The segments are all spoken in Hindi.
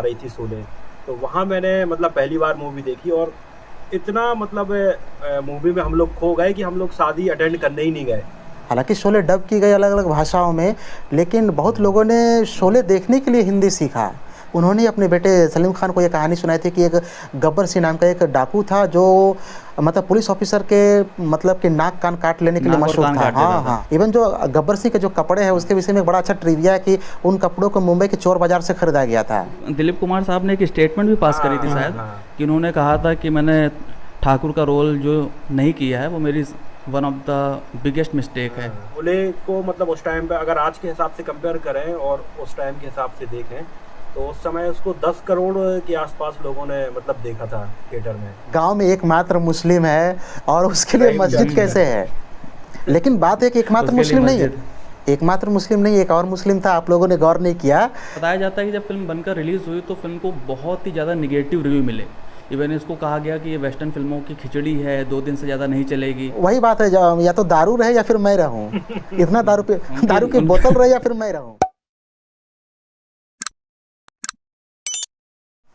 रही थी शोले, तो वहाँ मैंने मतलब पहली बार मूवी देखी और इतना मतलब मूवी में हम लोग खो गए कि हम लोग शादी अटेंड करने ही नहीं गए। हालाँकि शोले डब की गई अलग-अलग भाषाओं में, लेकिन बहुत लोगों ने शोले देखने के लिए हिंदी सीखा। उन्होंने अपने बेटे सलीम खान को ये कहानी सुनाई थी कि एक गब्बर सिंह नाम का एक डाकू था जो मतलब पुलिस ऑफिसर के मतलब कि नाक कान काट लेने के लिए नाक और मशहूर कान था। काट देता हाँ, था। हाँ। इवन जो गब्बर सिंह के जो कपड़े हैं उसके विषय में एक बड़ा अच्छा ट्रिविया है कि उन कपड़ों को मुंबई के चोर बाज़ार से खरीदा गया था। दिलीप कुमार साहब ने एक स्टेटमेंट भी पास करी थी हाँ, शायद, हाँ। कि उन्होंने कहा था कि मैंने ठाकुर का रोल जो नहीं किया है वो मेरी one of the biggest mistake है। शोले को मतलब उस टाइम पे अगर आज के हिसाब से कंपेयर करें और उस टाइम के हिसाब से देखें, तो उस समय उसको 10 करोड़ के आसपास लोगों ने मतलब देखा था थिएटर में। गाँव में एकमात्र मुस्लिम है और उसके लिए सही मस्जिद बात। कैसे है? लेकिन बात है कि एकमात्र उसके लिए मुस्लिम नहीं है। मस्जिद। एकमात्र मुस्लिम नहीं, एक और मुस्लिम था, आप लोगों ने गौर नहीं किया। बताया जाता है कि जब फिल्म बनकर रिलीज़ हुई तो फिल्म को बहुत ही ज़्यादा निगेटिव रिव्यू मिले। इवन इसको कहा गया कि ये वेस्टर्न फिल्मों की खिचड़ी है, 2 दिन से ज़्यादा नहीं चलेगी। वही बात है, या तो दारू रहे या फिर मैं रहूं। इतना दारू की बोतल रहे या फिर मैं रहूं।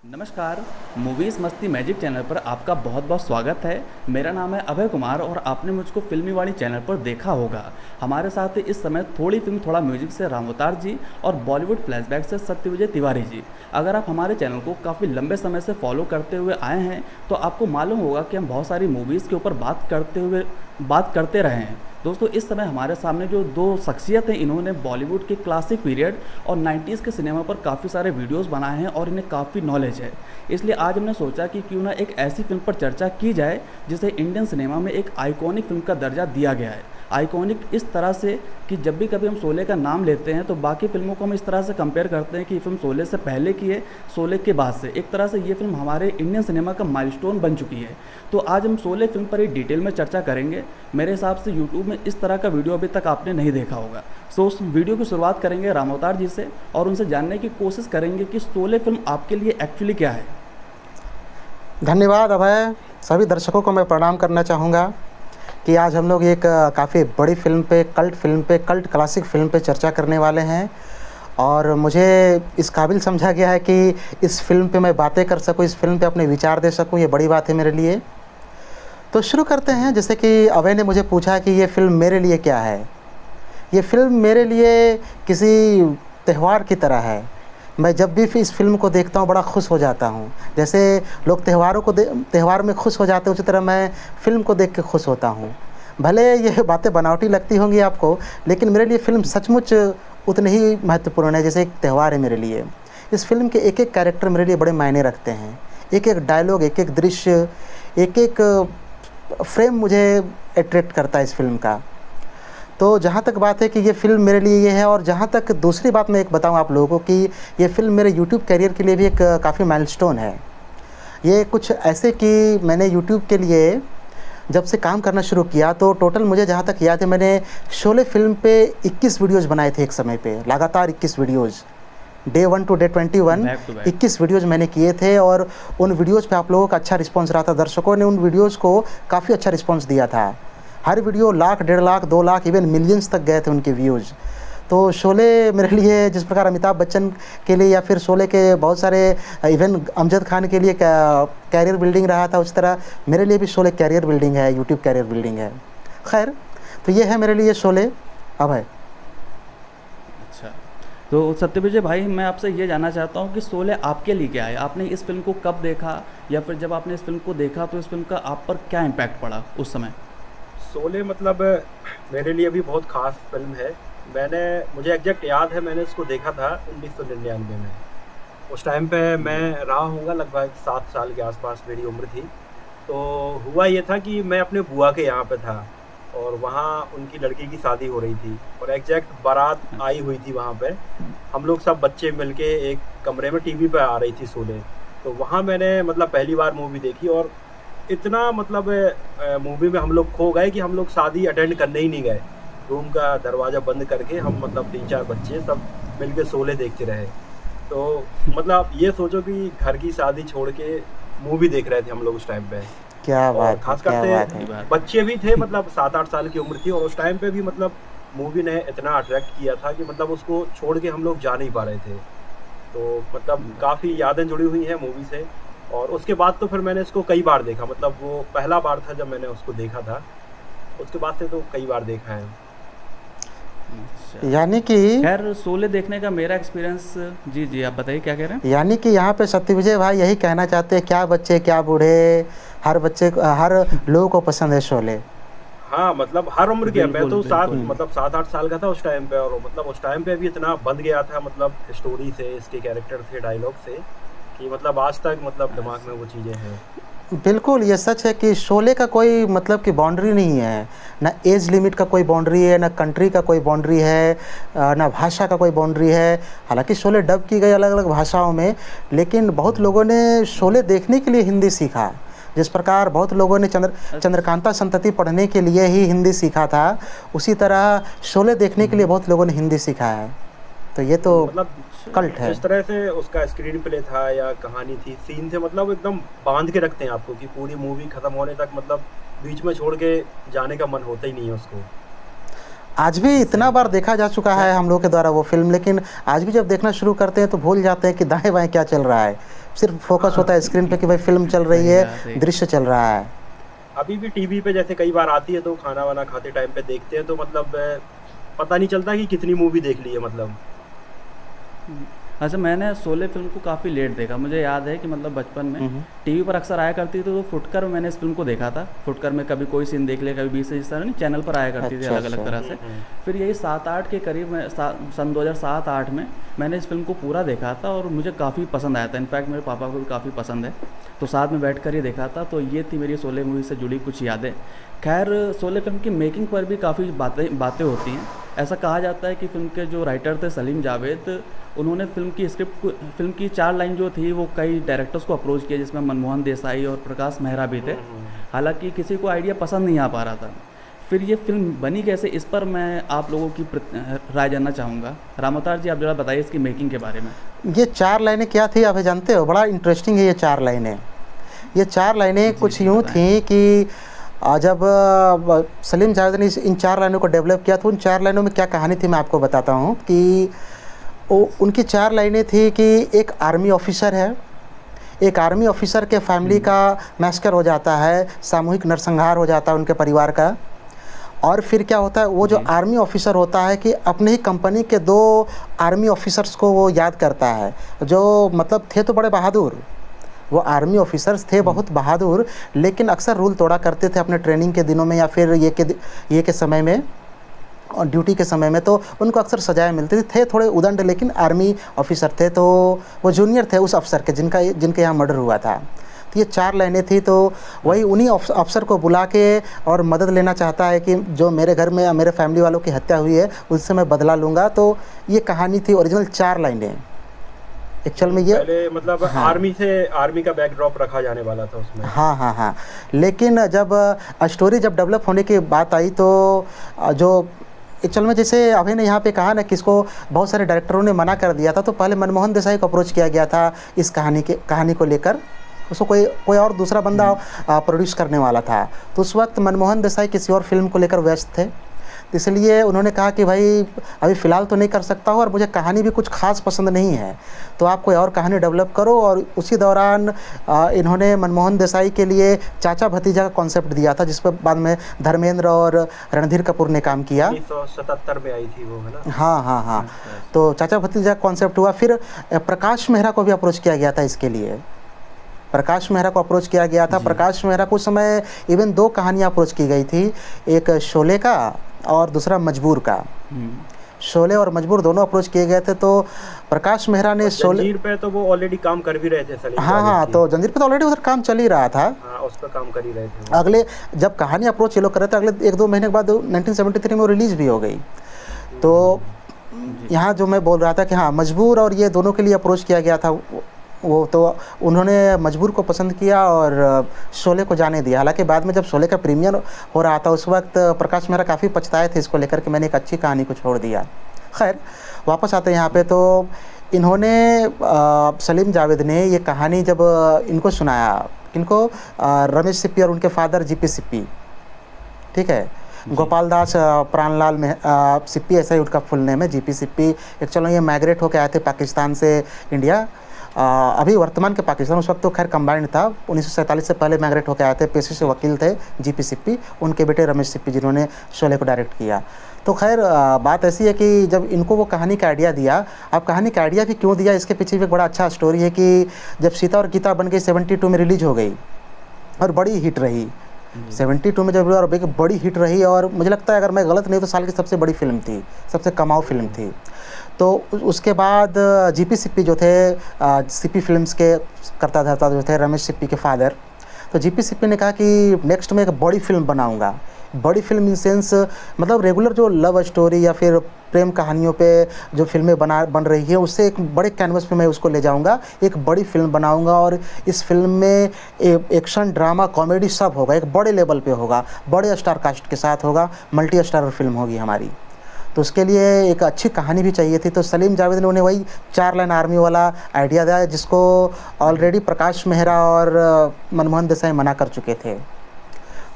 नमस्कार, मूवीज़ मस्ती मैजिक चैनल पर आपका बहुत बहुत स्वागत है। मेरा नाम है अभय कुमार और आपने मुझको फिल्मी वाणी चैनल पर देखा होगा। हमारे साथ इस समय थोड़ी फिल्म थोड़ा म्यूजिक से रामअवतार जी और बॉलीवुड फ्लैशबैक से सत्यविजय तिवारी जी। अगर आप हमारे चैनल को काफ़ी लंबे समय से फॉलो करते हुए आए हैं तो आपको मालूम होगा कि हम बहुत सारी मूवीज़ के ऊपर बात करते रहे हैं। दोस्तों, इस समय हमारे सामने जो 2 शख्सियत हैं, इन्होंने बॉलीवुड के क्लासिक पीरियड और 90s के सिनेमा पर काफ़ी सारे वीडियोस बनाए हैं और इन्हें काफ़ी नॉलेज है। इसलिए आज हमने सोचा कि क्यों ना एक ऐसी फिल्म पर चर्चा की जाए जिसे इंडियन सिनेमा में एक आइकॉनिक फिल्म का दर्जा दिया गया है। आइकॉनिक इस तरह से कि जब भी कभी हम शोले का नाम लेते हैं तो बाकी फिल्मों को हम इस तरह से कंपेयर करते हैं कि ये फिल्म शोले से पहले की है, शोले के बाद से। एक तरह से ये फिल्म हमारे इंडियन सिनेमा का माइलस्टोन बन चुकी है। तो आज हम शोले फिल्म पर ही डिटेल में चर्चा करेंगे। मेरे हिसाब से यूट्यूब में इस तरह का वीडियो अभी तक आपने नहीं देखा होगा। सो उस वीडियो की शुरुआत करेंगे रामअवतार जी से और उनसे जानने की कोशिश करेंगे कि शोले फिल्म आपके लिए एक्चुअली क्या है। धन्यवाद अभय। सभी दर्शकों को मैं प्रणाम करना चाहूँगा कि आज हम लोग एक काफ़ी बड़ी फिल्म पे, कल्ट क्लासिक फिल्म पे चर्चा करने वाले हैं और मुझे इस काबिल समझा गया है कि इस फिल्म पे मैं बातें कर सकूँ, इस फिल्म पे अपने विचार दे सकूँ, ये बड़ी बात है मेरे लिए। तो शुरू करते हैं। जैसे कि अभय ने मुझे पूछा कि ये फ़िल्म मेरे लिए क्या है। ये फ़िल्म मेरे लिए किसी त्यौहार की तरह है। मैं जब भी इस फ़िल्म को देखता हूँ बड़ा खुश हो जाता हूँ। जैसे लोग त्यौहार में खुश हो जाते हैं, उसी तरह मैं फ़िल्म को देख के खुश होता हूँ। भले ये बातें बनावटी लगती होंगी आपको, लेकिन मेरे लिए फ़िल्म सचमुच उतनी ही महत्वपूर्ण है जैसे एक त्यौहार है मेरे लिए। इस फ़िल्म के एक-एक कैरेक्टर मेरे लिए बड़े मायने रखते हैं। एक-एक डायलॉग, एक-एक दृश्य, एक-एक फ्रेम मुझे अट्रैक्ट करता है इस फ़िल्म का। तो जहाँ तक बात है कि ये फ़िल्म मेरे लिए ये है, और जहाँ तक दूसरी बात मैं एक बताऊँ आप लोगों को कि ये फ़िल्म मेरे यूट्यूब करियर के लिए भी एक काफ़ी माइलस्टोन है। ये कुछ ऐसे कि मैंने यूट्यूब के लिए जब से काम करना शुरू किया तो टोटल मुझे जहाँ तक याद है मैंने शोले फ़िल्म पे 21 वीडियोज़ बनाए थे एक समय पे, लगातार 21 videos. Day 1 to day 21 back to back 21 videos मैंने किए थे और उन वीडियोज़ पे आप लोगों का अच्छा रिस्पॉन्स रहा था। दर्शकों ने उन वीडियोज़ को काफ़ी अच्छा रिस्पॉन्स दिया था। हर video lakh, 1.5 lakh, 2 lakh, even millions तक गए थे उनके व्यूज़। तो शोले मेरे लिए जिस प्रकार अमिताभ बच्चन के लिए या फिर शोले के बहुत सारे इवन अमजद खान के लिए कैरियर बिल्डिंग रहा था, उस तरह मेरे लिए भी शोले कैरियर बिल्डिंग है, यूट्यूब कैरियर बिल्डिंग है। खैर, तो ये है मेरे लिए शोले। अब है अच्छा, तो सत्यविजय भाई, मैं आपसे ये जानना चाहता हूँ कि शोले आपके लिए क्या है। आपने इस फिल्म को कब देखा, या फिर जब आपने इस फिल्म को देखा तो इस फिल्म का आप पर क्या इम्पैक्ट पड़ा उस समय? शोले मतलब मेरे लिए भी बहुत ख़ास फिल्म है। मुझे एग्जैक्ट याद है, मैंने इसको देखा था 1999 में। उस टाइम पे मैं रहा हूँगा लगभग 7 साल के आसपास मेरी उम्र थी। तो हुआ ये था कि मैं अपने बुआ के यहाँ पे था और वहाँ उनकी लड़की की शादी हो रही थी और एग्जैक्ट बारात आई हुई थी वहाँ पे। हम लोग सब बच्चे मिलके एक कमरे में टीवी पे आ रही थी शोले, तो वहाँ मैंने मतलब पहली बार मूवी देखी और इतना मतलब मूवी में हम लोग खो गए कि हम लोग शादी अटेंड करने ही नहीं गए। रूम का दरवाज़ा बंद करके हम मतलब 3-4 बच्चे सब मिलके शोले देखते रहे। तो मतलब ये सोचो कि घर की शादी छोड़ के मूवी देख रहे थे हम लोग उस टाइम पे। क्या और बात है, खास क्या बात करके है। बच्चे भी थे, मतलब 7-8 साल की उम्र थी और उस टाइम पे भी मतलब मूवी ने इतना अट्रैक्ट किया था कि मतलब उसको छोड़ के हम लोग जा नहीं पा रहे थे। तो मतलब काफ़ी यादें जुड़ी हुई हैं मूवी से। और उसके बाद तो फिर मैंने इसको कई बार देखा, मतलब वो पहला बार था जब मैंने उसको देखा था, उसके बाद से तो कई बार देखा है। अच्छा। यानी कि खैर शोले देखने का मेरा एक्सपीरियंस, जी जी आप बताइए क्या कह रहे हैं। यानी कि यहाँ पे सत्यविजय भाई यही कहना चाहते हैं, क्या बच्चे क्या बूढ़े, हर लोगों को पसंद है शोले। हाँ मतलब हर उम्र के, मैं बिल्कुल तो बिल्कुल। मतलब 7-8 साल का था उस टाइम पे, और मतलब उस टाइम पे भी इतना बंध गया था, मतलब स्टोरी से, इसके कैरेक्टर से, डायलॉग से, कि मतलब आज तक मतलब दिमाग में वो चीज़ें हैं। बिल्कुल ये सच है कि शोले का कोई मतलब कि बाउंड्री नहीं है, ना एज लिमिट का कोई बाउंड्री है, ना कंट्री का कोई बाउंड्री है, ना भाषा का कोई बाउंड्री है। हालांकि शोले डब की गई अलग अलग भाषाओं में, लेकिन बहुत लोगों ने शोले देखने के लिए हिंदी सीखा। जिस प्रकार बहुत लोगों ने चंद्रकांता संतति पढ़ने के लिए ही हिंदी सीखा था, उसी तरह शोले देखने के लिए बहुत लोगों ने हिंदी सीखा है। तो ये तो मतलब कल्ट है। जिस तरह से उसका स्क्रीन प्ले था या कहानी थी, सीन थे, मतलब एकदम बांध के रखते हैं आपको कि पूरी मूवी खत्म होने तक मतलब बीच में छोड़ के जाने का मन होता ही नहीं है उसको। आज भी इतना सही बार बात। देखा जा चुका है हम लोग के द्वारा वो फिल्म, लेकिन आज भी जब देखना शुरू करते हैं तो भूल जाते हैं कि दाएं बाएं क्या चल रहा है। सिर्फ फोकस होता है स्क्रीन पे कि भाई फिल्म चल रही सही है, बात है। दृश्य चल रहा है। अभी भी टीवी पे जैसे कई बार आती है तो खाना वाना खाते टाइम पे देखते हैं, तो मतलब पता नहीं चलता कि कितनी मूवी देख ली है मतलब। अच्छा मैंने शोले फिल्म को काफ़ी लेट देखा। मुझे याद है कि मतलब बचपन में हम्म, टीवी पर अक्सर आया करती थी, तो फुटकर में मैंने इस फिल्म को देखा था। फुटकर में कभी कोई सीन देख लिया, कभी 20 से, इस तरह नहीं चैनल पर आया करती थी अच्छा अलग अलग अच्छा। तरह से। फिर यही 7-8 के करीब में सन 2007-8 में मैंने इस फिल्म को पूरा देखा था और मुझे काफ़ी पसंद आया था। इनफैक्ट मेरे पापा को भी काफ़ी पसंद है, तो साथ में बैठ कर ही देखा था। तो ये थी मेरी शोले मूवी से जुड़ी कुछ यादें। खैर शोले फिल्म की मेकिंग पर भी काफ़ी बातें होती हैं। ऐसा कहा जाता है कि फ़िल्म के जो राइटर थे सलीम जावेद, उन्होंने फिल्म की 4 लाइन जो थी वो कई डायरेक्टर्स को अप्रोच किया, जिसमें मनमोहन देसाई और प्रकाश मेहरा भी थे। हालांकि किसी को आइडिया पसंद नहीं आ पा रहा था। फिर ये फिल्म बनी कैसे, इस पर मैं आप लोगों की राय जानना चाहूँगा। रामोतार जी आप जरा बताइए इसकी मेकिंग के बारे में। ये 4 लाइनें क्या थी आप जानते हो? बड़ा इंटरेस्टिंग है ये 4 लाइनें। ये 4 लाइनें जी कुछ जी यूँ बताएं। थी कि जब सलीम जावेद ने इन 4 लाइनों को डेवलप किया, तो उन 4 लाइनों में क्या कहानी थी मैं आपको बताता हूँ। कि उनकी 4 लाइनें थी कि एक आर्मी ऑफिसर है, एक आर्मी ऑफिसर के फैमिली का मैस्कर हो जाता है, सामूहिक नरसंहार हो जाता है उनके परिवार का। और फिर क्या होता है, वो जो जी आर्मी ऑफिसर होता है कि अपने ही कंपनी के 2 आर्मी ऑफिसर्स को वो याद करता है, जो मतलब थे तो बड़े बहादुर। वो आर्मी ऑफिसर्स थे बहुत बहादुर, लेकिन अक्सर रूल तोड़ा करते थे अपने ट्रेनिंग के दिनों में या फिर ये के समय में, और ड्यूटी के समय में। तो उनको अक्सर सजाएं मिलती थी। थे थोड़े उदंड, लेकिन आर्मी ऑफिसर थे, तो वो जूनियर थे उस अफसर के जिनके यहाँ मर्डर हुआ था। तो ये 4 लाइनें थी। तो वही उन्हीं अफसर को बुला के और मदद लेना चाहता है कि जो मेरे घर में मेरे फैमिली वालों की हत्या हुई है उससे मैं बदला लूँगा। तो ये कहानी थी ओरिजिनल 4 लाइनें एक्चुअल में। ये पहले मतलब हाँ आर्मी का बैकड्रॉप रखा जाने वाला था उसमें। हाँ। लेकिन जब स्टोरी जब डेवलप होने की बात आई, तो जो एक्चुअल में जैसे अभय ने यहाँ पे कहा ना कि इसको बहुत सारे डायरेक्टरों ने मना कर दिया था, तो पहले मनमोहन देसाई को अप्रोच किया गया था इस कहानी को लेकर। उसको कोई और दूसरा बंदा प्रोड्यूस करने वाला था। तो उस वक्त मनमोहन देसाई किसी और फिल्म को लेकर व्यस्त थे, तो इसलिए उन्होंने कहा कि भाई अभी फ़िलहाल तो नहीं कर सकता हूँ, और मुझे कहानी भी कुछ खास पसंद नहीं है, तो आप कोई और कहानी डेवलप करो। और उसी दौरान इन्होंने मनमोहन देसाई के लिए चाचा भतीजा का कॉन्सेप्ट दिया था, जिस पर बाद में धर्मेंद्र और रणधीर कपूर ने काम किया। 1977 में आई थी वो, है ना। हाँ। तो चाचा भतीजा कॉन्सेप्ट हुआ। फिर प्रकाश मेहरा को भी अप्रोच किया गया था इसके लिए। प्रकाश मेहरा को अप्रोच किया गया था। प्रकाश मेहरा को उस समय इवन 2 कहानियाँ अप्रोच की गई थी, एक शोले का और दूसरा मजबूर का। शोले और मजबूर दोनों अप्रोच किए गए थे। तो प्रकाश मेहरा ने शोले जंजीर पे तो वो ऑलरेडी काम कर भी रहे थे सलीम हाँ जावेद की। तो जंजीर पे तो ऑलरेडी उधर काम चल ही रहा था। हाँ, उस पर काम कर ही रहे थे वो। अगले जब कहानी अप्रोच ये लोग कर रहे थे, अगले 1-2 महीने के बाद 1973 में वो रिलीज़ भी हो गई। तो यहाँ जो मैं बोल रहा था कि हाँ, मजबूर और ये दोनों के लिए अप्रोच किया गया था। वो तो उन्होंने मजबूर को पसंद किया और शोले को जाने दिया। हालांकि बाद में जब शोले का प्रीमियर हो रहा था, उस वक्त प्रकाश मेहरा काफ़ी पछताए थे इसको लेकर कि मैंने एक अच्छी कहानी को छोड़ दिया। खैर वापस आते हैं यहाँ पे। तो इन्होंने सलीम जावेद ने ये कहानी जब इनको सुनाया, किनको, रमेश सिप्पी और उनके फादर जीपी सिप्पी, ठीक है। गोपाल दास प्राणलाल सिप्पी, ऐसा ही उनका फुल नेम है, जीपी सिप्पी। एक्चुअली ये माइग्रेट होकर आए थे पाकिस्तान से इंडिया, अभी वर्तमान के पाकिस्तान, उस वक्त तो खैर कंबाइंड था। 1947 से पहले माइग्रेट होकर आए थे, पेशे से वकील थे जीपी सिप्पी। उनके बेटे रमेश सिप्पी जिन्होंने शोले को डायरेक्ट किया। तो खैर बात ऐसी है कि जब इनको वो कहानी का आइडिया दिया, अब कहानी का आइडिया भी क्यों दिया, इसके पीछे भी एक बड़ा अच्छा स्टोरी है कि जब सीता और गीता बन गई 72 में रिलीज हो गई और बड़ी हिट रही। 72 में जब और एक बड़ी हिट रही, और मुझे लगता है अगर मैं गलत नहीं तो साल की सबसे बड़ी फिल्म थी, सबसे कमाऊ फिल्म थी। तो उसके बाद जीपी सिप्पी जो थे, सिप्पी फिल्म्स के करता धरता जो थे, रमेश सिप्पी के फादर, तो जीपी सिप्पी ने कहा कि नेक्स्ट में एक बड़ी फिल्म बनाऊंगा। बड़ी फिल्म इन सेंस मतलब रेगुलर जो लव स्टोरी या फिर प्रेम कहानियों पे जो फिल्में बन रही है, उससे एक बड़े कैनवस पे मैं उसको ले जाऊंगा, एक बड़ी फिल्म बनाऊंगा। और इस फिल्म में एक्शन, ड्रामा, कॉमेडी सब होगा, एक बड़े लेवल पे होगा, बड़े स्टार कास्ट के साथ होगा, मल्टी स्टारर फिल्म होगी हमारी। तो उसके लिए एक अच्छी कहानी भी चाहिए थी। तो सलीम जावेद ने उन्हें वही 4 लाइन आर्मी वाला आइडिया दिया, जिसको ऑलरेडी प्रकाश मेहरा और मनमोहन देसाई मना कर चुके थे।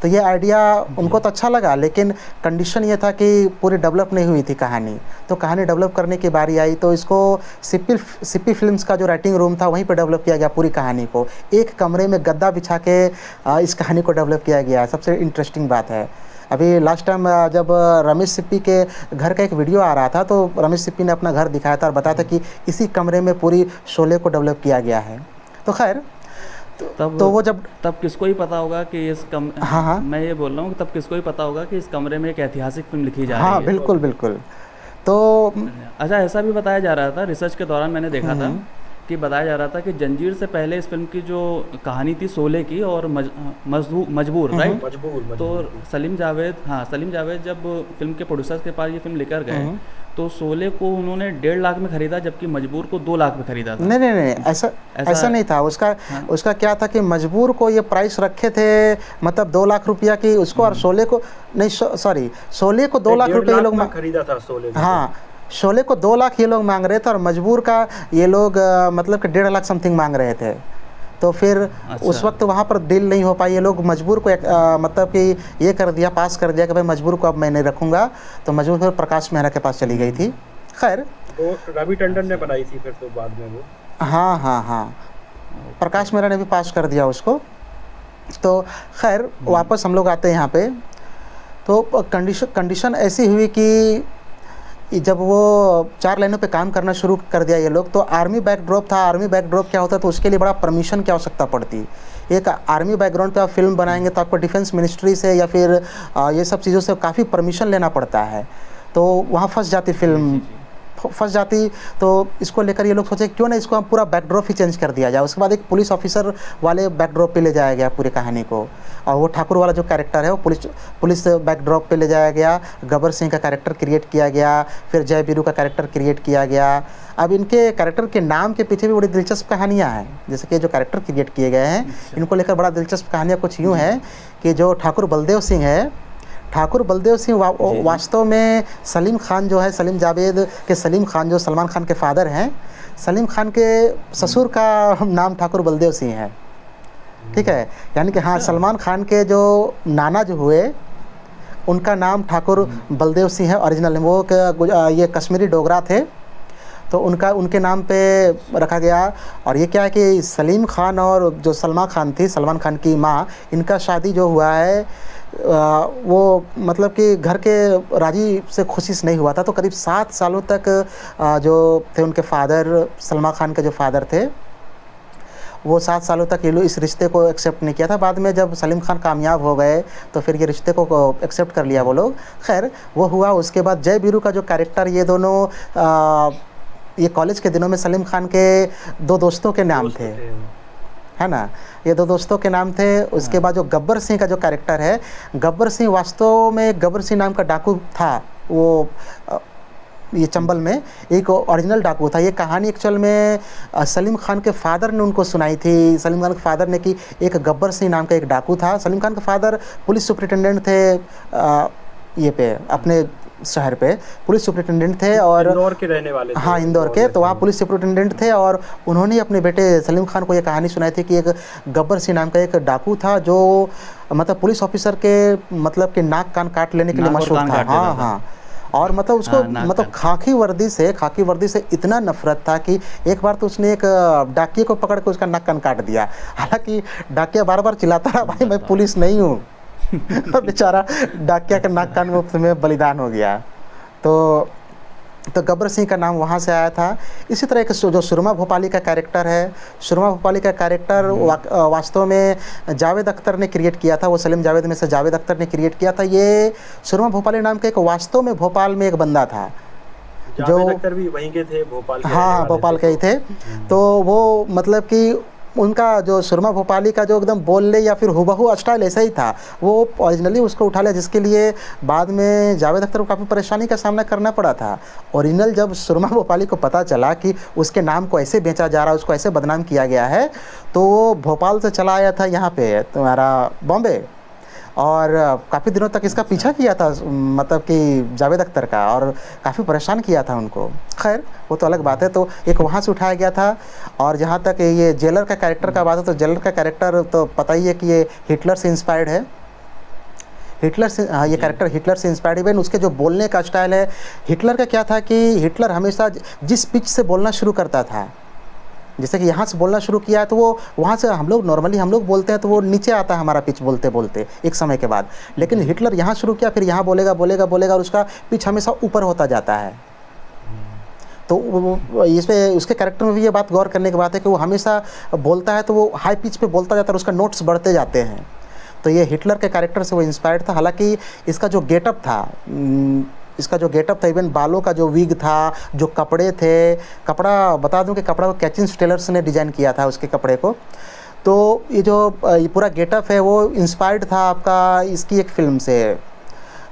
तो ये आइडिया उनको तो अच्छा लगा, लेकिन कंडीशन ये था कि पूरी डेवलप नहीं हुई थी कहानी। तो कहानी डेवलप करने की बारी आई, तो इसको सिप्पी फिल्म्स का जो राइटिंग रूम था वहीं पर डेवलप किया गया पूरी कहानी को। एक कमरे में गद्दा बिछा के इस कहानी को डेवलप किया गया। सबसे इंटरेस्टिंग बात है, अभी लास्ट टाइम जब रमेश सिप्पी के घर का एक वीडियो आ रहा था, तो रमेश सिप्पी ने अपना घर दिखाया था और बताया था कि इसी कमरे में पूरी शोले को डेवलप किया गया है। तो खैर तो वो तब किसको ही पता होगा कि इस हाँ, मैं ये बोल रहा हूँ, तब किसको ही पता होगा कि इस कमरे में एक ऐतिहासिक फिल्म लिखी जा रही है। हाँ बिल्कुल बिल्कुल। तो अच्छा, ऐसा भी बताया जा रहा था, रिसर्च के दौरान मैंने देखा था कि बताया जा रहा था कि जंजीर से पहले इस फिल्म की जो कहानी थी शोले की और मजबूर, राइट? मजबूर। तो सलीम जावेद जब फिल्म के प्रोड्यूसर्स के पास ये फिल्म लेकर गए, तो शोले को उन्होंने 1.5 लाख में खरीदा, जबकि मजबूर को 2 लाख में खरीदा था। नहीं, ऐसा नहीं था। उसका क्या था कि मजबूर को ये प्राइस रखे थे, मतलब 2 लाख रुपया की उसको, और शोले को नहीं, सॉरी, शोले को 2 लाख रुपये ये लोग खरीदा था शोले। हाँ, शोले को 2 लाख ये लोग मांग रहे थे, और मजबूर का ये लोग मतलब कि 1.5 लाख समथिंग मांग रहे थे। तो फिर उस वक्त वहाँ पर डील नहीं हो पाई। ये लोग मजबूर को मतलब कि ये कर दिया, पास कर दिया कि भाई मजबूर को अब मैं नहीं रखूँगा। तो मजबूर फिर प्रकाश मेहरा के पास चली गई थी। खैर वो रवि टंडन ने बनाई थी फिर तो बाद में वो। हाँ, प्रकाश मेहरा ने भी पास कर दिया उसको। तो खैर वापस हम लोग आते हैं यहाँ पे। तो कंडीशन ऐसी हुई कि जब वो 4 लाइनों पे काम करना शुरू कर दिया ये लोग, तो आर्मी बैकड्रॉप था। आर्मी बैकड्रॉप क्या होता है, तो उसके लिए बड़ा परमिशन की आवश्यकता पड़ती। एक आर्मी बैकग्राउंड पे आप फिल्म बनाएंगे तो आपको डिफेंस मिनिस्ट्री से या फिर ये सब चीज़ों से काफ़ी परमिशन लेना पड़ता है। तो वहाँ फंस जाती फिल्म, फंस जाती। तो इसको लेकर ये लोग सोचे क्यों ना इसको हम पूरा बैकड्रॉप ही चेंज कर दिया जाए। उसके बाद एक पुलिस ऑफिसर वाले बैकड्रॉप पे ले जाया गया पूरी कहानी को, और वो ठाकुर वाला जो कैरेक्टर है वो पुलिस बैकड्रॉप पे ले जाया गया। गब्बर सिंह का कैरेक्टर क्रिएट किया गया, फिर जय बीरू का कैरेक्टर क्रिएट किया गया। अब इनके कैरेक्टर के नाम के पीछे भी बड़ी दिलचस्प कहानियाँ हैं। जैसे कि जो कैरेक्टर क्रिएट किए गए हैं, इनको लेकर बड़ा दिलचस्प कहानियाँ कुछ यूँ हैं कि जो ठाकुर बलदेव सिंह है, ठाकुर बलदेव सिंह वास्तव में सलीम खान जो है, सलीम जावेद के सलीम खान जो सलमान खान के फादर हैं, सलीम खान के ससुर का नाम ठाकुर बलदेव सिंह है। ठीक है, यानी कि हाँ, सलमान खान के जो नाना जो हुए उनका नाम ठाकुर बलदेव सिंह है ओरिजिनल। वो ये कश्मीरी डोगरा थे, तो उनके नाम पे रखा गया। और ये क्या है कि सलीम खान और जो सलमा खान थी, सलमान खान की माँ, इनका शादी जो हुआ है वो मतलब कि घर के राजी से खुशी से नहीं हुआ था। तो करीब 7 सालों तक जो थे उनके फादर, सलमा खान के जो फादर थे, वो 7 सालों तक ये लोग इस रिश्ते को एक्सेप्ट नहीं किया था। बाद में जब सलीम खान कामयाब हो गए तो फिर ये रिश्ते को एक्सेप्ट कर लिया वो लोग। खैर वो हुआ। उसके बाद जय बीरू का जो कैरेक्टर, ये दोनों ये कॉलेज के दिनों में सलीम खान के 2 दोस्तों के नाम थे, है ना, ये 2 दोस्तों के नाम थे। उसके बाद जो गब्बर सिंह का जो कैरेक्टर है, गब्बर सिंह वास्तव में गब्बर सिंह नाम का डाकू था। वो ये चंबल में एक ओरिजिनल डाकू था। ये कहानी एक्चुअल में सलीम खान के फादर ने उनको सुनाई थी। सलीम खान के फादर ने कि एक गब्बर सिंह नाम का एक डाकू था। सलीम खान के फादर पुलिस सुपरिटेंडेंट थे ये पे अपने शहर पे पुलिस सुपरिटेंडेंट थे और इंदौर के रहने वाले थे। हाँ, इंदौर के। तो वहाँ पुलिस सुपरिटेंडेंट थे और उन्होंने अपने बेटे सलीम खान को ये कहानी सुनाई थी कि एक गब्बर सिंह नाम का एक डाकू था जो मतलब पुलिस ऑफिसर के मतलब कि नाक कान काट लेने के लिए नाक और मशहूर कान था। काट देता हाँ था। हाँ। और मतलब उसको हाँ, नाक मतलब कान। खाकी वर्दी से इतना नफरत था कि एक बार तो उसने एक डाकिये को पकड़ के उसका नाक कान काट दिया। हालांकि डाकिया बार बार चिल्लाता रहा, भाई मैं बताओ। पुलिस नहीं हूँ। बेचारा डाकिया का नाक कान मुफ्त में बलिदान हो गया। तो गब्बर सिंह का नाम वहाँ से आया था। इसी तरह एक जो सुरमा भोपाली का कैरेक्टर है, सुरमा भोपाली का कैरेक्टर वास्तव में जावेद अख्तर ने क्रिएट किया था। वो सलीम जावेद में से जावेद अख्तर ने क्रिएट किया था। ये सुरमा भोपाली नाम का एक वास्तव में भोपाल में एक बंदा था जावेद अख्तर भी वहीं के थे, भोपाल के रहने हाँ वाले भोपाल थे। के ही थे। तो वो मतलब कि उनका जो सुरमा भोपाली का जो एकदम बोलने या फिर हुबहू स्टाइल ऐसा ही था, वो ओरिजिनली उसको उठा लिया, जिसके लिए बाद में जावेद अख्तर को काफ़ी परेशानी का सामना करना पड़ा था। ओरिजिनल जब सुरमा भोपाली को पता चला कि उसके नाम को ऐसे बेचा जा रहा है, उसको ऐसे बदनाम किया गया है, तो वो भोपाल से चला आया था यहाँ पे तुम्हारा बॉम्बे और काफ़ी दिनों तक इसका पीछा किया था मतलब कि जावेद अख्तर का, और काफ़ी परेशान किया था उनको। खैर वो तो अलग बात है। तो एक वहाँ से उठाया गया था। और जहाँ तक ये जेलर का कैरेक्टर का बात है, तो जेलर का कैरेक्टर तो पता ही है कि ये हिटलर से इंस्पायर्ड है। हिटलर से हाँ, ये कैरेक्टर हिटलर से इंस्पायर्ड। इवन उसके जो बोलने का स्टाइल है, हिटलर का क्या था कि हिटलर हमेशा जिस पिच से बोलना शुरू करता था, जैसे कि यहाँ से बोलना शुरू किया है तो वो वहाँ से हम लोग बोलते हैं तो वो नीचे आता है हमारा पिच बोलते बोलते एक समय के बाद। लेकिन हिटलर यहाँ शुरू किया, फिर यहाँ बोलेगा और उसका पिच हमेशा ऊपर होता जाता है। तो इस पे उसके कैरेक्टर में भी ये बात गौर करने की बात है कि वो हमेशा बोलता है तो वो हाई पिच पे बोलता जाता है और उसका नोट्स बढ़ते जाते हैं। तो ये हिटलर के कैरेक्टर से वो इंस्पायर्ड था। हालांकि इसका जो गेटअप था, इवन बालों का जो विग था, जो कपड़े थे, कपड़ा बता दूं कि कपड़ा को कैचिंस टेलर्स ने डिज़ाइन किया था उसके कपड़े को। तो ये ये पूरा गेटअप है वो इंस्पायर्ड था आपका इसकी एक फ़िल्म से,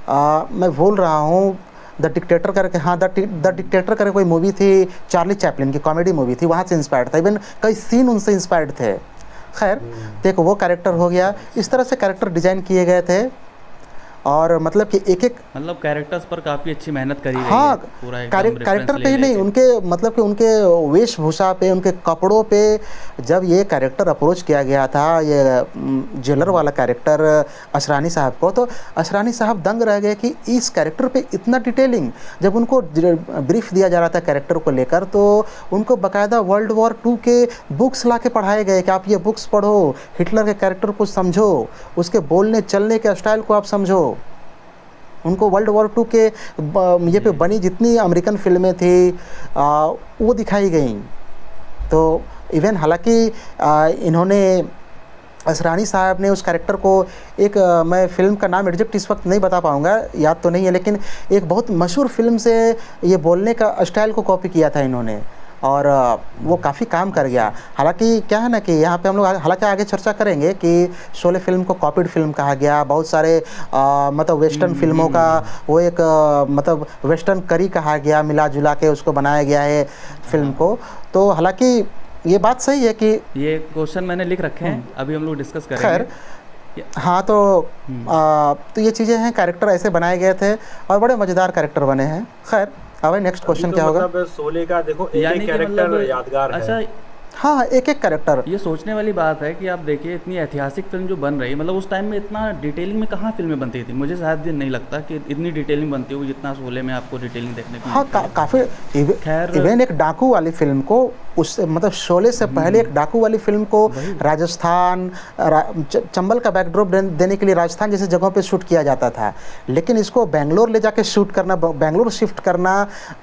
मैं भूल रहा हूँ, द डिक्टेटर करके, हाँ द डिक्टेटर करके कोई मूवी थी, चार्ली चैपलिन की कॉमेडी मूवी थी, वहाँ से इंस्पायर्ड था। इवन कई सीन उनसे इंस्पायर्ड थे। खैर तो एक वो कैरेक्टर हो गया। इस तरह से कैरेक्टर डिज़ाइन किए गए थे और मतलब कि एक मतलब कैरेक्टर्स पर काफ़ी अच्छी मेहनत करी गई हाँ, है, पूरा एकदम कैरेक्टर रेफरेंस पे ही ले नहीं, लेके। उनके मतलब कि उनके वेशभूषा पे, उनके कपड़ों पे जब ये कैरेक्टर अप्रोच किया गया था, ये जेलर वाला कैरेक्टर असरानी साहब को, तो असरानी साहब दंग रह गए कि इस कैरेक्टर पे इतना डिटेलिंग। जब उनको ब्रीफ दिया जा रहा था कैरेक्टर को लेकर, तो उनको बाकायदा वर्ल्ड वॉर 2 के बुक्स ला के पढ़ाए गए कि आप ये बुक्स पढ़ो, हिटलर के कैरेक्टर को समझो, उसके बोलने चलने के स्टाइल को आप समझो। उनको वर्ल्ड वॉर 2 के ये पे बनी जितनी अमेरिकन फिल्में थी वो दिखाई गई। तो इवन हालांकि इन्होंने असरानी साहब ने उस कैरेक्टर को एक मैं फ़िल्म का नाम एग्जैक्ट इस वक्त नहीं बता पाऊँगा, याद तो नहीं है, लेकिन एक बहुत मशहूर फिल्म से ये बोलने का स्टाइल को कॉपी किया था इन्होंने और वो काफ़ी काम कर गया। हालांकि क्या है ना कि यहाँ पे हम लोग हालांकि आगे चर्चा करेंगे कि शोले फिल्म को कॉपीड फिल्म कहा गया, बहुत सारे मतलब वेस्टर्न फिल्मों का वो एक मतलब वेस्टर्न करी कहा गया, मिला जुला के उसको बनाया गया है फिल्म को। तो हालांकि ये बात सही है कि ये क्वेश्चन मैंने लिख रखे हैं, अभी हम लोग डिस्कस करेंगे। खैर हाँ, तो ये चीज़ें हैं, कैरेक्टर ऐसे बनाए गए थे और बड़े मज़ेदार कैरेक्टर बने हैं। खैर अब नेक्स्ट क्वेश्चन क्या होगा? मतलब शोले का देखो एक यानी कि कैरेक्टर मतलब यादगार है। अच्छा, हाँ एक कैरेक्टर। ये सोचने वाली बात है कि आप देखिए इतनी ऐतिहासिक फिल्म जो बन रही है, मतलब उस टाइम में इतना डिटेलिंग में कहाँ फिल्में बनती थी। मुझे शायद ये नहीं लगता कि इतनी डिटेलिंग बनती होगी जितना शोले में आपको डिटेलिंग देखने को हाँ मिलती है। काफ़ी खैर इवन एक डाकू वाली फिल्म को उस मतलब शोले से पहले एक डाकू वाली फिल्म को राजस्थान चंबल का बैकड्रॉप देने के लिए राजस्थान जैसे जगहों पे शूट किया जाता था, लेकिन इसको बेंगलोर ले जाके शूट करना, बेंगलोर शिफ्ट करना,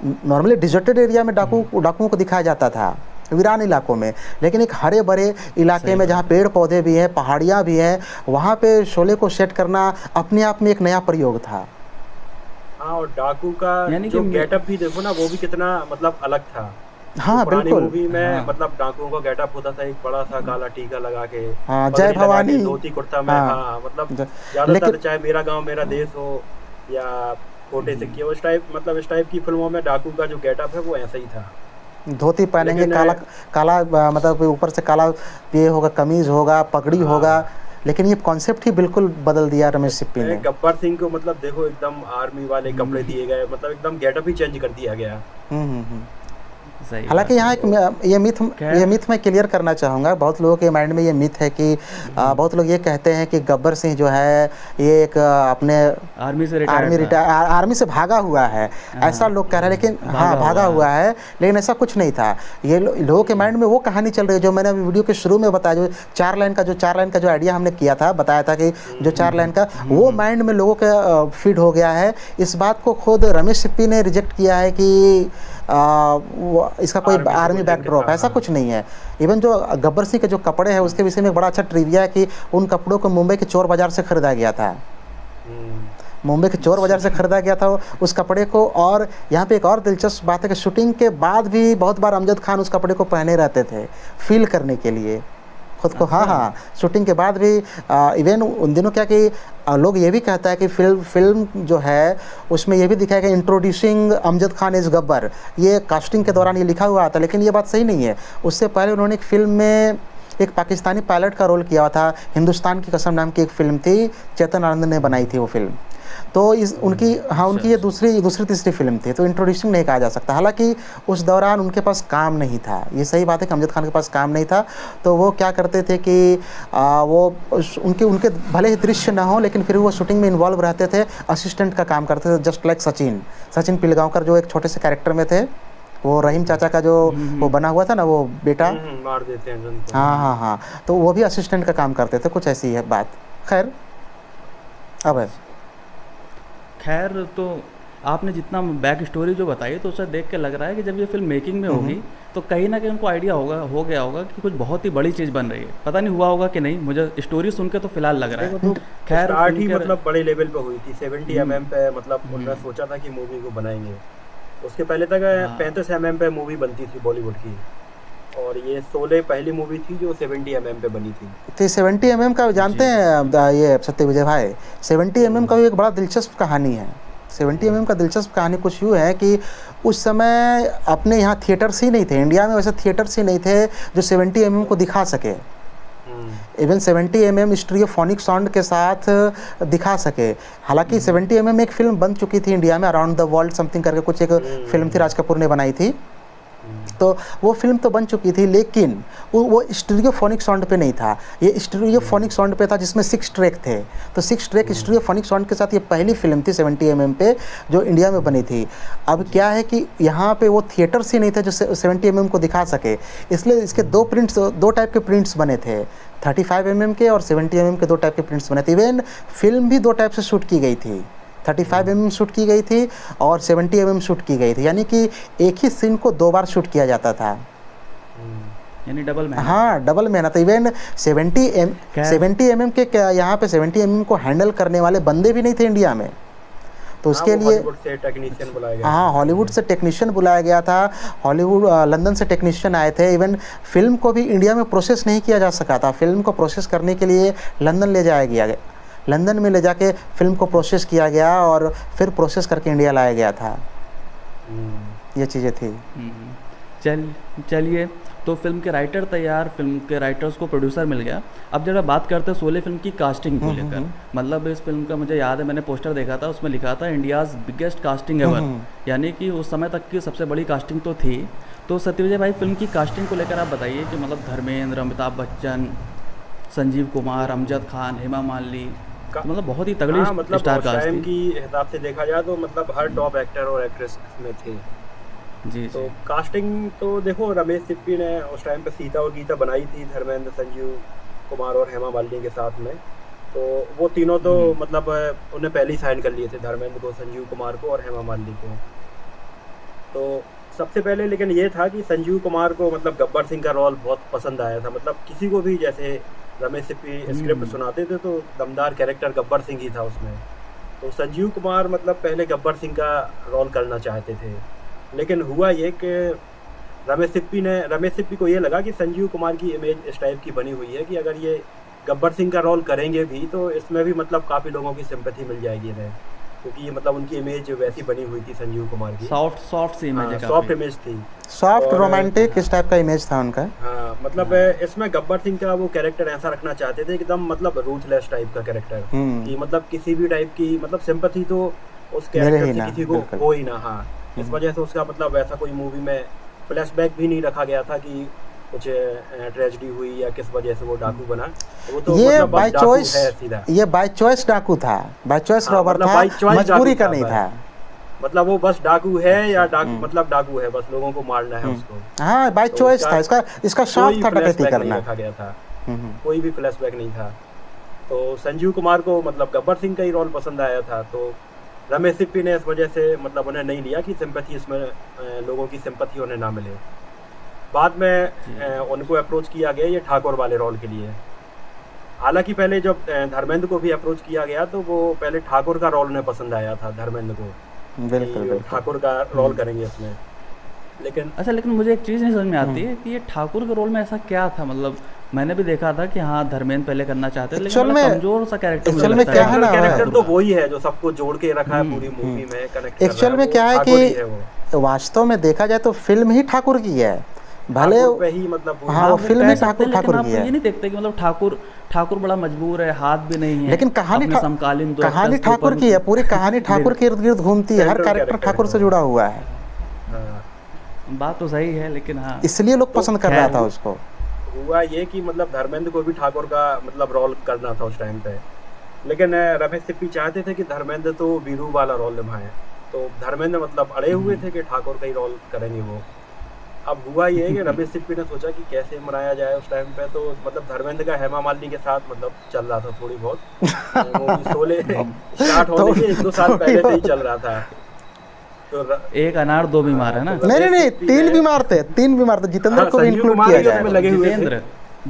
नॉर्मली डिजर्टेड एरिया में डाकुओं को दिखाया जाता था, वीरान इलाकों में, लेकिन एक हरे भरे इलाके में जहाँ पेड़ पौधे भी हैं, पहाड़ियाँ भी हैं, वहाँ पे शोले को सेट करना अपने आप में एक नया प्रयोग था। हाँ, और डाकू का यानी जो कि गेटअप भी देखो ना, वो भी कितना मतलब अलग था। हाँ पुरानी बिल्कुल। मूवी में हाँ। मतलब डाकुओं का गेटअप होता था एक बड़ा सा काला टीका लगा के, हाँ, पगड़ी जय लगा के, भवानी। धोती कुर्ता में। हाँ। हाँ मतलब ज- ज्यादातर लेकिन चाहे मेरा गांव मेरा देश हो या कोटे सिक्के, उस टाइप मतलब इस टाइप की फिल्मों में डाकू का जो गेटअप है वो ऐसा ही था। धोती पहनेंगे, लेकिन काला काला मतलब ऊपर से काला ये होगा, कमीज होगा, पगड़ी हाँ। होगा, लेकिन ये कॉन्सेप्ट ही बिल्कुल बदल दिया रमेश सिप्पी ने। गब्बर सिंह को मतलब देखो एकदम आर्मी वाले कपड़े दिए गए, मतलब एकदम गेटअप ही चेंज कर दिया गया। सही हालांकि बात यहाँ है। एक ये मिथ मैं क्लियर करना चाहूँगा। बहुत लोगों के माइंड में ये मिथ है कि बहुत लोग ये कहते हैं कि गब्बर सिंह जो है ये एक अपने आर्मी से रिटायर्ड था। आर्मी से भागा हुआ है, ऐसा लोग कह रहे हैं। लेकिन हाँ, भागा हुआ है, लेकिन ऐसा कुछ नहीं था। ये लोगों के माइंड में वो कहानी चल रही है जो मैंने अभी वीडियो के शुरू में बताया, जो चार लाइन का जो आइडिया हमने किया था, बताया था कि जो 4 लाइन का, वो माइंड में लोगों के फीड हो गया है। इस बात को खुद रमेश सिप्पी ने रिजेक्ट किया है कि इसका कोई आर्मी बैकड्रॉप, ऐसा कुछ नहीं है। इवन जो गब्बर सिंह के जो कपड़े हैं उसके विषय में एक बड़ा अच्छा ट्रिविया है कि उन कपड़ों को मुंबई के चोर बाज़ार से ख़रीदा गया था। मुंबई के चोर बाज़ार से ख़रीदा गया था उस कपड़े को। और यहाँ पे एक और दिलचस्प बात है कि शूटिंग के बाद भी बहुत बार अमजद खान उस कपड़े को पहने रहते थे फील करने के लिए खुद को। हाँ, शूटिंग के बाद भी इवन उन दिनों क्या कि लोग ये भी कहता है कि फिल्म जो है उसमें ये भी दिखाया कि इंट्रोड्यूसिंग अमजद खान इज़ गब्बर, ये कास्टिंग के दौरान ये लिखा हुआ था, लेकिन ये बात सही नहीं है। उससे पहले उन्होंने एक फ़िल्म में एक पाकिस्तानी पायलट का रोल किया था। हिंदुस्तान की कसम नाम की एक फ़िल्म थी, चेतन आनंद ने बनाई थी वो फिल्म। तो उनकी ये दूसरी तीसरी फिल्म थी, तो इंट्रोड्यूसिंग नहीं कहा जा सकता। हालांकि उस दौरान उनके पास काम नहीं था, ये सही बात है कि अमजद खान के पास काम नहीं था। तो वो क्या करते थे कि वो उनके भले ही दृश्य ना हो, लेकिन फिर वो शूटिंग में इन्वॉल्व रहते थे, असिस्टेंट का काम करते थे, जस्ट लाइक सचिन पिलगांवकर जो एक छोटे से कैरेक्टर में थे। वो रहीम चाचा का जो वो बना हुआ था ना, वो बेटा मार देते हैं जिनको। हाँ, तो वो भी असिस्टेंट का काम करते थे, कुछ ऐसी है बात। खैर तो आपने जितना बैक स्टोरी जो बताई तो उसे देख के लग रहा है कि जब ये फिल्म मेकिंग में होगी तो कहीं ना कहीं उनको आइडिया हो गया होगा कि कुछ बहुत ही बड़ी चीज़ बन रही है। पता नहीं हुआ होगा कि नहीं, मुझे स्टोरी सुन के तो फिलहाल लग रहा है। तो खैर स्टार्ट ही मतलब बड़े लेवल पे हुई थी, 70 mm पे, मतलब उन्होंने सोचा था कि मूवी को बनाएंगे। उसके पहले तक 35 mm पे मूवी बनती थी बॉलीवुड की, और ये 16 पहली मूवी थी जो 70 mm पे बनी थी। तो 70 mm का जानते हैं ये सत्य विजय भाई, 70 mm का भी एक बड़ा दिलचस्प कहानी है। 70 mm का दिलचस्प कहानी कुछ यूँ है कि उस समय अपने यहाँ थिएटर्स ही नहीं थे, इंडिया में वैसे थिएटर्स ही नहीं थे जो 70 mm को दिखा सके। इवन 70 mm स्टीरियोफोनिक साउंड के साथ दिखा सके। हालांकि 70 mm एक फिल्म बन चुकी थी इंडिया में, अराउंड द वर्ल्ड समथिंग करके कुछ एक फिल्म थी, राज कपूर ने बनाई थी। तो वो फिल्म तो बन चुकी थी, लेकिन वो स्टीरियोफोनिक साउंड पे नहीं था, ये स्टीरियोफोनिक साउंड पे था जिसमें 6 ट्रैक थे। तो 6 ट्रैक स्टीरियोफोनिक साउंड के साथ ये पहली फिल्म थी 70 mm पे जो इंडिया में बनी थी। अब क्या है कि यहाँ पे वो थिएटर्स ही नहीं थे जो 70 mm को दिखा सके, इसलिए इसके दो टाइप के प्रिंट्स बने थे, 35 mm के और 70 mm के 2 टाइप के प्रिंट्स बने थे। इवन फिल्म भी 2 टाइप से शूट की गई थी, 35 mm शूट की गई थी और 70 mm शूट की गई थी, यानी कि एक ही सीन को 2 बार शूट किया जाता था, यानी डबल मेहनत। हाँ, डबल मेहनत। इवन 70 mm के यहाँ पे 70 mm को हैंडल करने वाले बंदे भी नहीं थे इंडिया में, तो उसके लिए हॉलीवुड से टेक्नीशियन बुलाया गया। हाँ, हॉलीवुड से टेक्नीशियन बुलाया गया था, लंदन से टेक्नीशियन आए थे। इवन फिल्म को भी इंडिया में प्रोसेस नहीं किया जा सका था, फिल्म को प्रोसेस करने के लिए लंदन में ले जाके फिल्म को प्रोसेस किया गया और फिर प्रोसेस करके इंडिया लाया गया था। ये चीज़ें थी। चलिए, तो फिल्म के राइटर तैयार, फिल्म के राइटर्स को प्रोड्यूसर मिल गया। अब जब बात करते हैं शोले फिल्म की कास्टिंग को लेकर, मतलब इस फिल्म का मुझे याद है मैंने पोस्टर देखा था, उसमें लिखा था इंडियाज़ बिगेस्ट कास्टिंग एवर, यानी कि उस समय तक की सबसे बड़ी कास्टिंग तो थी। तो सत्यविजय भाई, फिल्म की कास्टिंग को लेकर आप बताइए कि मतलब धर्मेंद्र, अमिताभ बच्चन, संजीव कुमार, अमजद खान, हेमा मालिनी, मतलब बहुत ही तगड़ी मतलब स्टार कास्ट थी। की हिसाब से देखा जाए तो मतलब हर टॉप एक्टर और एक्ट्रेस में थे। जी। तो कास्टिंग तो देखो, रमेश सिप्पी ने उस टाइम पे सीता और गीता बनाई थी धर्मेंद्र, संजीव कुमार और हेमा मालिनी के साथ में। तो वो तीनों तो मतलब उन्हें पहले ही साइन कर लिए थे, धर्मेंद्र को, संजीव कुमार को और हेमा मालिनी को। तो सबसे पहले लेकिन ये था कि संजीव कुमार को मतलब गब्बर सिंह का रोल बहुत पसंद आया था। मतलब किसी को भी, जैसे रमेश सिप्पी स्क्रिप्ट सुनाते थे तो दमदार कैरेक्टर गब्बर सिंह ही था उसमें। तो संजीव कुमार मतलब पहले गब्बर सिंह का रोल करना चाहते थे, लेकिन हुआ ये कि रमेश सिप्पी को ये लगा कि संजीव कुमार की इमेज इस टाइप की बनी हुई है कि अगर ये गब्बर सिंह का रोल करेंगे भी तो इसमें भी मतलब काफ़ी लोगों की सिंपैथी मिल जाएगी इन्हें। क्योंकि मतलब उनकी इमेज वैसी बनी हुई थी संजीव कुमार की। सॉफ्ट सॉफ्ट सी इमेज है हाँ, सॉफ्ट काफी। इमेज थी। सॉफ्ट और रोमांटिक इस टाइप का इमेज था उनका। हाँ मतलब इसमें गब्बर सिंह का वो कैरेक्टर ऐसा रखना चाहते थे एकदम मतलब रूथलेस टाइप का कैरेक्टर, कि मतलब किसी भी टाइप की मतलब सिंपैथी तो उस मिले कैरेक्टर ही से ना, किसी को बिल्कुल। हो ही ना। हाँ, इस वजह से उसका मतलब वैसा कोई मूवी में फ्लैशबैक भी नहीं रखा गया था कि कुछ ट्रेजेडी हुई या किस वजह से वो डाकू बना। वो तो ये मतलब बाय बस डाकू चॉइस, है सीधा। ये बाय चॉइस डाकू था, बाय चॉइस हाँ, रॉबर मतलब था, बाय चॉइस मजबूरी डाकू का था नहीं बस। था। मतलब वो बस डाकू है या डाकू मतलब डाकू है, बस लोगों को मारना है उसको। हाँ, बाय तो चॉइस था, उसका इसका शौक कोई था डकैती फ्लैशबैक नहीं करना। रखा गया था, हम्म। कोई भी फ्लैशबैक नहीं था। तो संजीव कुमार को मतलब गब्बर सिंह का ही रोल पसंद आया था, तो रमेश सिप्पी ने इस वजह से मतलब उन्हें नहीं लिया कि सिंपैथी इसमें लोगों की सिंपैथी उन्हें ना मिले। बाद में उनको अप्रोच किया गया ये ठाकुर वाले रोल के लिए। हालांकि पहले जब धर्मेंद्र को भी अप्रोच किया गया तो वो पहले ठाकुर का रोल उन्हें पसंद आया था धर्मेंद्र को, बिल्कुल कि बिल्कुल। ठाकुर का रोल करेंगे इसमें। लेकिन अच्छा, लेकिन मुझे एक चीज़ नहीं समझ में आती है कि ये ठाकुर के रोल में ऐसा क्या था। मतलब मैंने भी देखा था कि हाँ धर्मेंद्र पहले करना चाहते थे, लेकिन Actual बड़ा में- कमजोर सा कैरेक्टर मुझे actual में लगता क्या है ना, कैरेक्टर ठाकुर तो का। वही है जो सबको जोड़ के रखा है पूरी मूवी में, कनेक्ट कर रहा एक्चुअल है, में वो क्या है ठाकुर ही है वो। कि वास्तव में देखा जाए तो फिल्म ही ठाकुर की है, भले ठाकुर पे ही मतलब पूरी- हाँ, वो फिल्म कह ही सकते हैं, लेकिन ठाकुर आप की ये है। नहीं देखते कि मतलब ठाकुर बड़ा मजबूर है, हाथ भी नहीं है, लेकिन कहानी अपने समकालीन दो कहानी actors के ठाकुर ऊपर की है, पूरी कहानी ठाकुर के इर्द गिर्द घूमती है, हर सेंट्रल कैरेक्टर कैरेक्टर ठाकुर है से वो। जुड़ा हुआ है, हाँ, बात तो सही है, लेकिन हाँ इसलिए लोग तो पसंद कर रहा खैर था उसको। हुआ ये कि मतलब धर्मेंद्र को भी ठाकुर का मतलब रोल करना था उस टाइम पे, लेकिन रमेश सिप्पी चाहते थे कि धर्मेंद्र तो वीरू वाला रोल निभाएं। तो धर्मेंद्र मतलब अड़े हुए थे कि ठाकुर का ही रोल करेंगे वो। अब हुआ ये है कि रमेश सिप्पी ने सोचा कि कैसे मनाया जाए उस टाइम पे, तो मतलब धर्मेंद्र का हेमा मालिनी के साथ मतलब चल रहा था थोड़ी बहुत। मूवी शोले स्टार्ट होने के 1-2 साल थोड़ी पहले से ही बहुत। चल रहा था। तो एक अनार दो बीमार है ना। तो नहीं नहीं रमेश नहीं, सिप्पी तीन ने- बीमार थे, तीन बीमार थे, जितेंद्र हाँ, को भी संजीव इंक्लूड कुमार किया भी उसमें जाए। लगे हुए थे। जितेंद्र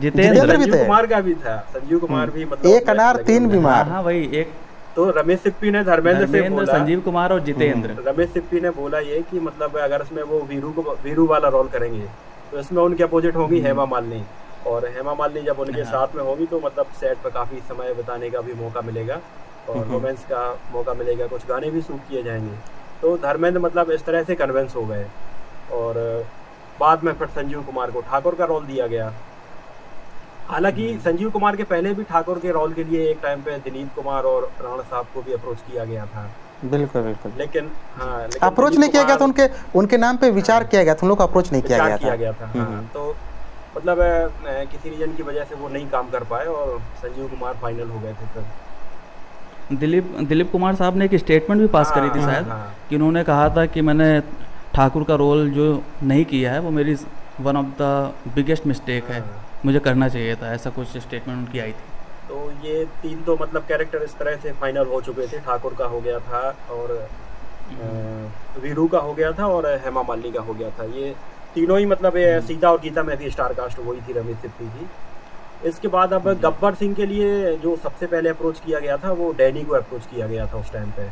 जितेंद्र भी संजीव थे। कुमार का भी था, संजीव कुमार भी मतलब एक उसमें अनार लगे तीन हुए थे। बीमार। हाँ हाँ, वही एक तो रमेश सिप्पी ने धर्मेंद्र से धर्मेंद्र, बोला, संजीव कुमार और जितेंद्र। रमेश सिप्पी ने बोला ये कि मतलब अगर इसमें वो वीरू वाला रोल करेंगे तो इसमें उनके अपोजिट होगी हेमा मालिनी, और हेमा मालिनी जब उनके हाँ। साथ में होगी तो मतलब सेट पर काफ़ी समय बिताने का भी मौका मिलेगा और रोमांस का मौका मिलेगा, कुछ गाने भी शूट किए जाएंगे। तो धर्मेंद्र मतलब इस तरह से कन्विंस हो गए, और बाद में फिर संजीव कुमार को ठाकुर का रोल दिया गया। हालांकि संजीव कुमार के पहले भी ठाकुर के रोल के लिए एक टाइम पे दिलीप कुमार और राणा साहब को भी अप्रोच किया गया था, बिल्कुल बिल्कुल। लेकिन लेकिन अप्रोच दिलीप नहीं किया गया था, कुमार उनके नाम पे विचार किया गया था, उन लोग को अप्रोच नहीं किया विचार गया किया था। गया था। हाँ, तो मतलब किसी रीजन की वजह से वो नहीं काम कर पाए और संजीव कुमार फाइनल हो गए थे फिर। दिलीप कुमार साहब ने एक स्टेटमेंट भी पास करी थी हाँ, शायद, हाँ। कि उन्होंने कहा था कि मैंने ठाकुर का रोल जो नहीं किया है वो मेरी one of the biggest mistake है, मुझे करना चाहिए था, ऐसा कुछ स्टेटमेंट उनकी आई थी। तो ये तीन तो मतलब कैरेक्टर इस तरह से फाइनल हो चुके थे, ठाकुर का हो गया था और वीरू का हो गया था और हेमा मालिनी का हो गया था। ये तीनों ही मतलब सीता और गीता में भी स्टार कास्ट वही थी, रमेश सिप्पी की। इसके बाद अब गब्बर सिंह के लिए जो सबसे पहले अप्रोच किया गया था वो डैनी को अप्रोच किया गया था उस टाइम पे,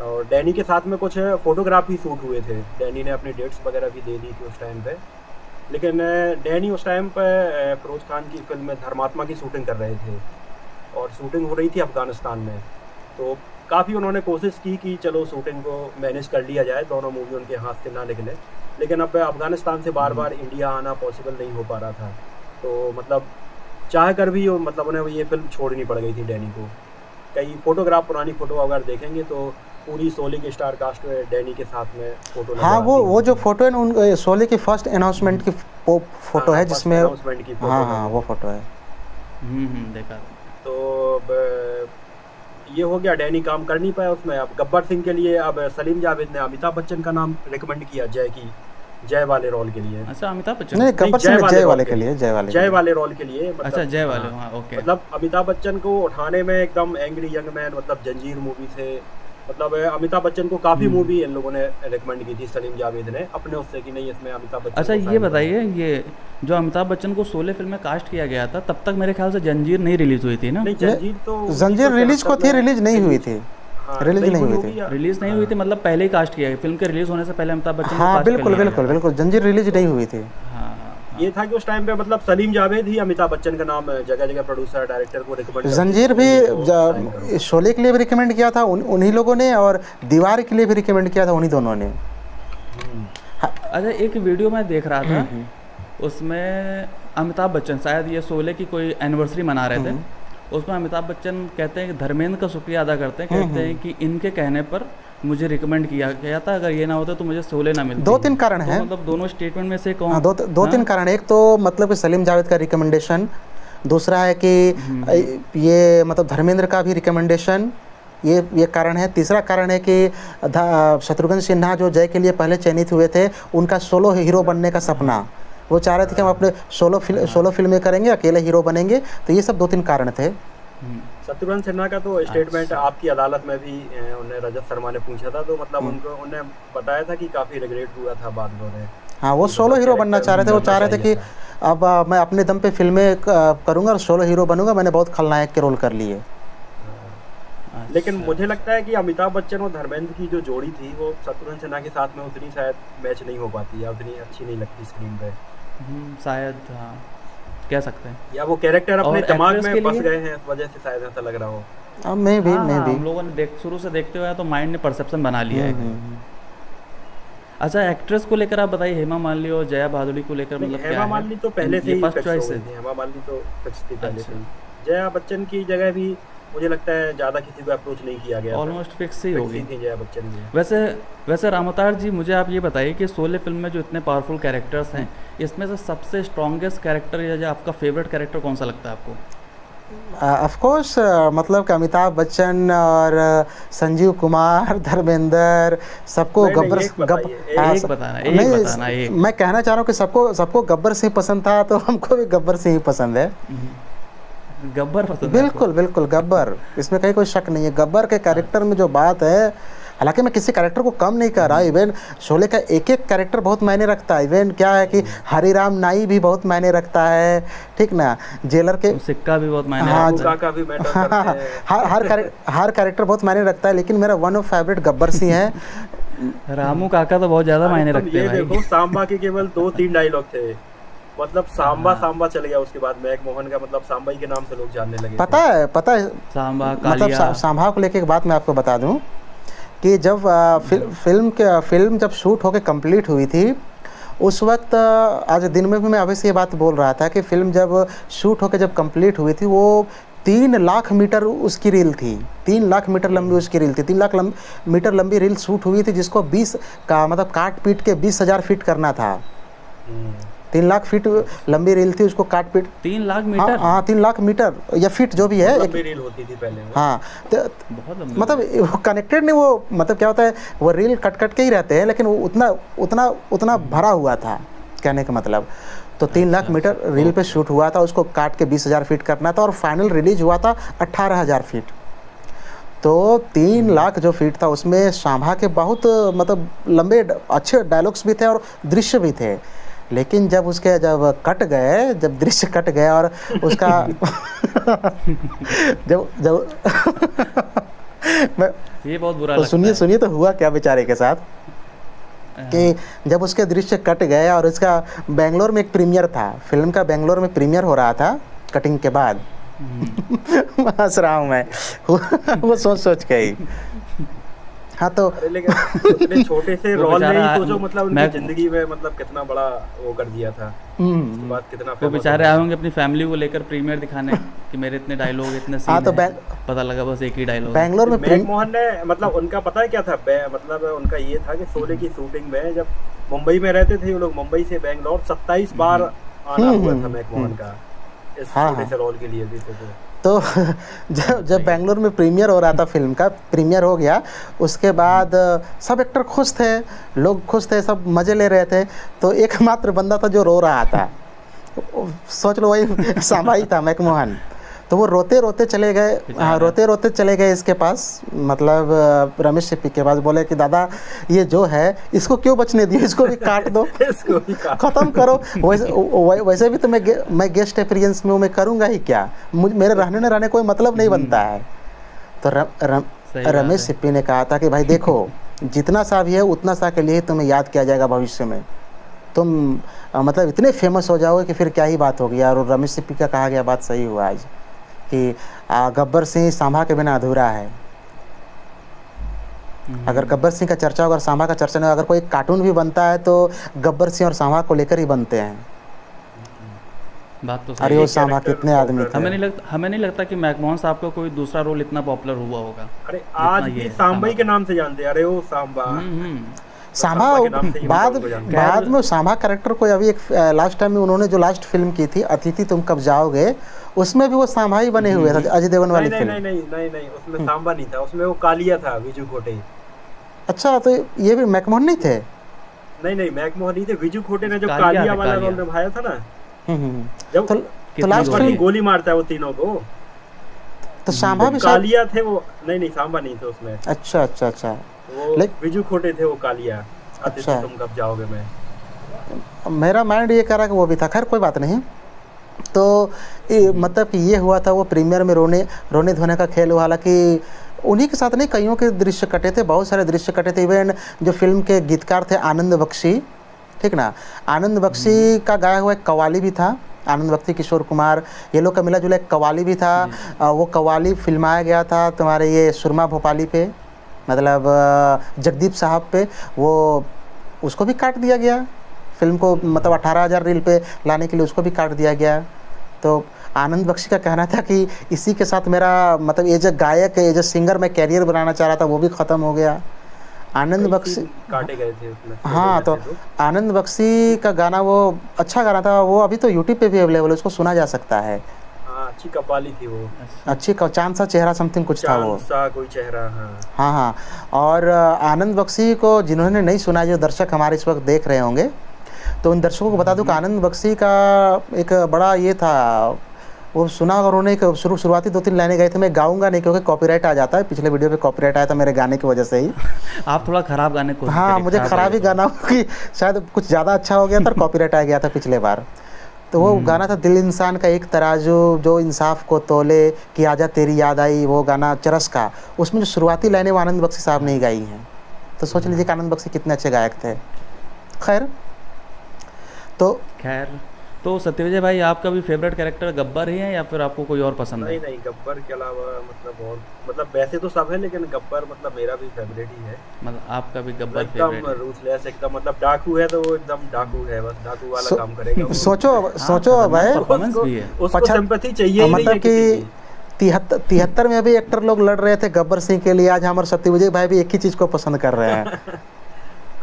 और डैनी के साथ में कुछ फोटोग्राफ भी शूट हुए थे। डैनी ने अपनी डेट्स वगैरह भी दे दी थी उस टाइम पे, लेकिन डैनी उस टाइम पे फिरोज खान की फिल्म में धर्मात्मा की शूटिंग कर रहे थे और शूटिंग हो रही थी अफगानिस्तान में। तो काफ़ी उन्होंने कोशिश की कि चलो शूटिंग को मैनेज कर लिया जाए, दोनों मूवी उनके हाथ से ना निकले, लेकिन अब अफगानिस्तान से बार बार इंडिया आना पॉसिबल नहीं हो पा रहा था। तो मतलब चाह कर भी मतलब उन्हें ये फिल्म छोड़नी पड़ गई थी डैनी को। कई फोटोग्राफ, पुरानी फोटो अगर देखेंगे तो पूरी शोले के स्टार कास्ट में डैनी के साथ में फोटो। हाँ, वो जो फोटो है ना, उन शोले की फर्स्ट अनाउंसमेंट की फोटो है जिसमें, हाँ हाँ वो फोटो है। देखा। तो ये हो गया, डैनी काम कर नहीं पाया उसमें। अब गब्बर सिंह के लिए अब सलीम जावेद ने अमिताभ बच्चन का नाम रिकमेंड किया जय वाले रोल के लिए। अच्छा, अमिताभ बच्चन? नहीं, गब्बर सिंह जय वाले के लिए, जय वाले रोल के लिए। मतलब, अच्छा, जय वाले, हाँ, ओके। मतलब अमिताभ बच्चन को उठाने में एकदम एंग्री यंग मैन, मतलब जंजीर मूवी से, मतलब अमिताभ बच्चन को काफ़ी मूवी इन लोगों ने रिकमेंड की थी, सलीम जावेद ने अपने उससे, कि नहीं इसमें अमिताभ बच्चन। अच्छा, ये बताइए, ये जो अमिताभ बच्चन को शोले फिल्म में कास्ट किया गया था, तब तक मेरे ख्याल से जंजीर नहीं रिलीज हुई थी ना? नहीं, जंजीर रिलीज को थी, रिलीज नहीं हुई थी, रिलीज नहीं हुई थी, रिलीज नहीं हुई थी, मतलब पहले ही कास्ट किया गया, फिल्म के रिलीज होने से पहले अमिताभ बच्चन को हाँ कास्ट कर बिल्कुल लिया बिल्कुल गया था। बिल्कुल, जंजीर रिलीज नहीं हुई थी। हाँ ये था कि उस टाइम पे मतलब सलीम जावेद ही अमिताभ बच्चन का नाम जगह जगह प्रोड्यूसर डायरेक्टर को रिकमेंड, जंजीर भी शोले के लिए भी रिकमेंड किया था उन्हीं लोगों ने, और दीवार के लिए भी रिकमेंड किया था उन्हीं दोनों ने। अच्छा, एक वीडियो मैं देख रहा था, उसमें अमिताभ बच्चन, शायद ये शोले की कोई एनिवर्सरी मना रहे थे, उसमें अमिताभ बच्चन कहते हैं कि धर्मेंद्र का शुक्रिया अदा करते हैं, कहते हैं कि इनके कहने पर मुझे रिकमेंड किया गया था, अगर ये ना होता तो मुझे शोले ना मिलती। 2-3 कारण तो हैं, मतलब दोनों स्टेटमेंट में से कौन? हाँ, 2-3 कारण। एक तो मतलब कि सलीम जावेद का रिकमेंडेशन, दूसरा है कि ये मतलब धर्मेंद्र का भी रिकमेंडेशन, ये कारण है। तीसरा कारण है कि शत्रुघ्न सिन्हा जो जय के लिए पहले चयनित हुए थे, उनका सोलो हीरो बनने का सपना, वो चाह रहे थे कि हम अपने सोलो फिल्में करेंगे, अकेले हीरो बनेंगे। तो ये सब 2-3 कारण थे। शत्रुघ्न सिन्हा का तो स्टेटमेंट आपकी अदालत में भी उन्हें रजत शर्मा ने पूछा था, तो मतलब उन्हें बताया था कि काफ़ी रिग्रेट हुआ था बाद में उन्हें। हाँ, वो सोलो हीरो बनना चाह रहे थे, वो चाह रहे थे कि अब मैं अपने दम पे फिल्में करूँगा और सोलो हीरो बनूंगा, मैंने बहुत खलनायक के रोल कर लिए। लेकिन मुझे लगता है कि अमिताभ बच्चन और धर्मेंद्र की जो जोड़ी थी वो शत्रुघ्न सिन्हा के साथ में उतनी शायद मैच नहीं हो पाती, या उतनी अच्छी नहीं लगती स्क्रीन पे शायद, हाँ कह सकते हैं, या वो कैरेक्टर अपने दिमाग में बस लिए गए हैं, इस वजह से शायद ऐसा लग रहा हो। अब मैं भी हम लोगों ने शुरू से देखते हुए तो माइंड ने परसेप्शन बना लिया है। अच्छा, एक्ट्रेस को लेकर आप बताइए, हेमा मालिनी और जया भादुड़ी को लेकर मतलब क्या है? हेमा मालिनी तो पहले से ही फर्स्ट फिक्स हो चॉइस गई है। थी, हेमा मालिनी तो फिक्स थी पहले से ही। जया बच्चन की जगह भी मुझे लगता है ज़्यादा किसी को अप्रोच नहीं किया गया, ऑलमोस्ट फिक्स ही होगी जया बच्चन भी। वैसे रामअवतार जी, मुझे आप ये बताइए कि शोले फिल्म में जो इतने पावरफुल कैरेक्टर्स हैं, इसमें से सबसे स्ट्रॉन्गेस्ट कैरेक्टर या जो आपका फेवरेट कैरेक्टर कौन सा लगता है आपको? ऑफ कोर्स मतलब कि अमिताभ बच्चन और संजीव कुमार, धर्मेंद्र, सबको गब्बर बताना। मैं कहना चाह रहा हूँ कि सबको गब्बर सिंह पसंद था, तो हमको भी गब्बर सिंह पसंद है। गब्बर पसंद? बिल्कुल गब्बर, इसमें कहीं कोई शक नहीं है। गब्बर के कैरेक्टर में जो बात है, हालांकि मैं किसी कैरेक्टर को कम नहीं कर रहा, इवन शोले का एक कैरेक्टर बहुत मायने रखता है। इवन क्या है कि हरिराम नाई भी बहुत मायने रखता है, ठीक ना, जेलर के सिक्का भी बहुत मायने रखता है, का भी मैटर करता है। हर कैरेक्टर बहुत मायने रखता है, लेकिन मेरा one of favourite Gabbar Singh है। रामू काका तो बहुत ज्यादा मायने रखते हैं भाई। देखो, सांबा के केवल 2-3 डायलॉग थे, मतलब सांबा चल गया, उसके बाद मैक मोहन का मतलब सांबा ही के नाम से लोग जानने लगे। पता है सांबा, मतलब सांबा को लेके एक बात मैं आपको बता दूं कि जब फिल्म जब शूट होके कंप्लीट हुई थी, उस वक्त आज दिन में भी मैं अभी से ये बात बोल रहा था कि फिल्म जब शूट होके जब कंप्लीट हुई थी, वो 3 लाख मीटर उसकी रील थी, 3 लाख मीटर लंबी उसकी रील थी, 3 लाख मीटर लंबी रील शूट हुई थी, जिसको 20 का मतलब काट पीट के 20,000 फीट करना था। 3 लाख फीट लंबी रील थी, उसको काट पीट 3 लाख मीटर, हाँ 3 लाख मीटर या फीट जो भी है, एक रील होती थी पहले। हाँ, तो मतलब वो कनेक्टेड नहीं, वो मतलब क्या होता है, वो रील कट के ही रहते हैं, लेकिन वो उतना भरा हुआ था, कहने का मतलब। तो 3 लाख मीटर रील पे शूट हुआ था, उसको काट के 20,000 फीट करना था, और फाइनल रिलीज हुआ था 18,000 फीट। तो 3 लाख जो फीट था, उसमें सांभा के बहुत मतलब लंबे अच्छे डायलॉग्स भी थे और दृश्य भी थे। लेकिन जब जब दृश्य कट गए और उसका जब ये बहुत बुरा लगता है। सुनिए तो हुआ क्या बेचारे के साथ कि जब उसके दृश्य कट गए और उसका बेंगलोर में एक प्रीमियर था, फिल्म का बेंगलोर में प्रीमियर हो रहा था कटिंग के बाद। हंस रहा हूँ मैं वो सोच के ही। हाँ, तो लेकिन छोटे से रोल में ही सोचो, मतलब उनकी जिंदगी में मतलब कितना बड़ा वो कर दिया था। उसके बाद कितना वो बेचारे आए होंगे अपनी फैमिली को लेकर प्रीमियर दिखाने कि मेरे इतने डायलॉग, इतने सीन हैं। तो पता लगा बस एक ही डायलॉग। बेंगलोर में मैक मोहन ने मतलब उनका पता है क्या था, मतलब उनका ये था कि शोले की शूटिंग में जब मुंबई में रहते थे वो लोग, मुंबई से बेंगलोर 27 बार आना हुआ था मैक मोहन का इस छोटे से रोल के लिए भी। तो जब बेंगलोर में प्रीमियर हो रहा था, फिल्म का प्रीमियर हो गया, उसके बाद सब एक्टर खुश थे, लोग खुश थे, सब मज़े ले रहे थे। तो एकमात्र बंदा था जो रो रहा था, सोच लो वही सांबा ही था, मैक मोहन। तो वो रोते रोते चले गए इसके पास, मतलब रमेश सिप्पी के पास, बोले कि दादा ये जो है इसको क्यों बचने दिए, इसको भी काट दो, इसको भी ख़त्म करो। वैसे भी तो मैं गेस्ट अपीयरेंस में हूँ, मैं करूँगा ही क्या, मेरे रहने कोई मतलब नहीं बनता है। तो रमेश सिप्पी ने कहा था कि भाई देखो, जितना सा भी है उतना सा के लिए तुम्हें याद किया जाएगा भविष्य में, तुम मतलब इतने फेमस हो जाओगे कि फिर क्या ही बात होगी यार। और रमेश सिप्पी का कहा गया बात सही हुआ आज कि गब्बर सिंह सांभा के बिना अधूरा है। अगर गब्बर सिंह का चर्चा होगा और सांभा का चर्चा नहीं होगा, अगर कोई कार्टून भी बनता है तो गब्बर सिंह और सांभा को लेकर ही बनते हैं। बात तो सही अरे है। वो सांभा कितने आदमी थे। हमें नहीं लगता कि मैकमोहन साहब का कोई दूसरा रोल इतना पॉपुलर हुआ होगा। अरे आज ये भी है, सांबा ही के नाम से जानते हैं। अरे वो सांबा, सांभा सांबा के नाम से ही बाद उनको जानते बाद में सांभा कैरेक्टर को अभी एक लास्ट टाइम में उन्होंने जो लास्ट फिल्म की थी अतिथि तुम कब जाओगे, उसमें भी वो सांभा ही बने हुए थे, अजय देवगन वाली नहीं फिल्म। नहीं नहीं नहीं नहीं, उसमें सांबा नहीं था, उसमें वो कालिया था, विजू खोटे। अच्छा, तो ये भी मैकमोहन नहीं थे? नहीं नहीं, मैकमोहन नहीं थे, विजू खोटे ने जो कालिया कालिया है, वाला कालिया। रोल निभाया था ना, तो, जब तो लास्ट गोली? फिल्म गोली मारता है वो तीनों को, तो सांभा भी शायद। कालिया थे वो। नहीं नहीं, सांबा नहीं थे उसमें, अच्छा अच्छा अच्छा। वो विजू खोटे थे, वो कालिया। अच्छा। तुम कब जाओगे मैं। मेरा माइंड ये कह रहा कि वो भी था, खैर कोई बात नहीं। तो मतलब कि ये हुआ था वो प्रीमियर में रोने धोने का खेल हुआ। हालांकि उन्हीं के साथ नहीं, कईयों के दृश्य कटे थे, बहुत सारे दृश्य कटे थे। इवन जो फिल्म के गीतकार थे आनंद बख्शी, ठीक ना, आनंद बख्शी का गाया हुआ एक कव्वाली भी था। आनंद बख्शी, किशोर कुमार, ये लोग का मिला जुला एक कव्वाली भी था। वो कव्वाली फिल्माया गया था तुम्हारे ये सुरमा भोपाली पे, मतलब जगदीप साहब पे। वो उसको भी काट दिया गया फिल्म को, मतलब 18,000 रील पे लाने के लिए उसको भी काट दिया गया। तो आनंद बख्शी का कहना था कि इसी के साथ मेरा मतलब एज ए गायक, एज ए सिंगर मैं कैरियर बनाना चाह रहा था, वो भी ख़त्म हो गया। आनंद बख्शी काटे गए थे उसमें। हाँ, तो आनंद बख्शी का गाना वो अच्छा गाना था, वो अभी तो यूट्यूब पे भी अवेलेबल है, उसको सुना जा सकता है। हाँ, अच्छी कव्वाली थी वो। अच्छी चांद सा चेहरा समथिंग कुछ था वो। चांद सा कोई चेहरा। हाँ हाँ हाँ। और आनंद बख्शी को जिन्होंने नहीं सुना, जो दर्शक हमारे इस वक्त देख रहे होंगे, तो उन दर्शकों को बता दूं कि आनंद बख्शी का एक बड़ा ये था, वो सुना और उन्होंने एक शुरुआती 2-3 लाइनें गए थे। मैं गाऊंगा नहीं क्योंकि कॉपीराइट आ जाता है, पिछले वीडियो पे कॉपीराइट आया था मेरे गाने की वजह से ही। आप थोड़ा खराब गाने को। हाँ, मुझे खराब ही गाना कि शायद कुछ ज़्यादा अच्छा हो गया था, कॉपीराइट आ गया था पिछले बार। तो वो गाना था दिल इंसान का एक तराजू जो इंसाफ को तोले कि आजा तेरी याद आई, वो गाना चरस का। उसमें जो शुरुआती लाइनें वो आनंद बख्शी साहब ने ही गाई हैं। तो सोच लीजिए कि आनंद बख्शी कितने अच्छे गायक थे। खैर तो सत्यविजय भाई, आपका भी फेवरेट कैरेक्टर गब्बर ही है या फिर आपको कोई और पसंद है? नहीं नहीं, गब्बर के अलावा मतलब और मतलब वैसे तो सब है, लेकिन गब्बर मतलब मेरा भी फेवरेट ही है। मतलब आपका भी गब्बर एकदम फेवरेट है? रूथलेस, एकदम मतलब डाकू है तो वो एकदम डाकू है, बस डाकू वाला काम करेगा वो। सोचो भाई, परफॉर्मेंस भी है। उसको सिंपैथी चाहिए ही नहीं है मतलब किसी कि की। 73 में भी एक्टर लोग लड़ रहे थे गब्बर सिंह के लिए, आज हमारे सत्यविजय भाई भी एक ही चीज़ को पसंद कर रहे हैं।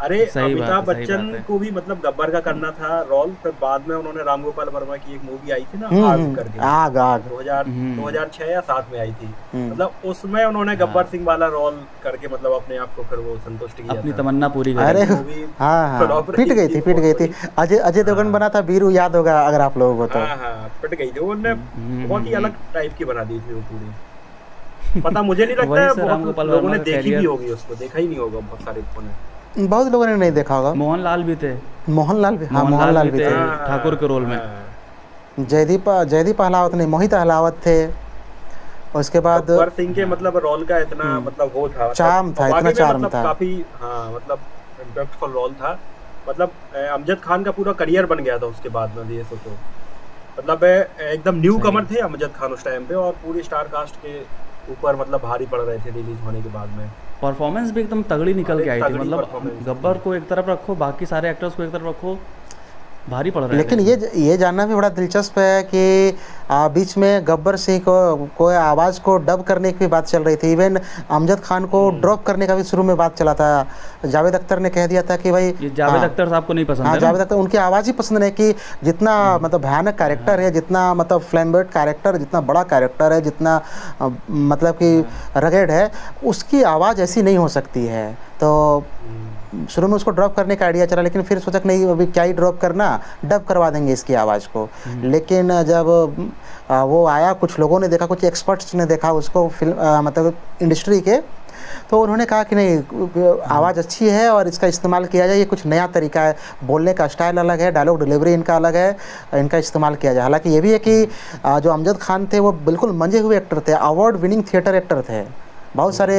अरे सही बात है, अमिताभ सही बच्चन बात है। को भी मतलब गब्बर का करना था रोल, फिर बाद में उन्होंने राम गोपाल वर्मा की एक मूवी आई थी ना, आग करके, आग 2006 या 7 में आई थी। मतलब उसमें उन्होंने गब्बर सिंह वाला रोल करके मतलब अपने आप को फिर वो संतुष्ट किया अपनी था। तमन्ना पूरी कर अरे दी। मूवी हाँ, flop पिट रही गई थी। अजय देवगन बना था बीरू, याद होगा अगर आप लोगों को तो। हाँ, पिट गई थी वो, उन्होंने बहुत ही अलग टाइप की बना दी थी वो पूरी। पता मुझे नहीं लगता वही है से राम बहुत गोपाल लोगों वर्मा ने का देखी भी career- होगी उसको, देखा ही नहीं होगा बहुत सारे लोगों ने। बहुत लोगों ने नहीं देखा होगा। मोहनलाल भी थे। मोहनलाल भी, हाँ मोहनलाल भी थे। हाँ, ठाकुर के रोल में। हाँ। जयदीप अहलावत नहीं, मोहित अहलावत थे। उसके बाद गब्बर सिंह के मतलब रोल का इतना मतलब वो था, चार्म था, इतना चार्म था। काफी हाँ, मतलब इम्पैक्टफुल रोल था। मतलब अमजद खान का पूरा करियर बन गया था उसके बाद में, ये सोचो। मतलब एकदम न्यू कमर थे अमजद खान उस टाइम पे, और पूरी स्टार कास्ट के ऊपर मतलब भारी पड़ रहे थे रिलीज होने के बाद में। परफॉर्मेंस भी एकदम तगड़ी निकल के आई थी। तगड़ी मतलब performance गब्बर को एक तरफ रखो, बाकी सारे एक्टर्स को एक तरफ रखो, भारी पड़ रहा है। लेकिन ये जानना भी बड़ा दिलचस्प है कि बीच में गब्बर सिंह को आवाज़ को डब करने की भी बात चल रही थी। इवन अमजद खान को ड्रॉप करने का भी शुरू में बात चला था। जावेद अख्तर ने कह दिया था कि भाई ये जावेद अख्तर साहब को नहीं पसंद हाँ, है ना? जावेद अख्तर, उनकी आवाज़ ही पसंद नहीं कि जितना मतलब भयानक कैरेक्टर है, जितना मतलब फ्लैम्बर्ट कैरेक्टर, जितना बड़ा कैरेक्टर है, जितना मतलब कि रगेड है, उसकी आवाज़ ऐसी नहीं हो सकती है। तो शुरू में उसको ड्रॉप करने का आइडिया चला, लेकिन फिर सोचा कि नहीं, अभी क्या ही ड्रॉप करना, डब करवा देंगे इसकी आवाज़ को। लेकिन जब वो आया, कुछ लोगों ने देखा, कुछ एक्सपर्ट्स ने देखा उसको, फिल्म मतलब इंडस्ट्री के, तो उन्होंने कहा कि नहीं, आवाज़ अच्छी है और इसका इस्तेमाल किया जाए, ये कुछ नया तरीका है, बोलने का स्टाइल अलग है, डायलॉग डिलीवरी इनका अलग है, इनका इस्तेमाल किया जाए। हालांकि ये भी है कि जो अमजद खान थे वो बिल्कुल मंजे हुए एक्टर थे, अवार्ड विनिंग थिएटर एक्टर थे। बहुत सारे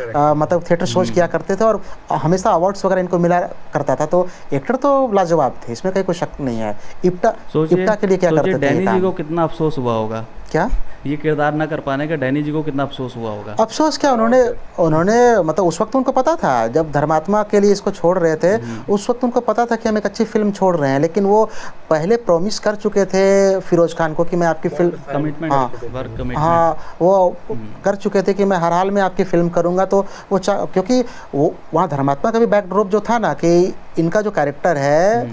मतलब थिएटर शोज किया करते थे और हमेशा अवार्ड्स वगैरह इनको मिला करता था। तो एक्टर तो लाजवाब थे, इसमें कहीं कोई शक नहीं है। इप्टा के लिए क्या करते थे डैनी जी को कितना अफसोस हुआ होगा, क्या ये किरदार ना कर पाने का डैनी जी को कितना अफसोस हुआ होगा। अफसोस क्या, उन्होंने मतलब उस वक्त उनको पता था जब धर्मात्मा के लिए इसको छोड़ रहे थे, उस वक्त उनको पता था कि हम एक अच्छी फिल्म छोड़ रहे हैं, लेकिन वो पहले प्रॉमिस कर चुके थे फिरोज खान को कि मैं आपकी फिल्म कमिटमेंट, हाँ वो कर चुके थे कि मैं हर हाल में आपकी फिल्म करूँगा। तो वो क्योंकि वो वहाँ धर्मात्मा का भी बैकड्रॉप जो था ना कि इनका जो कैरेक्टर है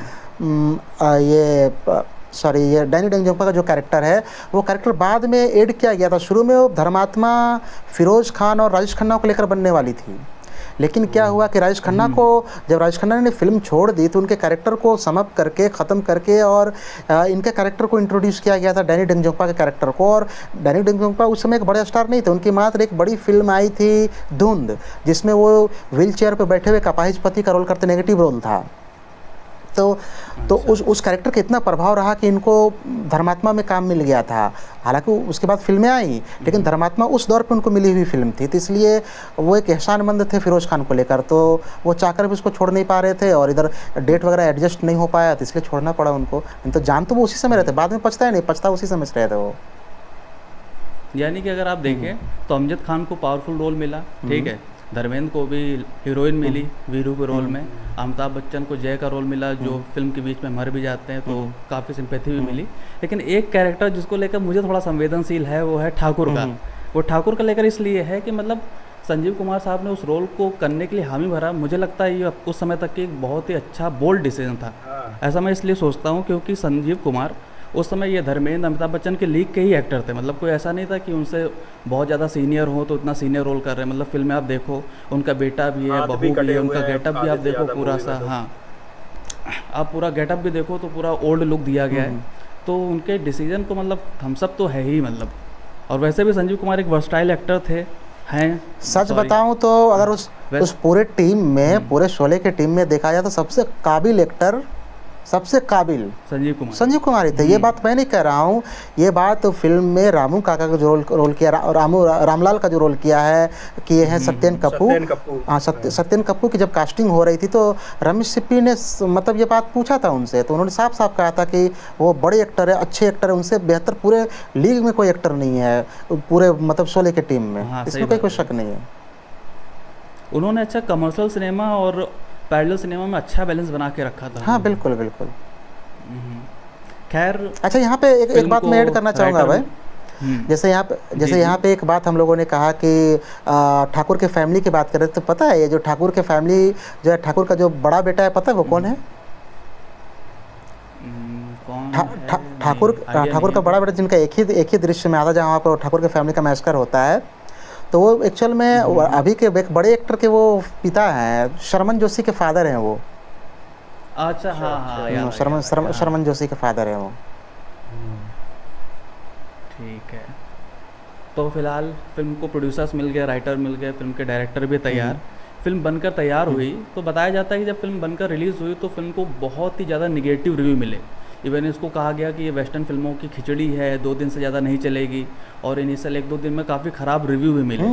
ये डैनी डेंजोंगपा का जो कैरेक्टर है वो कैरेक्टर बाद में ऐड किया गया था। शुरू में वो धर्मात्मा फिरोज खान और राजेश खन्ना को लेकर बनने वाली थी, लेकिन क्या हुआ कि राजेश खन्ना को जब राजेश खन्ना ने फिल्म छोड़ दी तो उनके कैरेक्टर को समाप्त करके ख़त्म करके और इनके कैरेक्टर को इंट्रोड्यूस किया गया था, डैनी डेंजोंगपा के कैरेक्टर को। और डैनी डेंजोंगपा उस समय एक बड़े स्टार नहीं थे, उनकी मात्र एक बड़ी फिल्म आई थी धुंध, जिसमें वो व्हील चेयर पर बैठे हुए एक अपाहिज का रोल करते, नेगेटिव रोल था। तो उस कैरेक्टर का इतना प्रभाव रहा कि इनको धर्मात्मा में काम मिल गया था। हालांकि उसके बाद फिल्में आई, लेकिन धर्मात्मा उस दौर पे उनको मिली हुई फिल्म थी, तो इसलिए वो एक एहसानमंद थे फिरोज खान को लेकर। तो वो चाहकर भी उसको छोड़ नहीं पा रहे थे और इधर डेट वगैरह एडजस्ट नहीं हो पाया, तो इसलिए छोड़ना पड़ा उनको। नहीं तो जान तो वो उसी समय रहते, बाद में पछताया नहीं, पछता उसी समय से रहे थे वो। यानी कि अगर आप देखें तो अमजद खान को पावरफुल रोल मिला, ठीक है, धर्मेंद्र को भी हीरोइन मिली वीरू के रोल में, अमिताभ बच्चन को जय का रोल मिला जो फिल्म के बीच में मर भी जाते हैं, तो काफ़ी सिंपैथी भी मिली। लेकिन एक कैरेक्टर जिसको लेकर मुझे थोड़ा संवेदनशील है वो है ठाकुर का। वो ठाकुर का लेकर इसलिए है कि मतलब संजीव कुमार साहब ने उस रोल को करने के लिए हामी भरा। मुझे लगता है ये उस समय तक एक बहुत ही अच्छा बोल्ड डिसीजन था। ऐसा मैं इसलिए सोचता हूँ क्योंकि संजीव कुमार उस समय ये धर्मेंद्र अमिताभ बच्चन के लीग के ही एक्टर थे। मतलब कोई ऐसा नहीं था कि उनसे बहुत ज़्यादा सीनियर हो तो इतना सीनियर रोल कर रहे हैं। मतलब फिल्म में आप देखो उनका बेटा भी है, बहू भी है, उनका गेटअप भी आप देखो पूरा सा, हाँ आप पूरा गेटअप भी देखो तो पूरा ओल्ड लुक दिया गया है। तो उनके डिसीजन को मतलब थम्स अप तो है ही मतलब। और वैसे भी संजीव कुमार एक वर्सटाइल एक्टर थे, हैं। सच बताऊं तो अगर उस पूरे टीम में, पूरे शोले के टीम में देखा जाए तो सबसे काबिल एक्टर, सबसे काबिल संजीव कुमार ही थे। ये बात मैं नहीं कह रहा हूँ, ये बात फिल्म में रामू काका का जो रोल किया, रामलाल का जो रोल किया है किए हैं सत्यन कप्पू। हाँ, सत्यन कप्पू की जब कास्टिंग हो रही थी तो रमेश सिप्पी ने मतलब ये बात पूछा था उनसे, तो उन्होंने साफ साफ कहा था कि वो बड़े एक्टर है, अच्छे एक्टर है, उनसे बेहतर पूरे लीग में कोई एक्टर नहीं है पूरे मतलब शोले की टीम में। हाँ, इसमें कोई शक नहीं है। उन्होंने अच्छा कमर्शियल सिनेमा और पैरेलल सिनेमा में अच्छा बैलेंस बना के रखा था। हाँ बिल्कुल बिल्कुल। खैर अच्छा, यहाँ पे एक बात मैं ऐड करना चाहूँगा भाई। जैसे यहाँ पे एक बात हम लोगों ने कहा कि ठाकुर के फैमिली की बात कर रहे थे, तो पता है ये जो ठाकुर के फैमिली जो है, ठाकुर का जो बड़ा बेटा है, पता है वो कौन है? ठाकुर का बड़ा बेटा जिनका एक ही दृश्य में आता, जहाँ पर ठाकुर के फैमिली का मैस्कर होता है, तो वो एक्चुअल में अभी के एक बड़े एक्टर के वो पिता हैं, शर्मन जोशी के फादर हैं वो। अच्छा हाँ, शर्मन जोशी के फादर हैं वो। ठीक है, तो फिलहाल फिल्म को प्रोड्यूसर्स मिल गए, राइटर मिल गए, फिल्म के डायरेक्टर भी तैयार, फिल्म बनकर तैयार हुई। तो बताया जाता है कि जब फिल्म बनकर रिलीज़ हुई तो फिल्म को बहुत ही ज़्यादा निगेटिव रिव्यू मिले। इवन इसको कहा गया कि ये वेस्टर्न फिल्मों की खिचड़ी है, 2 दिन से ज़्यादा नहीं चलेगी, और इनिशियल 1-2 दिन में काफ़ी ख़राब रिव्यू भी मिले।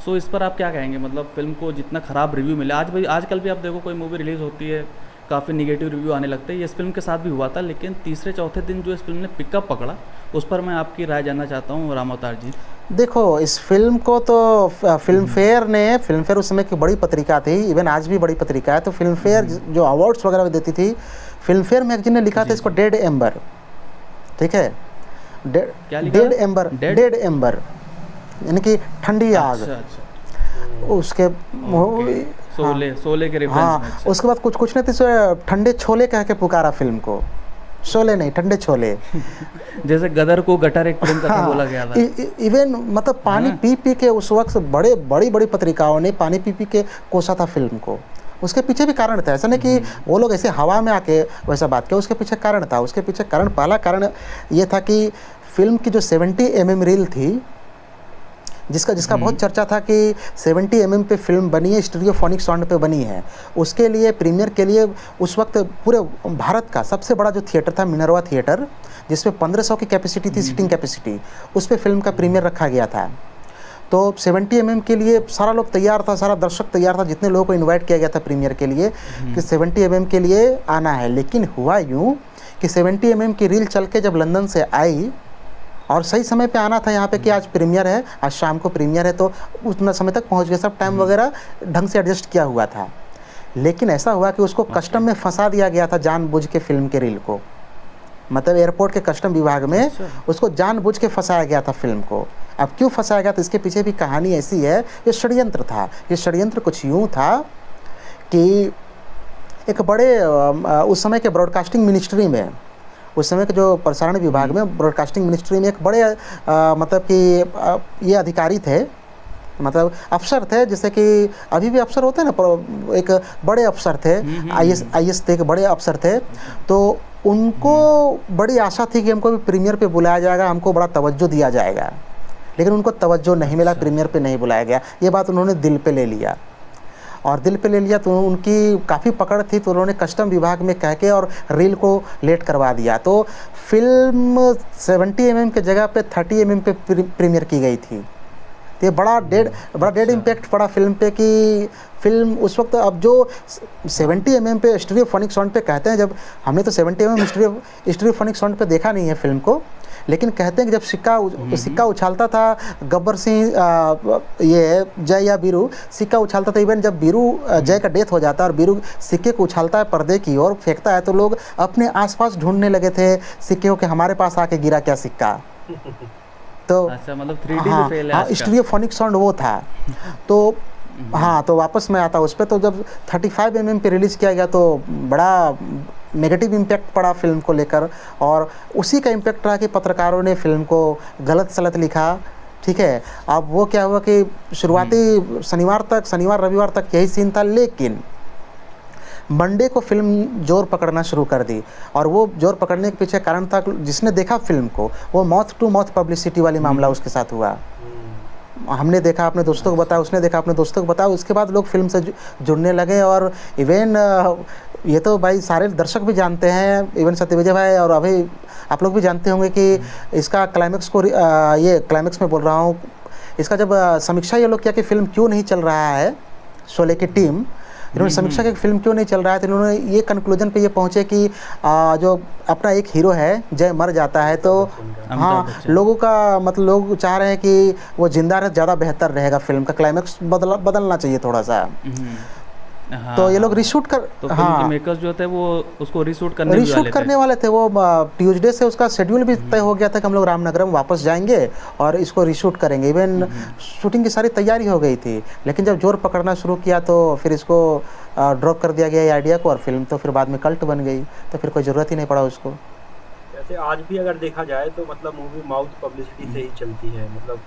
सो इस पर आप क्या कहेंगे? मतलब फिल्म को जितना ख़राब रिव्यू मिला, आजकल भी आप देखो कोई मूवी रिलीज़ होती है काफ़ी निगेटिव रिव्यू आने लगते हैं। ये इस फिल्म के साथ भी हुआ था, लेकिन तीसरे-चौथे दिन जो इस फिल्म ने पिकअप पकड़ा, उस पर मैं आपकी राय जानना चाहता हूँ रामावतार जी। देखो, इस फिल्म को तो फिल्म फेयर उस समय की बड़ी पत्रिका थी, इवन आज भी बड़ी पत्रिका है, तो फिल्म फेयर जो अवार्ड्स वगैरह देती थी, फिल्म फेयर मैगजीन ने लिखा था इसको डेड एम्बर, ठीक है, डेड एम्बर यानी कि ठंडी आग। उसके शोले के रेफरेंस हाँ में। उसके बाद कुछ नहीं तो ठंडे छोले कह के पुकारा फिल्म को, शोले नहीं, ठंडे छोले। जैसे गदर को गटर एक फिल्म का बोला गया था। इवन मतलब पानी पी के उस वक्त बड़ी पत्रिकाओं ने पानी पी के कोसा था फिल्म को। उसके पीछे भी कारण था, ऐसा नहीं कि वो लोग ऐसे हवा में आके वैसा बात किया, उसके पीछे कारण था। उसके पीछे पहला कारण ये था कि फिल्म की जो 70 mm रील थी, जिसका बहुत चर्चा था कि 70 mm पे फिल्म बनी है, स्टीरियोफोनिक साउंड पे बनी है, उसके लिए प्रीमियर के लिए उस वक्त पूरे भारत का सबसे बड़ा जो थिएटर था मिनर्वा थिएटर, जिसमें 1500 की कैपेसिटी थी, सीटिंग कैपेसिटी, उस पर फिल्म का प्रीमियर रखा गया था। तो 70 के लिए सारा लोग तैयार था, सारा दर्शक तैयार था, जितने लोगों को इनवाइट किया गया था प्रीमियर के लिए कि 70 के लिए आना है। लेकिन हुआ यूँ कि 70 की रील चल के जब लंदन से आई और सही समय पे आना था यहाँ पे कि आज प्रीमियर है, आज शाम को प्रीमियर है, तो उतना समय तक पहुँच गए, सब टाइम वगैरह ढंग से एडजस्ट किया हुआ था। लेकिन ऐसा हुआ कि उसको कस्टम में फंसा दिया गया था जानबूझ के फिल्म के रील को, मतलब एयरपोर्ट के कस्टम विभाग में उसको जानबूझ के फंसाया गया था फिल्म को। अब क्यों फंसाया गया, तो इसके पीछे भी कहानी ऐसी है, ये षड्यंत्र था। ये षड्यंत्र कुछ यूँ था कि एक बड़े उस समय के ब्रॉडकास्टिंग मिनिस्ट्री में, उस समय के जो प्रसारण विभाग में ब्रॉडकास्टिंग मिनिस्ट्री में एक बड़े मतलब कि ये अधिकारी थे, मतलब अफसर थे, जैसे कि अभी भी अफसर होते हैं ना, एक बड़े अफसर थे, आईएएस थे, एक बड़े अफसर थे। तो उनको बड़ी आशा थी कि हमको भी प्रीमियर पे बुलाया जाएगा, हमको बड़ा तवज्जो दिया जाएगा, लेकिन उनको तवज्जो नहीं मिला, प्रीमियर पे नहीं बुलाया गया। ये बात उन्होंने दिल पे ले लिया, और दिल पे ले लिया तो उनकी काफ़ी पकड़ थी, तो उन्होंने कस्टम विभाग में कह के और रील को लेट करवा दिया। तो फिल्म 70 की जगह पे 30 पे प्रीमियर की गई थी। तो ये बड़ा डेड इम्पैक्ट पड़ा फिल्म पे कि फिल्म उस वक्त, अब जो 70 पे स्टीरियोफोनिक साउंड पे कहते हैं, जब हमने तो 70 स्टीरियोफोनिक साउंड पे देखा नहीं है फिल्म को, लेकिन कहते हैं कि जब सिक्का उछालता था गब्बर सिंह ये जय या बीरू सिक्का उछालता था, इवन जब बीरू जय का डेथ हो जाता है और बीरू सिक्के को उछालता है पर्दे की ओर फेंकता है, तो लोग अपने आसपास ढूंढने लगे थे सिक्के को कि हमारे पास आके गिरा क्या सिक्का। तो अच्छा, मतलब 3D में फेल है। हाँ, स्टीरियोफोनिक साउंड वो था। तो हाँ, तो वापस मैं आता उस पर। तो जब 35 पे रिलीज़ किया गया तो बड़ा नेगेटिव इम्पैक्ट पड़ा फिल्म को लेकर, और उसी का इम्पैक्ट रहा कि पत्रकारों ने फिल्म को गलत सलत लिखा। ठीक है, अब वो क्या हुआ कि शुरुआती शनिवार रविवार तक यही सीन था, लेकिन मंडे को फिल्म जोर पकड़ना शुरू कर दी। और वो जोर पकड़ने के पीछे कारण था, जिसने देखा फिल्म को वो माउथ टू माउथ पब्लिसिटी वाली मामला उसके साथ हुआ। हमने देखा, अपने दोस्तों को बताया, उसने देखा, अपने दोस्तों को बताया, उसके बाद लोग फिल्म से जुड़ने लगे। और इवन ये तो भाई सारे दर्शक भी जानते हैं, इवन सत्यविजय भाई और अभी आप लोग भी जानते होंगे कि इसका क्लाइमेक्स को ये क्लाइमेक्स में बोल रहा हूँ, इसका जब समीक्षा ये लोग किया कि फिल्म क्यों नहीं चल रहा है, शोले की टीम इन्होंने समीक्षा की फिल्म क्यों नहीं चल रहा है, तो इन्होंने ये कंक्लूजन पे ये पहुँचे कि जो अपना एक हीरो है जय मर जाता है, तो हाँ लोगों का मतलब लोग चाह रहे हैं कि वो जिंदा रहे, ज़्यादा बेहतर रहेगा, फिल्म का क्लाइमेक्स बदलना चाहिए थोड़ा सा। हाँ, तो ये लोग रीशूट कर तो फिल्म के मेकर्स जो थे वो उसको रीशूट करने वाले थे। वो ट्यूसडे से उसका शेड्यूल भी तय हो गया था कि हम लोग रामनगरम वापस जाएंगे और इसको रीशूट करेंगे। इवन शूटिंग की सारी तैयारी हो गई थी, लेकिन जब जोर पकड़ना शुरू किया तो फिर इसको ड्रॉप कर दिया गया ये आइडिया को, और फिल्म तो फिर बाद में कल्ट बन गई, तो फिर कोई ज़रूरत ही नहीं पड़ा उसको। वैसे आज भी अगर देखा जाए तो मतलब मूवी माउथ पब्लिसिटी से ही चलती है, मतलब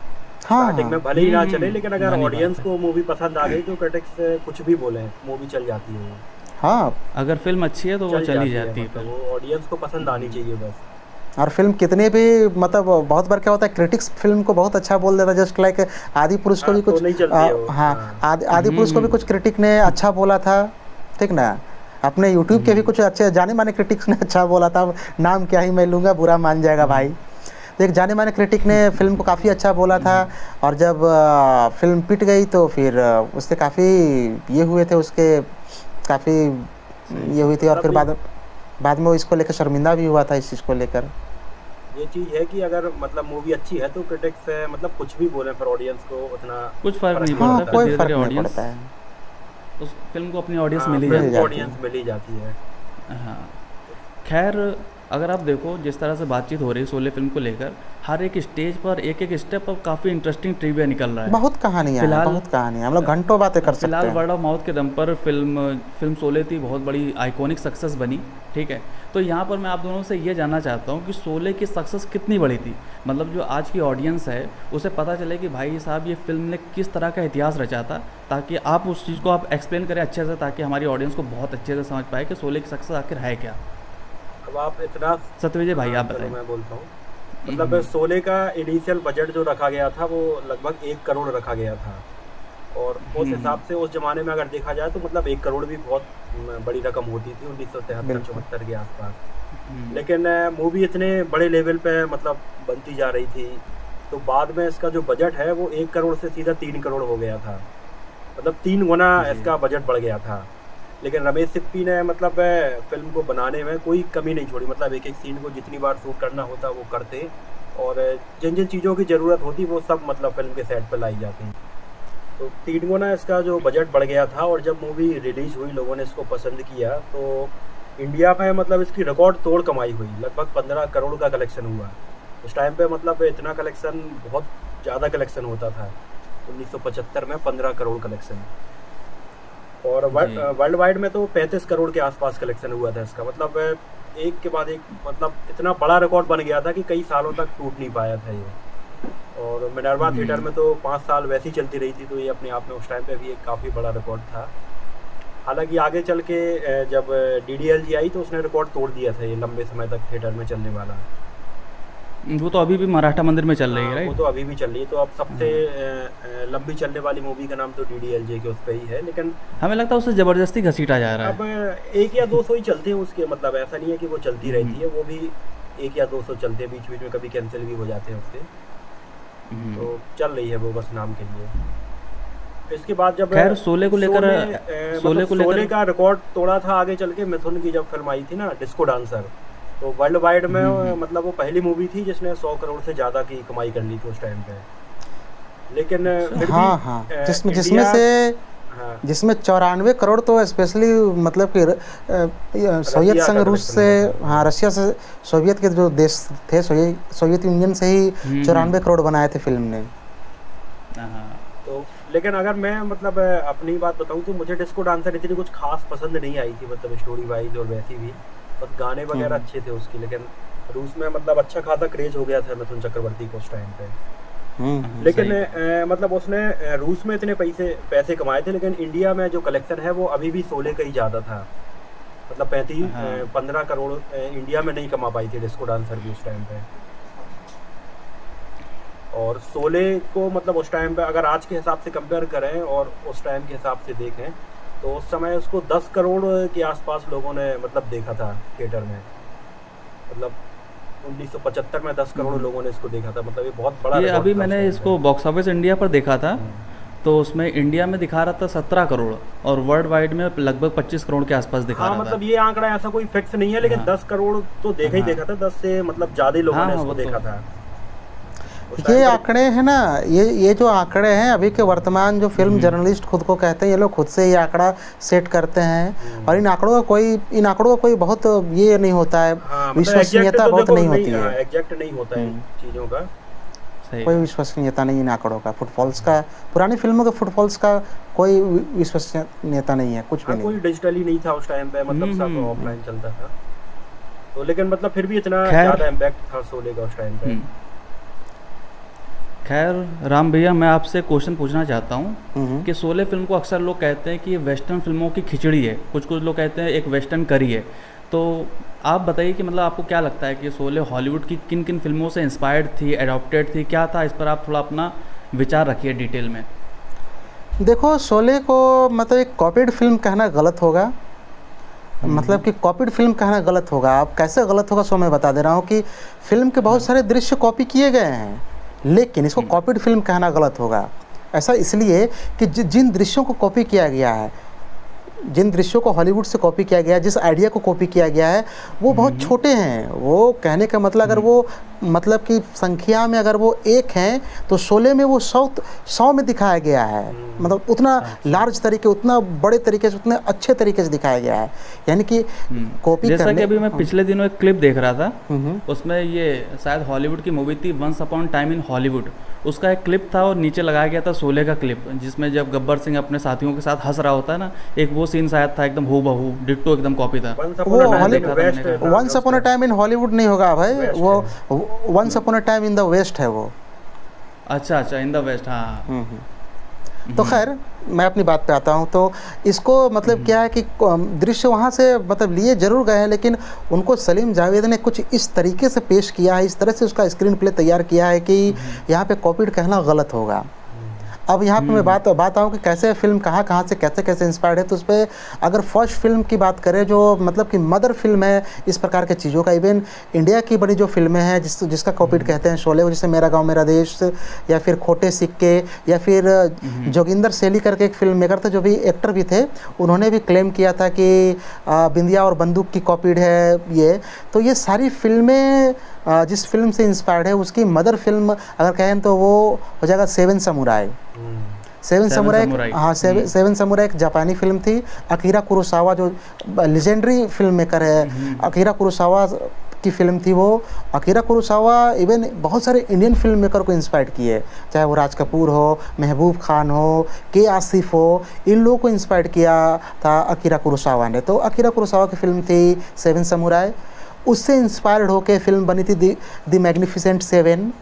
हाँ, स्टार्टिंग में भले ही ना चले, लेकिन अगर ऑडियंस को मूवी पसंद आ गई तो क्रिटिक्स कुछ भी बोले मूवी चल जाती है। हाँ, अगर फिल्म अच्छी है तो वो चली जाती है, मतलब वो ऑडियंस को पसंद आनी चाहिए बस। और फिल्म कितने भी मतलब बहुत बार क्या होता है, क्रिटिक्स फिल्म को बहुत अच्छा बोल देता है, जस्ट लाइक आदि पुरुष को भी कुछ आदि पुरुष को भी कुछ क्रिटिक ने अच्छा बोला था, ठीक ना। अपने यूट्यूब के भी कुछ अच्छे जाने माने क्रिटिक्स ने अच्छा बोला था, नाम क्या ही मैं लूँगा, बुरा मान जाएगा भाई। तो एक जाने माने क्रिटिक ने फिल्म को काफ़ी अच्छा बोला था, और जब फिल्म पिट गई तो फिर उससे काफ़ी ये हुए थे, उसके काफ़ी ये हुई थी, और फिर बाद में वो इसको लेकर शर्मिंदा भी हुआ था इस चीज़ को लेकर। ये चीज़ है कि अगर मतलब मूवी अच्छी है तो क्रिटिक्स मतलब कुछ भी बोले, फिर ऑडियंस को उतना कुछ फर्क नहीं हाँ, पड़ता, कोई फर्क नहीं पड़ता है, उस फिल्म को अपनी ऑडियंस मिल ही जाती है। हाँ, खैर अगर आप देखो जिस तरह से बातचीत हो रही है शोले फिल्म को लेकर, हर एक स्टेज पर एक एक स्टेप पर काफ़ी इंटरेस्टिंग ट्रिविया निकल रहा है, बहुत कहानियाँ हम लोग घंटों बातें कर सकते हैं। फिलहाल वर्ड ऑफ माउथ के दम पर फिल्म शोले थी बहुत बड़ी आइकॉनिक सक्सेस बनी, ठीक है। तो यहाँ पर मैं आप दोनों से ये जानना चाहता हूँ कि शोले की सक्सेस कितनी बड़ी थी, मतलब जो आज की ऑडियंस है उसे पता चले कि भाई साहब ये फिल्म ने किस तरह का इतिहास रचा था, ताकि आप उस चीज़ को आप एक्सप्लेन करें अच्छे से, ताकि हमारी ऑडियंस को बहुत अच्छे से समझ पाए कि शोले की सक्सेस आखिर है क्या। अब आप इतना सत्यविजय भाई आप बताएं। मैं बोलता हूँ, मतलब शोले का इनिशियल बजट जो रखा गया था वो लगभग 1 करोड़ रखा गया था, और उस हिसाब से उस जमाने में अगर देखा जाए तो मतलब 1 करोड़ भी बहुत बड़ी रकम होती थी 1973-74 के आसपास। लेकिन मूवी इतने बड़े लेवल पे मतलब बनती जा रही थी तो बाद में इसका जो बजट है वो 1 करोड़ से सीधा 3 करोड़ हो गया था, मतलब 3 गुना जी। इसका बजट बढ़ गया था। लेकिन रमेश सिप्पी ने मतलब फिल्म को बनाने में कोई कमी नहीं छोड़ी, मतलब एक एक सीन को जितनी बार शूट करना होता वो करते, और जिन जिन चीज़ों की ज़रूरत होती वो सब मतलब फिल्म के सेट पर लाई जाती। तो 3 गुना इसका जो बजट बढ़ गया था, और जब मूवी रिलीज हुई लोगों ने इसको पसंद किया तो इंडिया में मतलब इसकी रिकॉर्ड तोड़ कमाई हुई, लगभग 15 करोड़ का कलेक्शन हुआ उस टाइम पे। मतलब इतना कलेक्शन, बहुत ज़्यादा कलेक्शन होता था 1975 में, 15 करोड़ कलेक्शन। और जी। वर्ल्ड वाइड में तो 35 करोड़ के आसपास कलेक्शन हुआ था इसका। मतलब एक के बाद एक, मतलब इतना बड़ा रिकॉर्ड बन गया था कि कई सालों तक टूट नहीं पाया था ये। और मिनर्वा थिएटर में तो 5 साल वैसे ही चलती रही थी, तो ये अपने आप में उस टाइम पे भी एक काफ़ी बड़ा रिकॉर्ड था। हालांकि आगे चल के जब DDLG आई तो उसने रिकॉर्ड तोड़ दिया था, ये लंबे समय तक थिएटर में चलने वाला। वो तो अभी भी मराठा मंदिर में चल रही है, हाँ, वो राइट? तो अभी भी चल रही है। तो अब सबसे लंबी चलने वाली मूवी का नाम तो DDLJ के उस पर ही है, लेकिन हमें लगता है उससे ज़बरदस्ती घसीटा जा रहा अब है। 1 या 200 ही चलते हैं उसके, मतलब ऐसा नहीं है कि वो चलती रहती है, वो भी 1 या 200 चलते हैं, बीच बीच में कभी कैंसिल भी हो जाते हैं उसके। तो चल रही है वो बस नाम के लिए। इसके बाद जब खैर शोले को लेकर शोले का रिकॉर्ड तोड़ा था आगे चल के, मिथुन की जब फिल्म आई थी ना डिस्को डांसर, तो वर्ल्ड वाइड में मतलब वो पहली मूवी थी जिसने 100 करोड़ से ज़्यादा की कमाई कर ली थी उस टाइम पे। लेकिन फिर हाँ भी हाँ, जिसमें इंडिया, से हाँ, जिसमें 94 करोड़ तो स्पेशली मतलब कि सोवियत रसिया संघ का रूस कलेक्शन से, हुआ था। हाँ सोवियत से, सोवियत के जो देश थे, सोवियत यूनियन से ही 94 करोड़ बनाए थे फिल्म ने। हाँ। तो लेकिन अगर मैं मतलब अपनी बात बताऊं तो मुझे डिस्को डांसर इतनी कुछ खास पसंद नहीं आई थी, मतलब स्टोरी वाइज और वैसी भी, बस गाने वगैरह अच्छे थे उसके। लेकिन रूस में मतलब अच्छा खासा क्रेज हो गया था मिथुन चक्रवर्ती को उस टाइम पे। लेकिन सही। मतलब उसने रूस में इतने पैसे कमाए थे, लेकिन इंडिया में जो कलेक्शन है वो अभी भी शोले का ही ज़्यादा था। मतलब 15 करोड़ इंडिया में नहीं कमा पाई थी डिस्को डांसर भी उस टाइम पे। और शोले को मतलब उस टाइम पे अगर आज के हिसाब से कंपेयर करें और उस टाइम के हिसाब से देखें तो उस समय उसको 10 करोड़ के आसपास लोगों ने मतलब देखा था थिएटर में। मतलब 1975 में 10 करोड़ लोगों ने इसको देखा था, मतलब ये बहुत बड़ा ये रिकॉर्ड अभी था उस मैंने टाइम इसको पे। बॉक्स ऑफिस इंडिया पर देखा था, तो उसमें इंडिया में दिखा रहा था 17 करोड़ और वर्ल्ड वाइड में लगभग 25 करोड़ के आसपास दिखा हाँ, रहा मतलब था। ये आंकड़ा ऐसा कोई फिक्स नहीं है, लेकिन हाँ। 10 करोड़ तो देखा ही हाँ। देखा था, 10 से मतलब ज़्यादा ही लोगों हाँ, ने हाँ, इसको वो तो देखा था उस ये टाइम पे। आंकड़े हैं ना, ये जो आंकड़े हैं अभी के वर्तमान जो फिल्म जर्नलिस्ट खुद को कहते हैं, ये लोग खुद से ये आंकड़ा सेट करते हैं, और इन आंकड़ों का कोई बहुत ये नहीं होता है, हाँ, मतलब विश्वसनीयता तो बहुत देखो नहीं होती हाँ, है, एग्जैक्ट नहीं होता है चीज़ों का। सही। कोई विश्वसनीयता नहीं इन आंकड़ों का। फुटफॉल्स का, पुरानी फिल्मों के फुटफॉल्स का कोई विश्वसनीयता नहीं है, कुछ भी हाँ, कोई नहीं। डिजिटल ही नहीं था उस टाइम पे, मतलब सब ऑफलाइन चलता था। तो लेकिन मतलब फिर भी इतना खैर। ज़्यादा इम्पैक्ट था शोले का उस टाइम पे। खैर राम भैया, मैं आपसे क्वेश्चन पूछना चाहता हूँ कि शोले फिल्म को अक्सर लोग कहते हैं कि ये वेस्टर्न फिल्मों की खिचड़ी है, कुछ लोग कहते हैं एक वेस्टर्न करी है। तो आप बताइए कि मतलब आपको क्या लगता है कि शोले हॉलीवुड की किन किन फिल्मों से इंस्पायर्ड थी, एडॉप्टेड थी, क्या था? इस पर आप थोड़ा अपना विचार रखिए डिटेल में। देखो, शोले को मतलब एक कॉपीड फिल्म कहना गलत होगा, मतलब कि कॉपीड फिल्म कहना गलत होगा। आप कैसे गलत होगा सो मैं बता दे रहा हूँ कि फिल्म के बहुत सारे दृश्य कॉपी किए गए हैं, लेकिन इसको कॉपीड फिल्म कहना गलत होगा। ऐसा इसलिए कि जिन दृश्यों को कॉपी किया गया है, जिन दृश्यों को हॉलीवुड से कॉपी किया गया है, जिस आइडिया को कॉपी किया गया है, वो बहुत छोटे हैं। वो कहने का मतलब अगर वो मतलब कि संख्या में अगर वो 1 हैं तो शोले में वो 100 में दिखाया गया है। मतलब उतना लार्ज तरीके, उतना बड़े तरीके से, उतने अच्छे तरीके से दिखाया गया है, यानी कि कॉपी जैसा करने। कि अभी मैं पिछले दिनों एक क्लिप देख रहा था, उसमें ये शायद हॉलीवुड की मूवी थी once upon time in Hollywood, उसका एक क्लिप था और नीचे लगाया गया था शोले का क्लिप, जिसमें जब गब्बर सिंह अपने साथियों के साथ हंस रहा होता है ना, एक वो सीन शायद था, एकदम हूबहू डिट्टो एकदम कॉपी था। वो once upon a time in Hollywood नहीं होगा भाई, वो once upon a time in the west है वो। अच्छा, इन द वेस्ट, हाँ। तो खैर मैं अपनी बात पे आता हूँ। तो इसको मतलब क्या है कि दृश्य वहाँ से मतलब लिए जरूर गए हैं, लेकिन उनको सलीम जावेद ने कुछ इस तरीके से पेश किया है, इस तरह से उसका स्क्रीन प्ले तैयार किया है कि यहाँ पे कॉपीड कहना गलत होगा। अब यहाँ पे मैं बात आऊँ कि कैसे फिल्म कहाँ कहाँ से कैसे कैसे इंस्पायर्ड है, तो उस पर अगर फर्स्ट फिल्म की बात करें जो मतलब कि मदर फिल्म है इस प्रकार के चीज़ों का, इवन इंडिया की बड़ी जो फिल्में हैं जिसका कॉपीड कहते हैं शोले, जैसे मेरा गाँव मेरा देश, या फिर खोटे सिक्के, या फिर जोगिंदर शैली करके एक फिल्म मेकर थे जो भी एक्टर भी थे, उन्होंने भी क्लेम किया था कि बिंदिया और बंदूक की कॉपीड है ये। तो ये सारी फिल्में जिस फिल्म से इंस्पायर्ड है उसकी मदर फिल्म अगर कहें तो वो हो जाएगा सेवन समुराई। सेवन समुराई, हाँ सेवन समुराई एक जापानी फिल्म थी। अकीरा कुरोसावा जो लेजेंडरी फिल्म मेकर है, अकीरा कुरोसावा की फिल्म थी वो। अकीरा कुरोसावा इवन बहुत सारे इंडियन फिल्म मेकर को इंस्पायर्ड किए, चाहे वो राज कपूर हो, महबूब खान हो, के आसिफ हो, इन लोगों को इंस्पायर्ड किया था अकीरा कुरोसावा ने। तो अकीरा कुरोसावा की फिल्म थी सेवन समुराई, उससे इंस्पायर्ड होकर फिल्म बनी थी द मैग्निफिसेंट सेवन।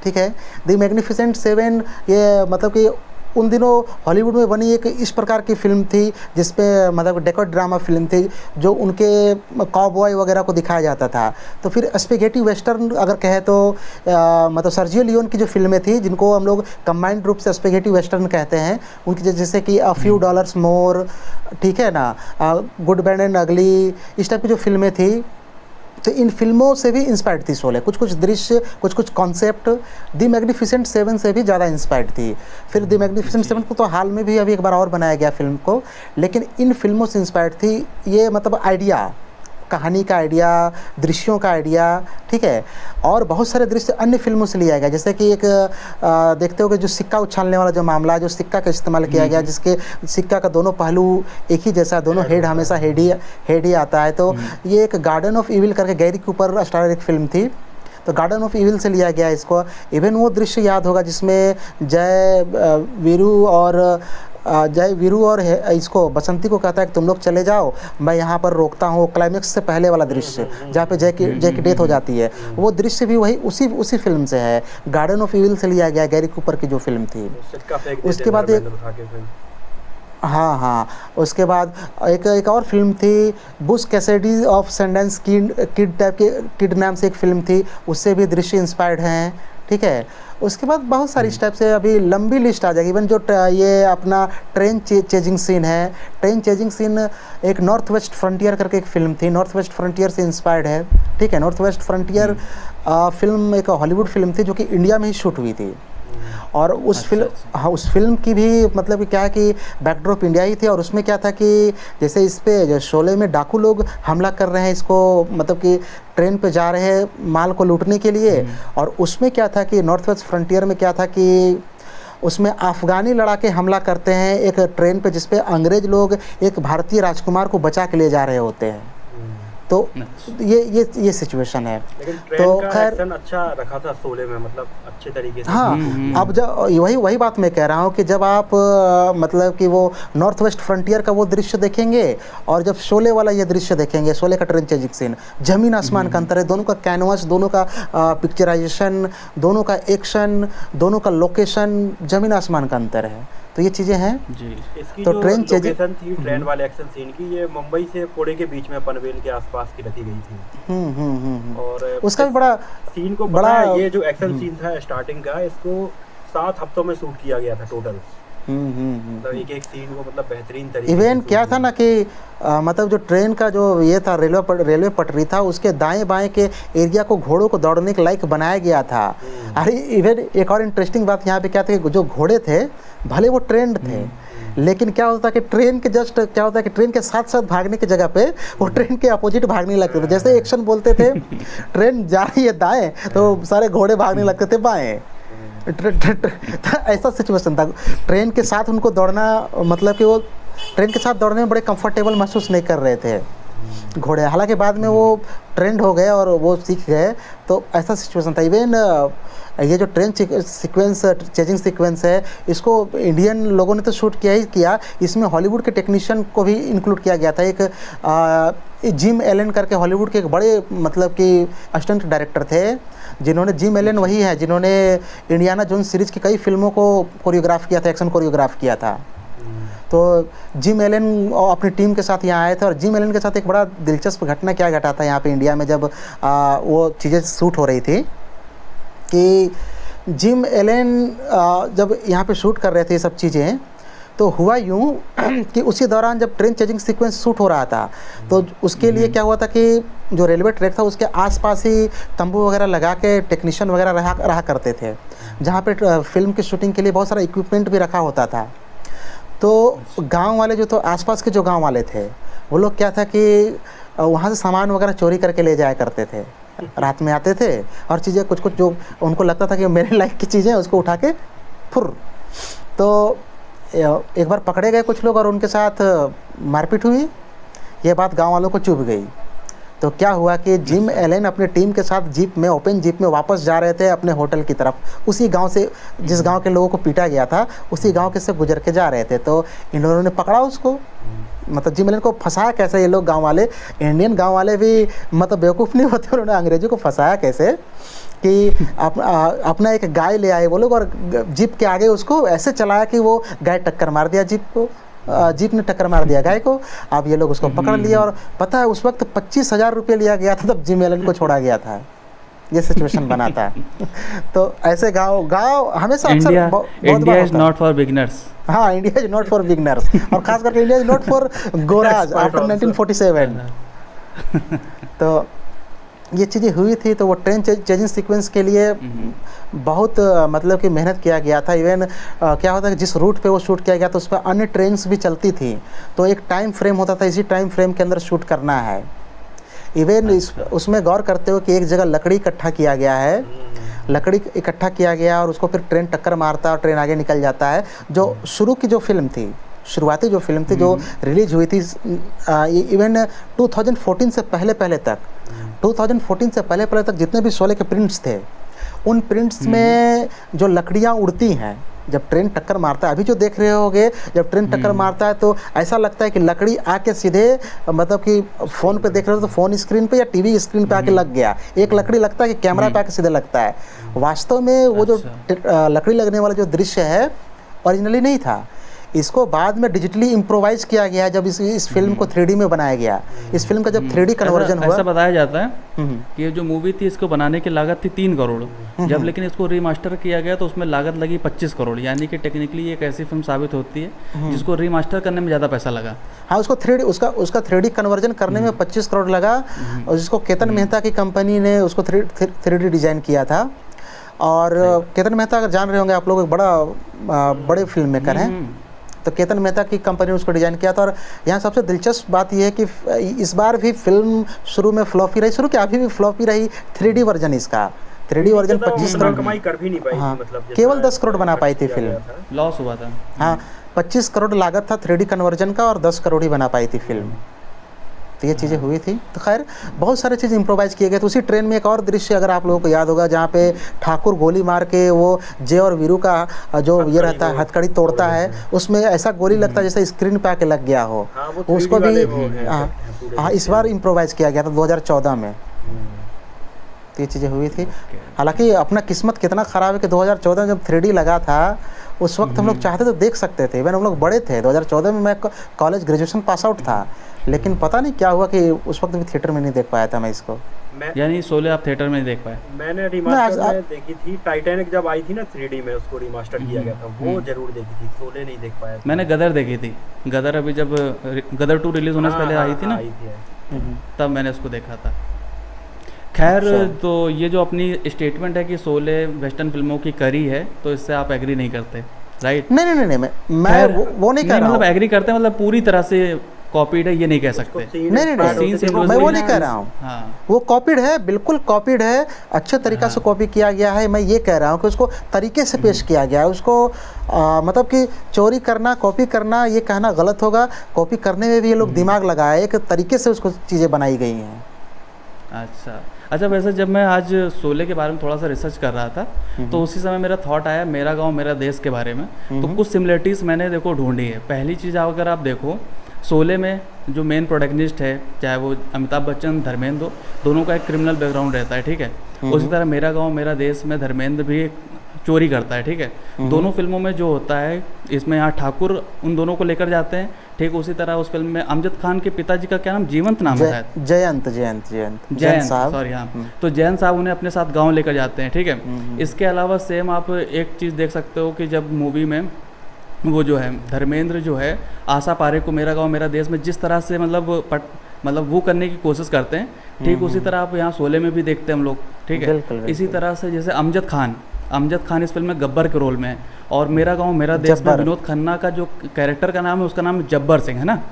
ठीक है, द मैग्निफिसेंट सेवन ये मतलब कि उन दिनों हॉलीवुड में बनी एक इस प्रकार की फिल्म थी जिसपे मतलब डेकोर ड्रामा फिल्म थी जो उनके कॉबॉय वगैरह को दिखाया जाता था। तो फिर स्पेगेटी वेस्टर्न अगर कहे तो मतलब सर्जियो लियोन की जो फिल्में थी जिनको हम लोग कंबाइंड रूप से स्पेगेटी वेस्टर्न कहते हैं, उनकी जैसे कि अ फ्यू डॉलर्स मोर, ठीक है ना, गुड बैड एंड अगली, इस टाइप की जो फिल्में थी, तो इन फिल्मों से भी इंस्पायर्ड थी शोले। कुछ कुछ दृश्य, कुछ कुछ कॉन्सेप्ट द मैग्निफिसेंट सेवन से भी ज़्यादा इंस्पायर्ड थी। फिर द मैग्निफिसेंट सेवन को तो हाल में भी अभी एक बार और बनाया गया फिल्म को, लेकिन इन फिल्मों से इंस्पायर्ड थी ये, मतलब आइडिया, कहानी का आइडिया, दृश्यों का आइडिया, ठीक है। और बहुत सारे दृश्य अन्य फिल्मों से लिया गया, जैसे कि एक देखते हो कि जो सिक्का उछालने वाला जो मामला है, जो सिक्का का इस्तेमाल किया गया, जिसके सिक्का का दोनों पहलू एक ही जैसा, दोनों हेड हमेशा हेड ही आता है। तो ये एक गार्डन ऑफ इविल करके गैरी कूपर स्टार एक फिल्म थी, तो गार्डन ऑफ इविल से लिया गया इसको। इवन वो दृश्य याद होगा जिसमें जय वीरू और इसको बसंती को कहता है कि तुम लोग चले जाओ, मैं यहाँ पर रोकता हूँ। क्लाइमेक्स से पहले वाला दृश्य जहाँ पे जय की डेथ हो जाती है, वो दृश्य भी वही उसी फिल्म से है, गार्डन ऑफ इविल से लिया गया, गैरी कूपर की जो फिल्म थी। उसके बाद एक हाँ, उसके बाद एक और फिल्म थी Bush Cassidy of Sandes kid type के किड नाम से एक फिल्म थी, उससे भी दृश्य इंस्पायर्ड हैं, ठीक है। उसके बाद बहुत सारी इस टाइप से अभी लंबी लिस्ट आ जाएगी। इवन जो ये अपना ट्रेन चेजिंग सीन है, ट्रेन चेजिंग सीन एक नॉर्थ वेस्ट फ्रंटियर करके एक फिल्म थी, नॉर्थ वेस्ट फ्रंटियर से इंस्पायर्ड है, ठीक है। नॉर्थ वेस्ट फ्रंटियर फिल्म एक हॉलीवुड फिल्म थी जो कि इंडिया में ही शूट हुई थी, और उस फिल्म की भी मतलब कि क्या है कि बैकड्रॉप इंडिया ही थे। और उसमें क्या था कि जैसे इस पे जो शोले में डाकू लोग हमला कर रहे हैं इसको, मतलब कि ट्रेन पे जा रहे हैं माल को लूटने के लिए, और उसमें क्या था कि नॉर्थ वेस्ट फ्रंटियर में क्या था कि उसमें अफ़गानी लड़ाके हमला करते हैं एक ट्रेन पे जिसपे अंग्रेज़ लोग एक भारतीय राजकुमार को बचा के ले जा रहे होते हैं। तो ये सिचुएशन है। लेकिन ट्रेन का खैर एक्शन अच्छा रखा था शोले में, मतलब अच्छे तरीके से। हाँ, अब जब वही बात मैं कह रहा हूँ कि जब आप मतलब कि वो नॉर्थ वेस्ट फ्रंटियर का वो दृश्य देखेंगे और जब शोले वाला ये दृश्य देखेंगे, शोले का ट्रेन चेजिंग सीन, जमीन आसमान का अंतर है। दोनों का कैनवास, दोनों का पिक्चराइजेशन, दोनों का एक्शन, दोनों का लोकेशन, जमीन आसमान का अंतर है। तो ये चीज़ें हैं जी। इसकी तो जो ट्रेन लोकेशन थी ट्रेन वाले एक्शन सीन की, ये मुंबई से पुणे के बीच में पनवेल के आसपास की रखी गई थी। और उसका भी बड़ा सीन को बड़ा, ये जो एक्शन सीन था स्टार्टिंग का, इसको 7 हफ्तों में शूट किया गया था टोटल। मतलब एक सीन को मतलब बेहतरीन तरीके से। इवन क्या था ना कि मतलब जो ट्रेन का जो ये था रेलवे पटरी था, उसके दाएं बाएं के एरिया को घोड़ों को दौड़ने के लायक बनाया गया था। अरे इवन एक और इंटरेस्टिंग बात यहाँ पे क्या था कि जो घोड़े थे भले वो ट्रेंड थे, लेकिन क्या होता कि ट्रेन के साथ साथ भागने की जगह पे वो ट्रेन के अपोजिट भागने लगते थे। जैसे एक्शन बोलते थे ट्रेन जा रही है दाएं तो सारे घोड़े भागने लगते थे बाएं। ऐसा सिचुएशन था। ट्रेन के साथ उनको दौड़ना, मतलब कि वो ट्रेन के साथ दौड़ने में बड़े कंफर्टेबल महसूस नहीं कर रहे थे घोड़े। हालांकि बाद में वो ट्रेंड हो गए और वो सीख गए, तो ऐसा सिचुएशन था। इवन ये जो ट्रेन सीक्वेंस, चेजिंग सीक्वेंस है, इसको इंडियन लोगों ने तो शूट किया ही किया, इसमें हॉलीवुड के टेक्नीशियन को भी इंक्लूड किया गया था। एक जिम एलन करके हॉलीवुड के एक बड़े मतलब कि असिस्टेंट डायरेक्टर थे, जिन्होंने, जिम एलन वही है जिन्होंने इंडियाना जोन्स सीरीज़ की कई फिल्मों को कोरियोग्राफ किया था, एक्शन कोरियोग्राफ किया था। तो जिम एलन अपनी टीम के साथ यहाँ आए थे, और जिम एलन के साथ एक बड़ा दिलचस्प घटना क्या घटा था यहाँ पे इंडिया में जब वो चीज़ें शूट हो रही थी कि जिम एलन जब यहाँ पे शूट कर रहे थे ये सब चीज़ें, तो हुआ यूँ कि उसी दौरान जब ट्रेन चेजिंग सीक्वेंस शूट हो रहा था, तो उसके लिए क्या हुआ था कि जो रेलवे ट्रैक था उसके आसपास ही तंबू वगैरह लगा के टेक्नीशियन वगैरह रहा करते थे, जहाँ पे फिल्म की शूटिंग के लिए बहुत सारा इक्विपमेंट भी रखा होता था। तो गांव वाले जो, तो आसपास के जो गांव वाले थे, वो लोग क्या था कि वहाँ से सामान वगैरह चोरी करके ले जाया करते थे। रात में आते थे और चीज़ें कुछ कुछ जो उनको लगता था कि मेरे लायक की चीज़ें, उसको उठा के फुर। तो एक बार पकड़े गए कुछ लोग और उनके साथ मारपीट हुई। ये बात गांव वालों को चुभ गई। तो क्या हुआ कि जिम एलन अपने टीम के साथ जीप में, ओपन जीप में वापस जा रहे थे अपने होटल की तरफ, उसी गांव से जिस गांव के लोगों को पीटा गया था, उसी गांव के से गुजर के जा रहे थे। तो इन लोगों ने पकड़ा उसको। मतलब जिम एलन को फंसाया कैसे ये लोग, गांव वाले, इंडियन गांव वाले भी मतलब बेवकूफ़ नहीं होते, उन्होंने अंग्रेज़ों को फंसाया कैसे कि अपना एक गाय ले आए वो लोग और जीप के आगे उसको ऐसे चलाया कि वो गाय टक्कर मार दिया जीप को, जीप ने टक्कर मार दिया गाय को। अब ये लोग उसको पकड़ लिया और पता है उस वक्त 25,000 रुपये लिया गया था, तब जिम एलन को छोड़ा गया था। ये सिचुएशन बना था। तो ऐसे गांव हमेशा अक्सर India is not for beginners. हाँ, India is not for beginners, और खास करके India is not for goras after 1947। तो ये चीज़ें हुई थी। तो वो ट्रेन चेजिंग सीक्वेंस के लिए बहुत मतलब कि मेहनत किया गया था। इवन क्या होता है कि जिस रूट पे वो शूट किया गया था उस पर अन्य ट्रेन्स भी चलती थी, तो एक टाइम फ्रेम होता था, इसी टाइम फ्रेम के अंदर शूट करना है। इवन उसमें गौर करते हो कि एक जगह लकड़ी इकट्ठा किया गया है, लकड़ी इकट्ठा किया गया और उसको फिर ट्रेन टक्कर मारता है और ट्रेन आगे निकल जाता है। जो शुरू की जो फिल्म थी, शुरुआती जो फिल्म थी जो रिलीज हुई थी इवन 2014 से पहले तक, 2014 से पहले तक जितने भी शोले के प्रिंट्स थे, उन प्रिंट्स में जो लकड़ियाँ उड़ती हैं जब ट्रेन टक्कर मारता है, अभी जो देख रहे होगे जब ट्रेन टक्कर मारता है तो ऐसा लगता है कि लकड़ी आके सीधे, मतलब कि फ़ोन पे देख रहे हो तो फ़ोन स्क्रीन पे या टीवी स्क्रीन पे आके लग गया, एक लकड़ी लगता है कि कैमरा पे आके सीधे लगता है। वास्तव में वो जो लकड़ी लगने वाला जो दृश्य है ओरिजिनली नहीं था, इसको बाद में डिजिटली इम्प्रोवाइज किया गया है जब इस फिल्म को 3D में बनाया गया। इस फिल्म का जब 3D कन्वर्जन हुआ, ऐसा बताया जाता है कि ये जो मूवी थी इसको बनाने की लागत थी 3 करोड़, जब लेकिन इसको रीमास्टर किया गया तो उसमें लागत लगी 25 करोड़। यानी कि टेक्निकली ये एक ऐसी फिल्म साबित होती है जिसको रीमास्टर करने में ज़्यादा पैसा लगा। हाँ, उसका 3D कन्वर्जन करने में 25 करोड़ लगा, और जिसको केतन मेहता की कंपनी ने उसको 3D डिज़ाइन किया था। और केतन मेहता अगर जान रहे होंगे आप लोग, एक बड़े फिल्म मेकर हैं, तो केतन मेहता की कंपनी ने उसको डिज़ाइन किया था। और यहाँ सबसे दिलचस्प बात यह है कि इस बार भी फिल्म शुरू में फ्लॉपी रही, शुरू क्या अभी भी फ्लॉपी रही। 3D वर्जन इसका, 3D वर्जन 25 करोड़ कमाई कर भी नहीं पाई। हाँ, मतलब केवल 10 करोड़ बना पाई थी फिल्म, लॉस हुआ था। हाँ, 25 करोड़ लागत था 3D कन्वर्जन का और 10 करोड़ ही बना पाई थी फिल्म। तो ये चीज़ें हुई थी। तो खैर बहुत सारे चीज़ इम्प्रोवाइज़ किए गए। तो उसी ट्रेन में एक और दृश्य अगर आप लोगों को याद होगा, जहाँ पे ठाकुर गोली मार के वो जय और वीरू का जो ये रहता है हथकड़ी तोड़ता है, उसमें ऐसा गोली लगता है जैसे स्क्रीन पे आके लग गया हो। उसको भी हाँ इस बार इम्प्रोवाइज़ किया गया था 2014 में। तो ये चीज़ें हुई थी। हालांकि अपना किस्मत कितना ख़राब है कि 2014 में जब 3D लगा था, उस वक्त हम लोग चाहते तो देख सकते थे। इवन हम लोग बड़े थे, 2014 में मैं कॉलेज ग्रेजुएशन पास आउट था, लेकिन पता नहीं क्या हुआ कि उस वक्त भी थिएटर में नहीं देख पाया था मैं इसको। यानी शोले आप थिएटर में नहीं देख पाए? मैंने रिमास्टर में देखी थी, टाइटैनिक जब आई थी ना 3D में, उसको रिमास्टर किया गया था, वो जरूर देखी थी, शोले नहीं देख पाया था। मैंने गदर देखी थी। गदर अभी जब गदर 2 रिलीज होने से पहले आई थी ना, तब मैंने उसको देखा था। खैर, तो ये जो अपनी स्टेटमेंट है कि शोले वेस्टर्न फिल्मों की करी है, तो इससे आप एग्री नहीं करते, राइट? नहीं, मैं वो नहीं कह रहा हूँ। मतलब एग्री करते हैं, मतलब पूरी तरह से कॉपीड है ये नहीं कह सकते। नहीं, मैं वो नहीं कह रहा हूँ। हाँ, वो कॉपीड है, बिल्कुल कॉपीड है, अच्छे तरीक़ा से कॉपी किया गया है। मैं ये कह रहा हूँ कि उसको तरीके से पेश किया गया है। उसको मतलब कि चोरी करना, कॉपी करना, ये कहना गलत होगा। कॉपी करने में भी ये लोग दिमाग लगाए, एक तरीके से उसको चीज़ें बनाई गई हैं। अच्छा, वैसे जब मैं आज शोले के बारे में थोड़ा सा रिसर्च कर रहा था, तो उसी समय मेरा थॉट आया मेरा गांव मेरा देश के बारे में। तो कुछ सिमिलरिटीज़ मैंने देखो ढूंढी है। पहली चीज़ अगर आप देखो, शोले में जो मेन प्रोटैगनिस्ट है, चाहे वो अमिताभ बच्चन, धर्मेंद्र हो, दोनों का एक क्रिमिनल बैकग्राउंड रहता है, ठीक है। उसी तरह मेरा गाँव मेरा देश में धर्मेंद्र भी चोरी करता है, ठीक है। दोनों फिल्मों में जो होता है, इसमें यहाँ ठाकुर उन दोनों को लेकर जाते हैं, ठीक उसी तरह उस फिल्म में अमजद खान के पिताजी का क्या नाम, जीवंत नाम है शायद, जयंत जयंत जयंत जयंत साहब। सॉरी हाँ, तो जयंत साहब उन्हें अपने साथ गांव लेकर जाते हैं, ठीक है। इसके अलावा सेम आप एक चीज़ देख सकते हो कि जब मूवी में वो जो है धर्मेंद्र जो है आशा पारेख को मेरा गांव मेरा देश में जिस तरह से मतलब वो करने की कोशिश करते हैं, ठीक उसी तरह आप यहाँ शोले में भी देखते हैं हम लोग, ठीक है। बिल्कुल, इसी तरह से जैसे अमजद खान इस फिल्म में गब्बर के रोल में है, और मेरा गांव मेरा देश में विनोद खन्ना का जो कैरेक्टर का नाम है उसका नाम जब्बर सिंह है ना।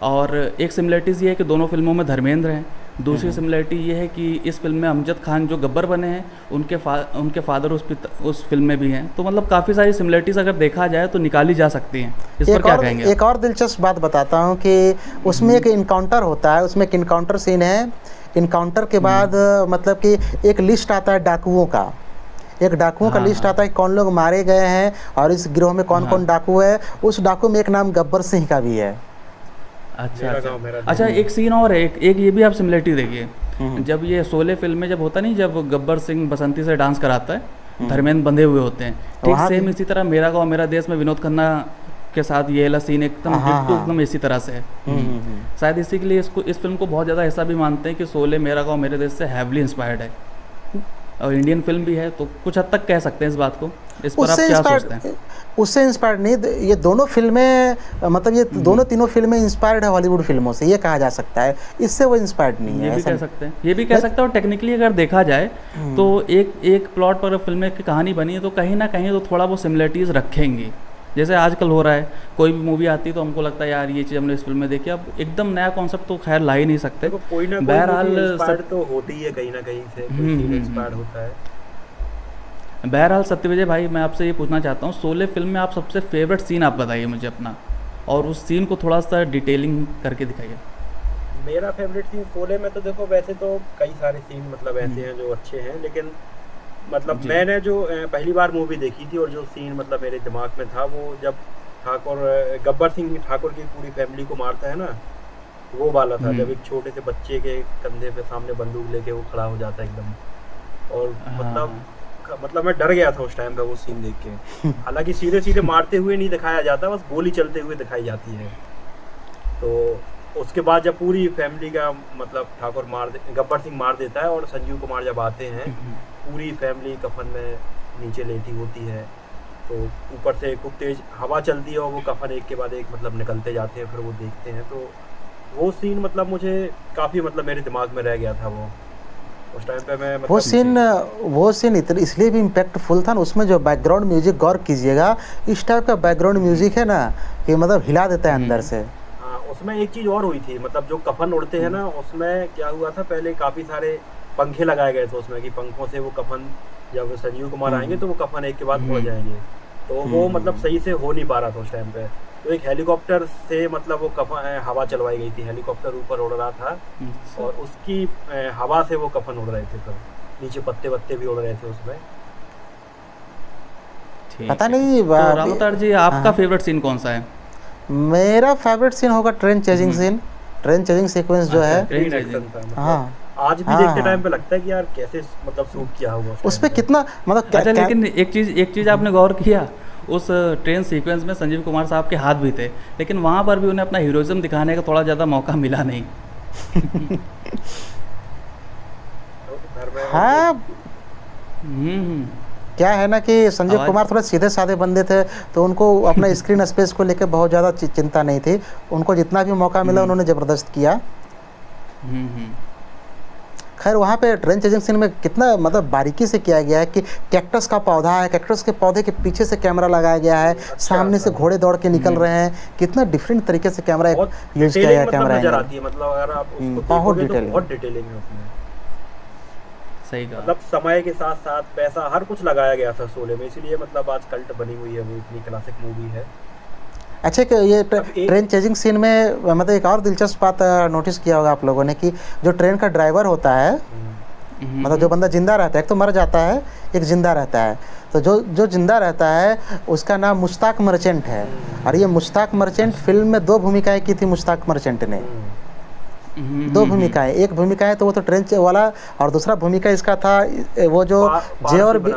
और एक सिमिलरिटीज़ ये है कि दोनों फिल्मों में धर्मेंद्र हैं। दूसरी सिमिलरिटी ये है कि इस फिल्म में अमजद खान जो गब्बर बने हैं उनके फादर उस फिल्म में भी हैं। तो मतलब काफ़ी सारी सिमिलरिटीज़ अगर देखा जाए तो निकाली जा सकती हैं। इस पर क्या कहेंगे? एक और दिलचस्प बात बताता हूँ कि उसमें एक इनकाउंटर होता है, उसमें एक इनकाउंटर सीन है। इनकाउंटर के बाद मतलब कि एक लिस्ट आता है डाकुओं का, एक डाकुओं का लिस्ट आता है कि कौन लोग मारे गए हैं और इस गिरोह में कौन कौन डाकू है। उस डाकू में एक नाम गब्बर सिंह का भी है। अच्छा एक सीन और है, एक ये भी आप सिमिलरिटी देखिए। जब ये शोले फिल्म में जब होता नहीं, जब गब्बर सिंह बसंती से डांस कराता है, धर्मेंद्र बंधे हुए होते हैं, ठीक सेम इसी तरह मेरा गांव मेरा देश में विनोद खन्ना के साथ ये वाला सीन एकदम इसी तरह से है। शायद इसी के लिए इस फिल्म को बहुत ज़्यादा ऐसा भी मानते हैं कि शोले मेरा गांव मेरे देश से हैवली इंस्पायर्ड है, और इंडियन फिल्म भी है, तो कुछ हद तक कह सकते हैं इस बात को। इस पर आप क्या सोचते हैं? उससे इंस्पायर्ड नहीं, ये दोनों फिल्में मतलब ये दोनों तीनों फिल्में इंस्पायर्ड है हॉलीवुड फिल्मों से, ये कहा जा सकता है। इससे वो इंस्पायर्ड नहीं है, ये भी कह सकते हैं, ये भी कह सकते हैं। और टेक्निकली अगर देखा जाए तो एक प्लॉट पर फिल्म की कहानी बनी है तो कहीं ना कहीं तो थोड़ा वो सिमिलरिटीज़ रखेंगी। जैसे आजकल हो रहा है, कोई भी मूवी आती है तो हमको लगता है यार ये चीज़ हमने इस फिल्म में देखी, अब एकदम नया कॉन्सेप्ट तो खैर ला ही नहीं सकते। बहरहाल तो होती है कहीं ना कहीं से, कोई इंस्पायर्ड होता है। बहरहाल सत्यविजय भाई, मैं आपसे ये पूछना चाहता हूँ, शोले फिल्म में आप सबसे फेवरेट सीन आप बताइए मुझे अपना, और उस सीन को थोड़ा सा डिटेलिंग करके दिखाइए। मेरा फेवरेट सीन शोले में तो देखो वैसे तो कई सारे सीन मतलब ऐसे हैं जो अच्छे हैं, लेकिन मतलब मैंने जो पहली बार मूवी देखी थी और जो सीन मतलब मेरे दिमाग में था वो जब गब्बर सिंह ठाकुर की पूरी फैमिली को मारता है ना, वो वाला था। जब एक छोटे से बच्चे के कंधे पे सामने बंदूक लेके वो खड़ा हो जाता है एकदम, और मतलब मैं डर गया था उस टाइम पे वो सीन देख के। हालांकि सीधे सीधे मारते हुए नहीं दिखाया जाता, बस गोली चलते हुए दिखाई जाती है। तो उसके बाद जब पूरी फैमिली का मतलब गब्बर सिंह मार देता है और संजीव कुमार जब आते हैं, पूरी फैमिली कफन में नीचे लेटी होती है, तो ऊपर से खूब तेज हवा चलती है और वो कफन एक के बाद एक मतलब निकलते जाते हैं, फिर वो देखते हैं। तो वो सीन मतलब मुझे काफ़ी मतलब मेरे दिमाग में रह गया था वो उस टाइम पे। मैं मतलब वो सीन इसलिए भी इम्पैक्टफुल था ना, उसमें जो बैकग्राउंड म्यूजिक गौर कीजिएगा, इस टाइप का बैकग्राउंड म्यूजिक है ना कि मतलब हिला देता है अंदर से। हाँ, उसमें एक चीज़ और हुई थी, मतलब जो कफन उड़ते हैं ना, उसमें क्या हुआ था, पहले काफ़ी सारे पंखे लगाए गए थे उसमें कि पंखों से वो कफन जब संजीव कुमार आएंगे तो वो कफन एक के बाद उड़ जाएंगे। तो वो मतलब सही से हो नहीं पा रहा था उस टाइम पे। तो एक हेलीकॉप्टर से मतलब वो कफन हवा चलवाई गई थी, हेलीकॉप्टर ऊपर उड़ रहा था और उसकी हवा से वो कफन उड़ रहे थे, फिर नीचे पत्ते वत्ते भी उड़ रहे थे उसमें। पता नहीं तो रामोतार जी आपका फेवरेट सीन कौन सा है? मेरा फेवरेट सीन होगा train chasing scene, train chasing sequence जो है। हाँ, आज भी देखते टाइम पे लगता है कि यार कैसे मतलब शूट किया होगा उस पे कितना मतलब। अच्छा लेकिन एक चीज़ आपने गौर किया, उस ट्रेन सीक्वेंस में संजीव कुमार साहब के हाथ भी थे, लेकिन वहाँ पर भी उन्हें अपना हीरोइज्म दिखाने का थोड़ा ज़्यादा मौका मिला नहीं। हाँ, क्या है ना कि संजीव कुमार थोड़े सीधे साधे बंदे थे, तो उनको अपना स्क्रीन स्पेस को लेकर बहुत ज़्यादा चिंता नहीं थी। उनको जितना भी मौका मिला उन्होंने ज़बरदस्त किया। खैर वहाँ पे ट्रेन चेजिंग सीन में कितना मतलब बारीकी से किया गया है कि कैक्टस का पौधा है, कैक्टस के पौधे के पीछे से कैमरा लगाया गया है, सामने से घोड़े दौड़ के निकल रहे हैं, कितना डिफरेंट तरीके से कैमरा यूज किया गया। कैमरा नजर आती है, मतलब अगर आप उसको बहुत डिटेलिंग है उसमें। सही कहा, मतलब समय के साथ साथ पैसा हर कुछ लगाया गया था शोले में, इसलिए मतलब आज कल्ट बनी हुई है, वो इतनी क्लासिक मूवी है। अच्छा कि ये ट्रेन चेजिंग सीन में मतलब एक और दिलचस्प बात नोटिस किया होगा आप लोगों ने कि जो ट्रेन का ड्राइवर होता है, मतलब जो बंदा जिंदा रहता है, एक तो मर जाता है, एक जिंदा रहता है। तो जो जिंदा रहता है उसका नाम मुश्ताक मर्चेंट है, और ये मुश्ताक मर्चेंट फिल्म में 2 भूमिकाएं की थी मुश्ताक मर्चेंट ने। 2 भूमिकाएं, एक भूमिकाएं तो वो तो ट्रेन वाला, और दूसरा भूमिका इसका था वो जो जे और बी।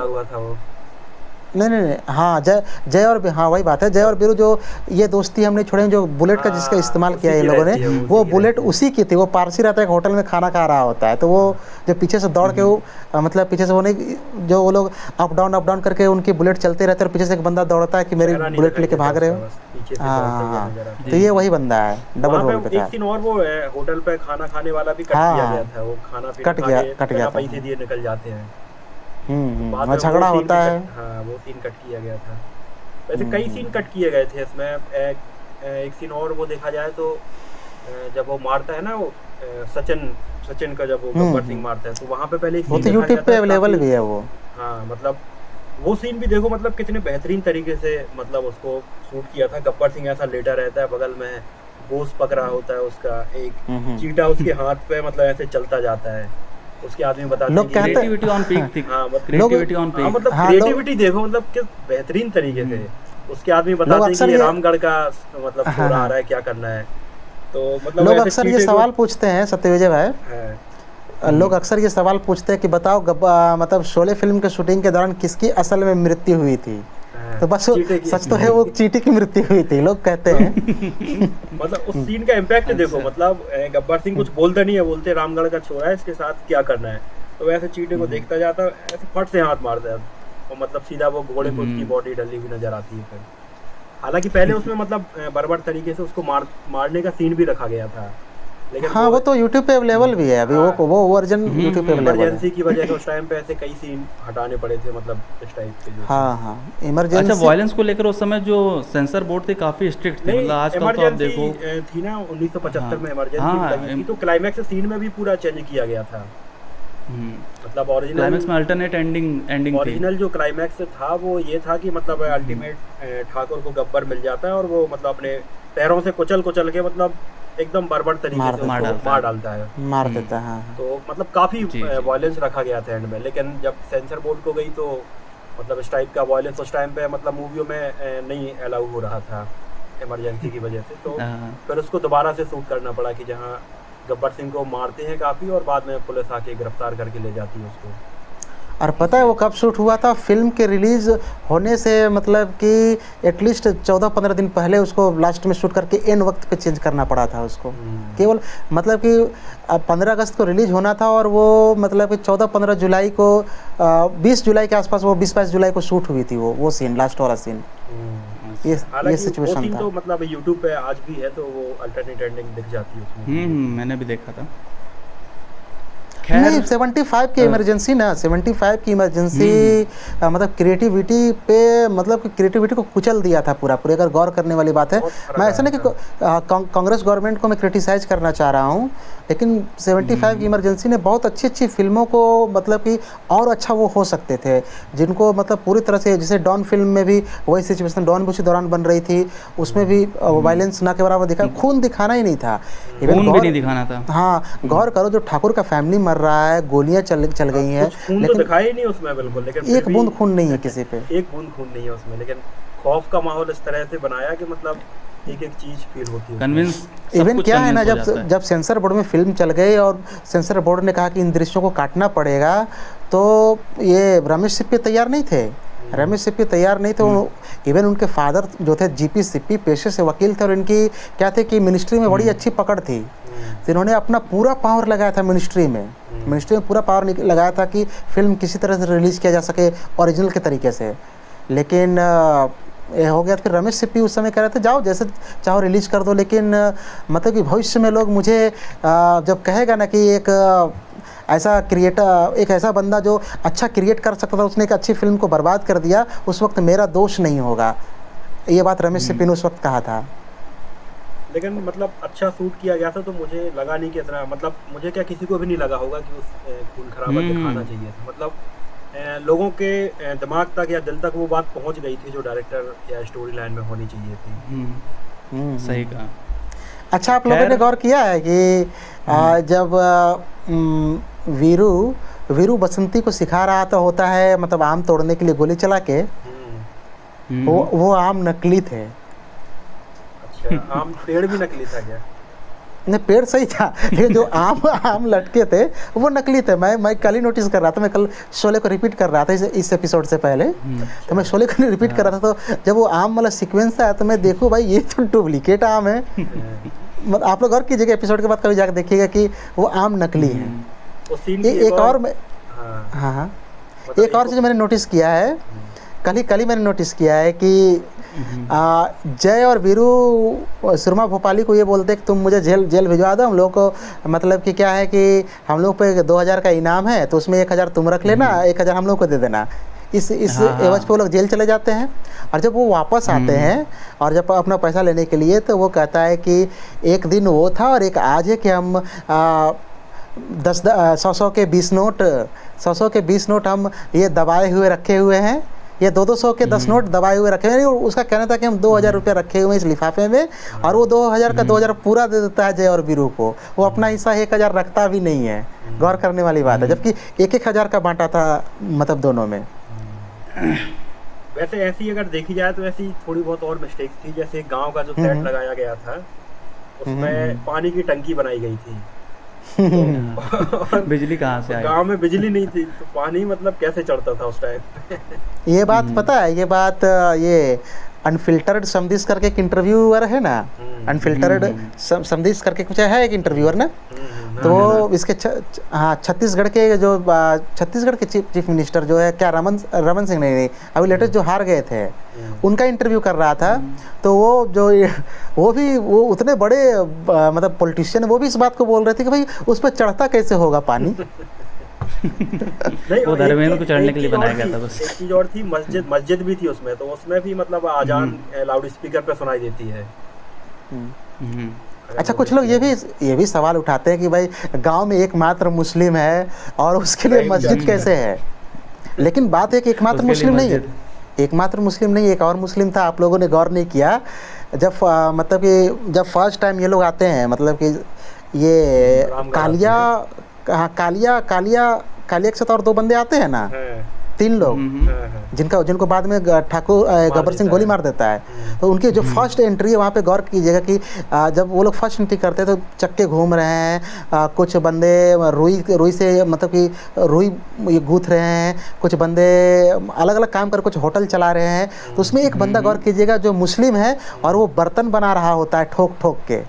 नहीं नहीं नहीं, हाँ जय जय और हाँ वही बात है, जय और बीरू जो ये दोस्ती हम नहीं छोड़ेंगे, जो बुलेट का जिसका इस्तेमाल किया है ये लोगों ने, वो बुलेट उसी की थी। वो पारसी रहता है, एक होटल में खाना खा रहा होता है, तो वो जो पीछे से दौड़ के वो मतलब पीछे से वो नहीं, जो वो लोग अप डाउन करके उनकी बुलेट चलते रहते हैं, और पीछे से एक बंदा दौड़ता है कि मेरी बुलेट लेके भाग रहे हो। हाँ, तो ये वही बंदा है, डबल रोल पे था। एक सीन और वो होटल पे खाना खाने वाला भी कट किया गया था, वो खाना फिर कट गया था, पैसे दिए निकल जाते हैं, झगड़ा होता है। हाँ वो सीन कट किया गया था। वैसे कई सीन कट किए गए थे इसमें। एक सीन और वो देखा जाए तो जब वो मारता है ना, वो सचिन का, जब वो गब्बर सिंह मारता है, तो वहाँ पे पहले वो तो यूट्यूब पे अवेलेबल भी है वो। हाँ मतलब वो सीन भी देखो, मतलब कितने बेहतरीन तरीके से मतलब उसको शूट किया था। गब्बर सिंह ऐसा लेटा रहता है, बगल में गोश्त पक रहा होता है उसका, एक चीटा उसके हाथ पे मतलब ऐसे चलता जाता है, उसके आदमी बताते हैं क्रिएटिविटी ऑन पीक थी। हाँ क्रिएटिविटी ऑन पीक, मतलब क्रिएटिविटी देखो, मतलब किस बेहतरीन तरीके से उसके आदमी बताते हैं कि ये रामगढ़ का मतलब चोर आ रहा है, क्या करना है। तो मतलब लोग अक्सर ये सवाल पूछते हैं सत्यविजय भाई, लोग अक्सर ये सवाल पूछते हैं कि बताओ मतलब शोले फिल्म के शूटिंग के दौरान किसकी असल में मृत्यु हुई थी, तो बस सच तो है वो चींटी की मृत्यु हुई थी, लोग कहते हैं। मतलब उस सीन का इम्पैक्ट देखो, मतलब गब्बर सिंह कुछ बोलता नहीं है, बोलते रामगढ़ का छोरा है, इसके साथ क्या करना है, तो वैसे चींटी को देखता जाता है, ऐसे फट से हाथ मारता है, और मतलब सीधा वो घोड़े पे उसकी बॉडी डली हुई नजर आती है। फिर हालांकि पहले उसमें मतलब बर्बर तरीके से उसको मारने का सीन भी रखा गया था, लेकिन हाँ वो तो YouTube पे अवेलेबल भी है अभी। वो वर्जन YouTube पे अवेलेबल है। इमरजेंसी की वजह से उस टाइम पे ऐसे कई सीन हटाने पड़े थे, मतलब इस टाइप के जो। हाँ इमरजेंसी। अच्छा, वायलेंस को लेकर उस समय जो सेंसर बोर्ड थे काफी स्ट्रिक्ट थे, मतलब आजकल तो आप देखो थी ना 1975 में इमरजेंसी लगी थी, तो क्लाइमैक्स सीन में भी पूरा चेंज किया गया था। मतलब ओरिजिनल क्लाइमैक्स में अल्टरनेट एंडिंग ओरिजिनल जो क्लाइमैक्स था वो ये था कि मतलब अल्टीमेट ठाकुर को गब्बर मिल जाता है, और वो मतलब अपने पैरों से कुचल के मतलब एकदम बर्बर तरीके से मार डालता है, मार देता है। तो मतलब काफी वायलेंस रखा गया था एंड में, लेकिन जब सेंसर बोर्ड को गई तो मतलब इस टाइप का वायलेंस उस टाइम पे मतलब मूवियों में नहीं अलाउ हो रहा था इमरजेंसी की वजह से। तो फिर उसको दोबारा से शूट करना पड़ा कि जहाँ गब्बर सिंह को मारते हैं काफ़ी, और बाद में पुलिस आके गिरफ्तार करके ले जाती है उसको। और पता है वो कब शूट हुआ था? फिल्म के रिलीज़ होने से मतलब कि एटलीस्ट 14-15 दिन पहले उसको लास्ट में शूट करके एन वक्त पे चेंज करना पड़ा था उसको। केवल मतलब कि 15 अगस्त को रिलीज होना था, और वो मतलब कि 14-15 जुलाई को 20 जुलाई के आसपास, वो 20-22 जुलाई को शूट हुई थी वो सीन, लास्ट वाला सीन। ये सिचुएशन था। तो मतलब YouTube पे आज भी है, तो वो अल्टरनेट एंडिंग दिख जाती है उसमें। मैंने भी देखा था। नहीं 75 की इमरजेंसी ना, 75 की इमरजेंसी मतलब क्रिएटिविटी पे, मतलब कि क्रिएटिविटी को कुचल दिया था पूरा। अगर गौर करने वाली बात है, मैं ऐसा नहीं कि कांग्रेस गवर्नमेंट को मैं क्रिटिसाइज करना चाह रहा हूँ, लेकिन 75 की इमरजेंसी ने बहुत अच्छी फिल्मों को मतलब कि और अच्छा वो हो सकते थे, जिनको मतलब पूरी तरह से, जैसे डॉन फिल्म में भी वही सिचुएशन, डॉन भी उसी दौरान बन रही थी, उसमें भी वायलेंस ना के बराबर दिखा, खून दिखाना ही नहीं था, खून भी नहीं दिखाना था। हाँ गौर करो, जो ठाकुर का फैमिली मर रहा है, गोलियां चल गई हैं, लेकिन दिखाई नहीं उसमें बिल्कुल, लेकिन एक बूंद खून नहीं है किसी पे, एक बूंद खून नहीं है उसमें, लेकिन खौफ का माहौल इस तरह से बनाया कि मतलब एक चीज फील होती है। कन्विंस इवन क्या है ना, जब सेंसर बोर्ड में फिल्म चल गई और सेंसर बोर्ड ने कहा कि इन दृश्यों को काटना पड़ेगा, तो ये रमेश सिप्पी तैयार नहीं थे। रमेश सिप्पी तैयार नहीं थे। इवन उनके फादर जो थे जीपी सिप्पी, पेशे से वकील थे, और इनकी क्या थे कि मिनिस्ट्री में बड़ी अच्छी पकड़ थी, तो इन्होंने अपना पूरा पावर लगाया था मिनिस्ट्री में पूरा पावर लगाया था कि फिल्म किसी तरह से रिलीज़ किया जा सके ओरिजिनल के तरीके से। लेकिन ये हो गया, फिर रमेश सिप्पी उस समय कह रहे थे जाओ जैसे चाहो रिलीज कर दो, लेकिन मतलब कि भविष्य में लोग मुझे जब कहेगा ना कि एक ऐसा क्रिएटर, एक ऐसा बंदा जो अच्छा क्रिएट कर सकता था, उसने एक अच्छी फिल्म को बर्बाद कर दिया, उस वक्त मेरा दोष नहीं होगा। ये बात रमेश सिप्पी ने उस वक्त कहा था। लेकिन मतलब अच्छा शूट किया गया था, तो मुझे लगा नहीं कि इतना, मतलब मुझे क्या, किसी को भी नहीं लगा होगा कि उस खून खराबा दिखाना चाहिए था। मतलब लोगों के दिमाग तक या दिल तक वो बात पहुंच गई थी जो डायरेक्टर या स्टोरी लाइन में होनी चाहिए थी। सही कहा। अच्छा, आप लोगों ने गौर किया है कि जब वीरू बसंती को सिखा रहा था होता है, मतलब आम तोड़ने के लिए गोली चला के, वो आम नकली थे। अच्छा, आम पेड़ भी नकली था क्या? नहीं, पेड़ सही था, लेकिन जो आम आम लटके थे वो नकली थे। मैं कल ही नोटिस कर रहा था, मैं कल शोले को रिपीट कर रहा था इस एपिसोड से पहले। तो मैं शोले को रिपीट कर रहा था, तो जब वो आम वाला सीक्वेंस आया तो मैं देखूँ भाई ये तो डुप्लीकेट आम है। मतलब आप लोग गौर कीजिएगा, एपिसोड के बाद कभी जाकर देखिएगा कि वो आम नकली है। एक और मैं हाँ एक और चीज़ मैंने नोटिस किया है, कल ही मैंने नोटिस किया है कि जय और वीरू सुरमा भोपाली को ये बोलते हैं कि तुम मुझे जेल भिजवा दो, हम लोग को मतलब कि क्या है कि हम लोग पे 2000 का इनाम है, तो उसमें 1000 तुम रख लेना, 1000 हम लोग को दे देना। इस एवज पे वो लोग जेल चले जाते हैं। और जब वो वापस आते हैं और जब अपना पैसा लेने के लिए, तो वो कहता है कि एक दिन वो था और एक आज है कि हम 100 के 20 नोट हम ये दबाए हुए रखे हुए हैं, ये 200 के 10 नोट दबाए हुए रखे हुए हैं। उसका कहना था कि हम 2000 रुपये रखे हुए हैं इस लिफाफे में, और वो 2000 का 2000 पूरा दे देता है जय और वीरू को। वो अपना हिस्सा 1000 रखता भी नहीं है। गौर करने वाली बात है, जबकि 1000 का बांटा था मतलब दोनों में। वैसे ऐसी अगर देखी जाए तो ऐसी थोड़ी बहुत और मिस्टेक थी। जैसे गांव का जो सेट लगाया गया था उसमें पानी की टंकी बनाई गई थी। बिजली कहाँ से आई? गांव में बिजली नहीं थी, तो पानी मतलब कैसे चढ़ता था उस टाइम? ये बात पता है, ये अनफिल्टर्ड समदिस करके एक इंटरव्यूअर है ना, अनफिल्टर्ड समदिस करके कुछ है एक इंटरव्यूअर ना, तो इसके छत्तीसगढ़ के जो छत्तीसगढ़ के चीफ मिनिस्टर जो है क्या रमन सिंह नहीं अभी लेटेस्ट जो हार गए थे, उनका इंटरव्यू कर रहा था। तो वो भी उतने बड़े मतलब पॉलिटिशियन, वो भी इस बात को बोल रहे थे कि भाई उस पर चढ़ता कैसे होगा पानी। वो धर्मेंद्र को चढ़ने के लिए बनाया गया था बस। एक चीज और थी, मस्जिद भी थी उसमें, तो उसमें भी मतलब आजान लाउड स्पीकर पे सुनाई देती है। अच्छा, कुछ लोग ये भी सवाल उठाते हैं कि भाई गांव में एकमात्र मुस्लिम है और उसके लिए मस्जिद कैसे है। लेकिन बात है कि एकमात्र मुस्लिम नहीं है, एकमात्र मुस्लिम नहीं, एक और मुस्लिम था। आप लोगों ने गौर नहीं किया, जब मतलब कि जब फर्स्ट टाइम ये लोग आते हैं, मतलब कि ये कालिया के साथ और 2 बंदे आते हैं ना, 3 लोग जिनको बाद में ठाकुर गब्बर सिंह गोली मार देता है। तो उनकी जो फर्स्ट एंट्री है वहाँ पे गौर कीजिएगा कि जब वो लोग फर्स्ट एंट्री करते हैं तो चक्के घूम रहे हैं, कुछ बंदे रुई से मतलब कि रुई ये गूँथ रहे हैं, कुछ बंदे अलग अलग काम कर कुछ होटल चला रहे हैं। तो उसमें एक बंदा गौर कीजिएगा जो मुस्लिम है और वो बर्तन बना रहा होता है ठोक ठोक के।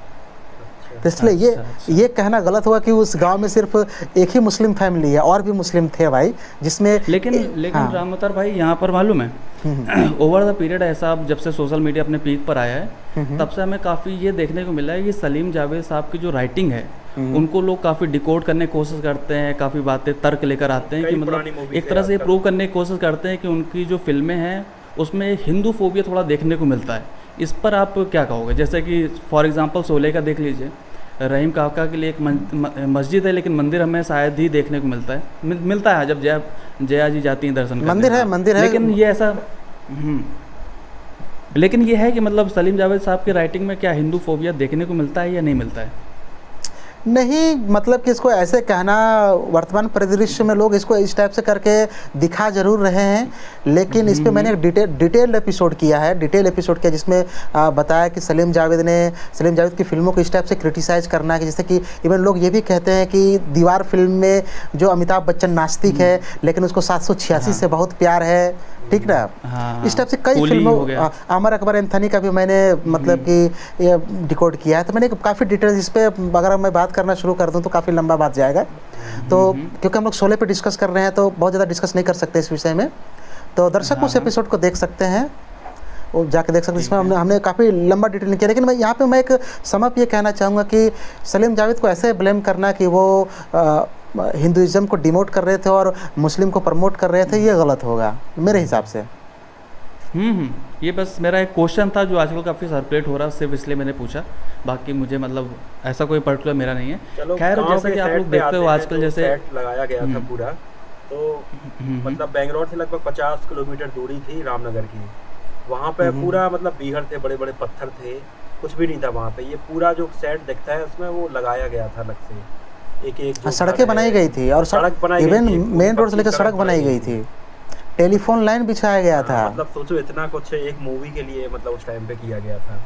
तो इसलिए ये कहना गलत हुआ कि उस गांव में सिर्फ एक ही मुस्लिम फैमिली है, और भी मुस्लिम थे भाई जिसमें। लेकिन राम अवतार भाई यहाँ पर मालूम है, ओवर द पीरियड ऐसा अब जब से सोशल मीडिया अपने पीक पर आया है तब से हमें काफ़ी ये देखने को मिला है कि सलीम जावेद साहब की जो राइटिंग है उनको लोग काफ़ी डिकोड करने की कोशिश करते हैं, काफ़ी बातें तर्क लेकर आते हैं कि मतलब एक तरह से प्रूव करने की कोशिश करते हैं कि उनकी जो फिल्में हैं उसमें हिंदू फोबिया थोड़ा देखने को मिलता है। इस पर आप क्या कहोगे? जैसे कि फॉर एग्जांपल शोले का देख लीजिए, रहीम काका के लिए एक मस्जिद है लेकिन मंदिर हमें शायद ही देखने को मिलता है जब जया जी जाती हैं दर्शन करने। मंदिर है लेकिन ये ऐसा लेकिन ये है कि मतलब सलीम जावेद साहब की राइटिंग में क्या हिंदू फोबिया देखने को मिलता है या नहीं मिलता है? नहीं, मतलब कि इसको ऐसे कहना, वर्तमान परिदृश्य में लोग इसको इस टाइप से करके दिखा जरूर रहे हैं, लेकिन इस पे मैंने एक डिटेल एपिसोड किया जिसमें बताया कि सलीम जावेद की फिल्मों को इस टाइप से क्रिटिसाइज करना कि जैसे कि इवन लोग ये भी कहते हैं कि दीवार फिल्म में जो अमिताभ बच्चन नास्तिक है लेकिन उसको 786 से बहुत प्यार है, ठीक ना। इस टाइप से कई फिल्मों, अमर अकबर एंथनी का भी मैंने मतलब कि ये डिकोड किया है। तो मैंने काफ़ी डिटेल्स इस पर अगर मैं बात करना शुरू कर दूं तो काफ़ी लंबा बात जाएगा। तो क्योंकि हम लोग शोले पे डिस्कस कर रहे हैं तो बहुत ज़्यादा डिस्कस नहीं कर सकते इस विषय में, तो दर्शक उस एपिसोड को देख सकते हैं, वो जाके देख सकते हैं। इसमें हमने काफ़ी लंबा डिटेल नहीं किया, लेकिन मैं यहाँ पे मैं एक समअप ये कहना चाहूँगा कि सलीम जावेद को ऐसे ब्लेम करना कि वो हिंदुइज़्म को डिमोट कर रहे थे और मुस्लिम को प्रमोट कर रहे थे, ये गलत होगा मेरे हिसाब से। ये बस मेरा एक क्वेश्चन था जो आजकल काफ़ी सर्कुलेट हो रहा है, सिर्फ इसलिए मैंने पूछा, बाकी मुझे मतलब ऐसा कोई पर्टिकुलर मेरा नहीं है। खैर, जैसा कि आप लोग देखते हो आजकल जैसे सेट लगाया गया था पूरा, तो मतलब बेंगलोर से लगभग 50 किलोमीटर दूरी थी रामनगर की। वहाँ पे पूरा मतलब बीहड़ थे, बड़े बड़े पत्थर थे, कुछ भी नहीं था वहाँ पे। ये पूरा जो सेट दिखता है उसमें वो लगाया गया था अलग से, एक सड़कें बनाई गई थी और सड़क इवन मेन रोड से लेकर सड़क बनाई गई थी, टेलीफोन लाइन बिछाया गया था। मतलब सोचो इतना कुछ एक मूवी के लिए मतलब उस टाइम पे किया गया था।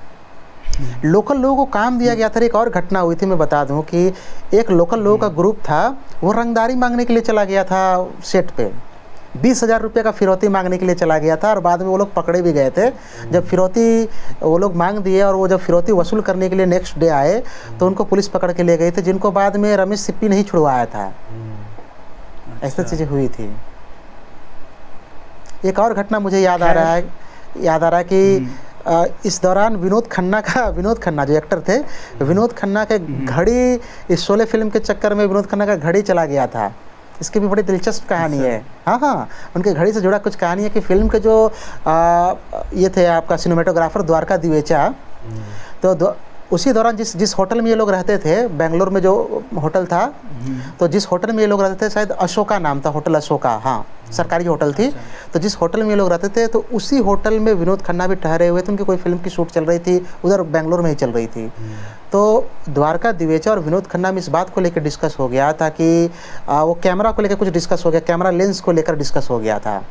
लोकल लोगों को काम दिया गया था। एक और घटना हुई थी, मैं बता दूं कि एक लोकल लोगों का ग्रुप था, वो रंगदारी मांगने के लिए चला गया था सेट पे। 20,000 रुपये का फिरौती मांगने के लिए चला गया था और बाद में वो लोग पकड़े भी गए थे। जब फिरौती वो लोग मांग दिए और वो जब फिरौती वसूल करने के लिए नेक्स्ट डे आए तो उनको पुलिस पकड़ के ले गई थी, जिनको बाद में रमेश सिप्पी नहीं छुड़वाया था। ऐसी चीज़ें हुई थी। एक और घटना मुझे याद आ रहा है कि इस दौरान विनोद खन्ना जो एक्टर थे, विनोद खन्ना के घड़ी, इस शोले फिल्म के चक्कर में विनोद खन्ना का घड़ी चला गया था। इसकी भी बड़ी दिलचस्प कहानी है। हाँ, उनके घड़ी से जुड़ा कुछ कहानी है कि फिल्म के जो ये थे आपका सिनेमेटोग्राफर द्वारका दिवेचा, तो उसी दौरान जिस होटल में ये लोग रहते थे, बेंगलोर में जो होटल था, तो जिस होटल में ये लोग रहते थे, शायद अशोका नाम था, होटल अशोका, हाँ सरकारी होटल थी। तो जिस होटल में ये लोग रहते थे, तो उसी होटल में विनोद खन्ना भी ठहरे हुए थे। उनकी कोई फिल्म की शूट चल रही थी, उधर बेंगलोर में ही चल रही थी। तो द्वारका दिवेचा और विनोद खन्ना में इस बात को लेकर डिस्कस हो गया था कि वो कैमरा को लेकर कुछ डिस्कस हो गया, कैमरा लेंस को लेकर डिस्कस हो गया था।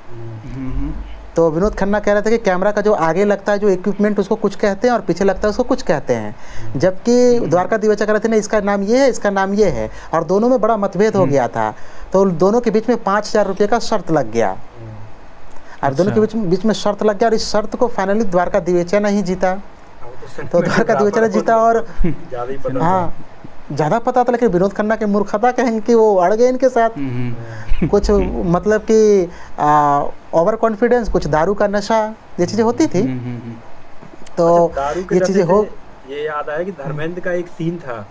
तो विनोद खन्ना कह रहे थे कि कैमरा का जो आगे लगता है जो इक्विपमेंट, उसको कुछ कहते हैं और पीछे लगता है उसको कुछ कहते हैं। जबकि द्वारका दिवेचा कह रहे थे नहीं, इसका नाम ये है, इसका नाम ये है। और दोनों में बड़ा मतभेद हो गया था। तो दोनों के बीच में 5,000 रुपये का शर्त लग गया। और दोनों के बीच में शर्त लग गया और इस शर्त को फाइनली द्वारका दिवेचा ने ही जीता। तो द्वारका दिवेचा ने जीता और हाँ ज़्यादा पता था, लेकिन विनोद खन्ना के मूर्खता कहेंगे कि वो अड़ गए इनके साथ। कुछ मतलब कि ओवर कॉन्फिडेंस, कुछ दारू का नशा, ये चीज़ें होती थी। तो ये चीज़ें हो, ये याद आया कि धर्मेंद्र का एक सीन था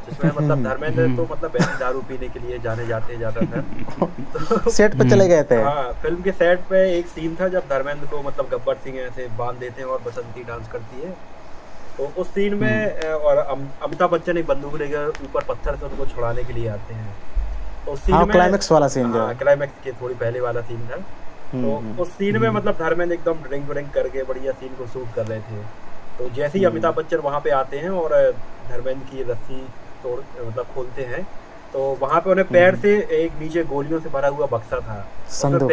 जिसमें मतलब धर्मेंद्र तो मतलब ऐसी दारू पीने के लिए जाने जाते जाता था। तो सेट पे चले गए थे। हाँ, फिल्म के सेट पे एक सीन था जब धर्मेंद्र को मतलब गब्बर सिंह ऐसे बांध देते हैं और बसंती डांस करती है। तो उस सीन में और अमिताभ बच्चन एक बंदूक लेकर ऊपर पत्थर से उनको छुड़ाने के लिए आते हैं। तो उस सीन में क्लाइमेक्स वाला सीन, जो क्लाइमेक्स के थोड़ी पहले वाला सीन था। तो उस सीन में मतलब धर्मेंद्र एकदम ड्रिंक करके बढ़िया सीन को शूट कर रहे थे। तो जैसे ही अमिताभ बच्चन वहाँ पे आते हैं और धर्मेंद्र की रस्सी तोड़ मतलब खोलते हैं, तो वहाँ पे उन्हें पैर से एक नीचे गोलियों से भरा हुआ बक्सा था, उसमें